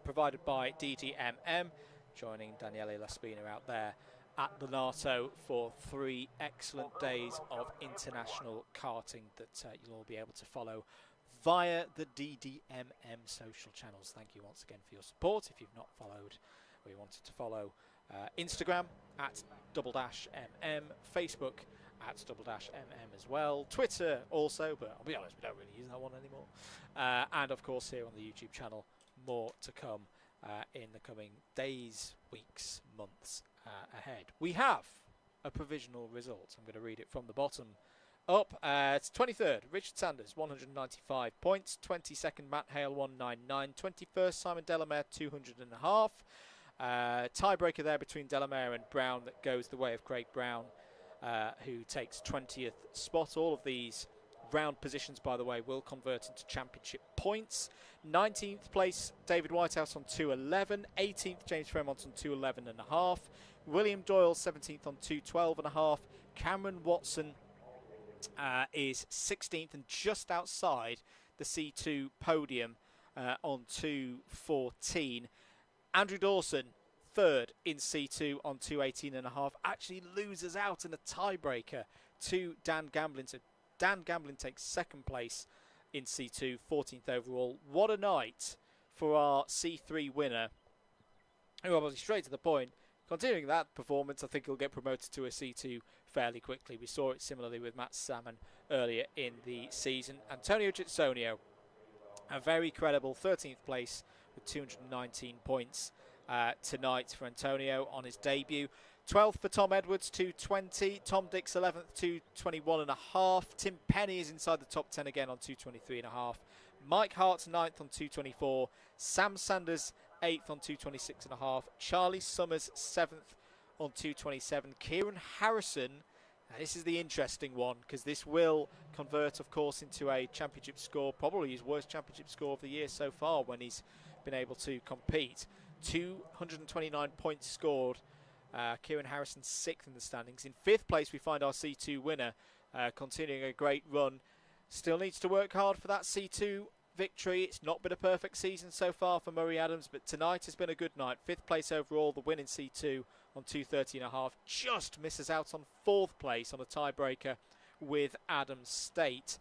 provided by DDMM, joining Daniele Laspina out there at Donato for 3 excellent days of international karting that you'll all be able to follow via the DDMM social channels. Thank you once again for your support. If you've not followed or you wanted to follow, Instagram at Double Dash MM, Facebook at Double Dash MM as well, Twitter also, but I'll be honest, we don't really use that one anymore. And of course here on the YouTube channel, more to come in the coming days, weeks, months ahead. We have a provisional result. I'm going to read it from the bottom up. It's 23rd, Richard Sanders, 195 points. 22nd, Matt Hale, 199. 21st, Simon Delamere, 200.5. Tiebreaker there between Delamere and Brown that goes the way of Craig Brown, who takes 20th spot. All of these round positions, by the way, will convert into championship points. 19th place, David Whitehouse on 211. 18th, James Fremont on 211.5. William Doyle, 17th on 212.5. Cameron Watson is 16th and just outside the C2 podium on 214. Andrew Dawson, 3rd in C2 on 218.5, actually loses out in a tiebreaker to Dan Gamblin. So Dan Gamblin takes 2nd place in C2, 14th overall. What a night for our C3 winner, who obviously straight to the point. Continuing that performance, I think he'll get promoted to a C2 fairly quickly. We saw it similarly with Matt Salmon earlier in the season. Antonio Gizzonio, a very credible 13th place with 219 points tonight for Antonio on his debut. 12th for Tom Edwards, 220. Tom Dix, 11th, 221.5. Tim Penny is inside the top 10 again on 223.5. Mike Hart, 9th on 224. Sam Sanders, 8th on 226.5. Charlie Summers, 7th on 227. Kieran Harrison, this is the interesting one because this will convert, of course, into a championship score, probably his worst championship score of the year so far when he's been able to compete. 229 points scored. Kieran Harrison 6th in the standings. In 5th place we find our C2 winner, continuing a great run. Still needs to work hard for that C2 victory. It's not been a perfect season so far for Murray Adams, but tonight has been a good night. 5th place overall, the win in C2 on 230.5. Just misses out on 4th place on a tiebreaker with Adam State.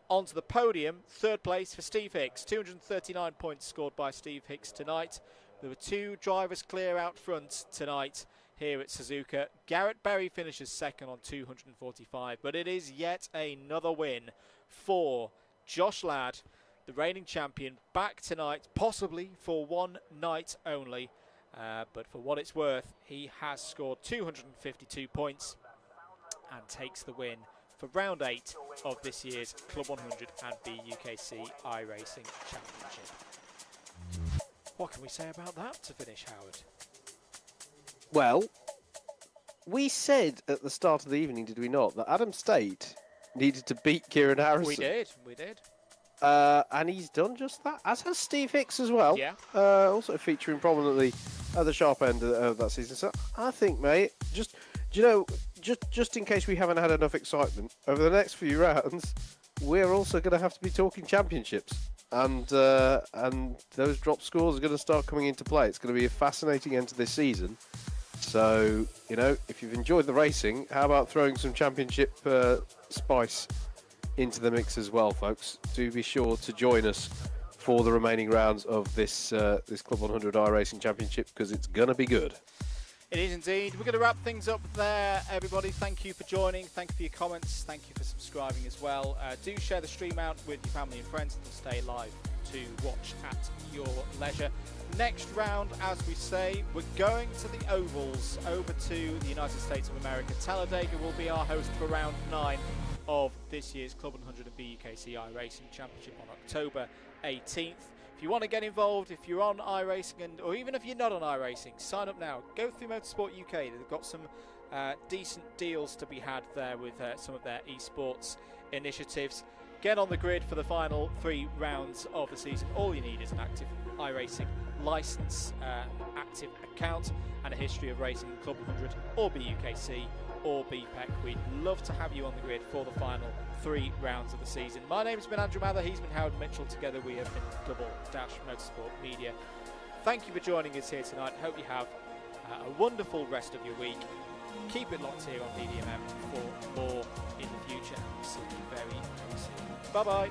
Onto the podium, 3rd place for Steve Hicks. 239 points scored by Steve Hicks tonight. There were 2 drivers clear out front tonight here at Suzuka. Garrett Berry finishes 2nd on 245, but it is yet another win for Josh Ladd, the reigning champion, back tonight, possibly for one night only. But for what it's worth, he has scored 252 points and takes the win for round 8 of this year's Club 100 and BUKC iRacing Championship. What can we say about that to finish, Howard? Well, we said at the start of the evening, did we not, that Adam State needed to beat Kieran Harrison. We did. And he's done just that, as has Steve Hicks as well. Yeah. Also featuring prominently at the sharp end of that season. So I think, mate, just in case we haven't had enough excitement, over the next few rounds, we're also going to have to be talking championships. And those drop scores are going to start coming into play. It's going to be a fascinating end to this season. So, you know, if you've enjoyed the racing, how about throwing some championship spice into the mix as well, folks? Do be sure to join us for the remaining rounds of this Club 100 iRacing Championship, because it's going to be good. It is indeed. We're going to wrap things up there, everybody. Thank you for joining. Thank you for your comments. Thank you for subscribing as well. Do share the stream out with your family and friends and stay live to watch at your leisure. Next round, as we say, we're going to the ovals, over to the United States of America. Talladega will be our host for round 9 of this year's Club 100 and BUKC iRacing Championship on October 18th. If you want to get involved, if you're on iRacing, or even if you're not on iRacing, sign up now. Go through Motorsport UK. They've got some decent deals to be had there with some of their esports initiatives. Get on the grid for the final 3 rounds of the season. All you need is an active iRacing license, active account, and a history of racing in Club 100 or BUKC or BPEC. We'd love to have you on the grid for the final 3 rounds of the season. My name's been Andrew Mather, he's been Howard Mitchell. Together we have been Double Dash Motorsport Media. Thank you for joining us here tonight. Hope you have a wonderful rest of your week. Keep it locked here on BDMM for more in the future. We'll see you very, very soon. Bye bye.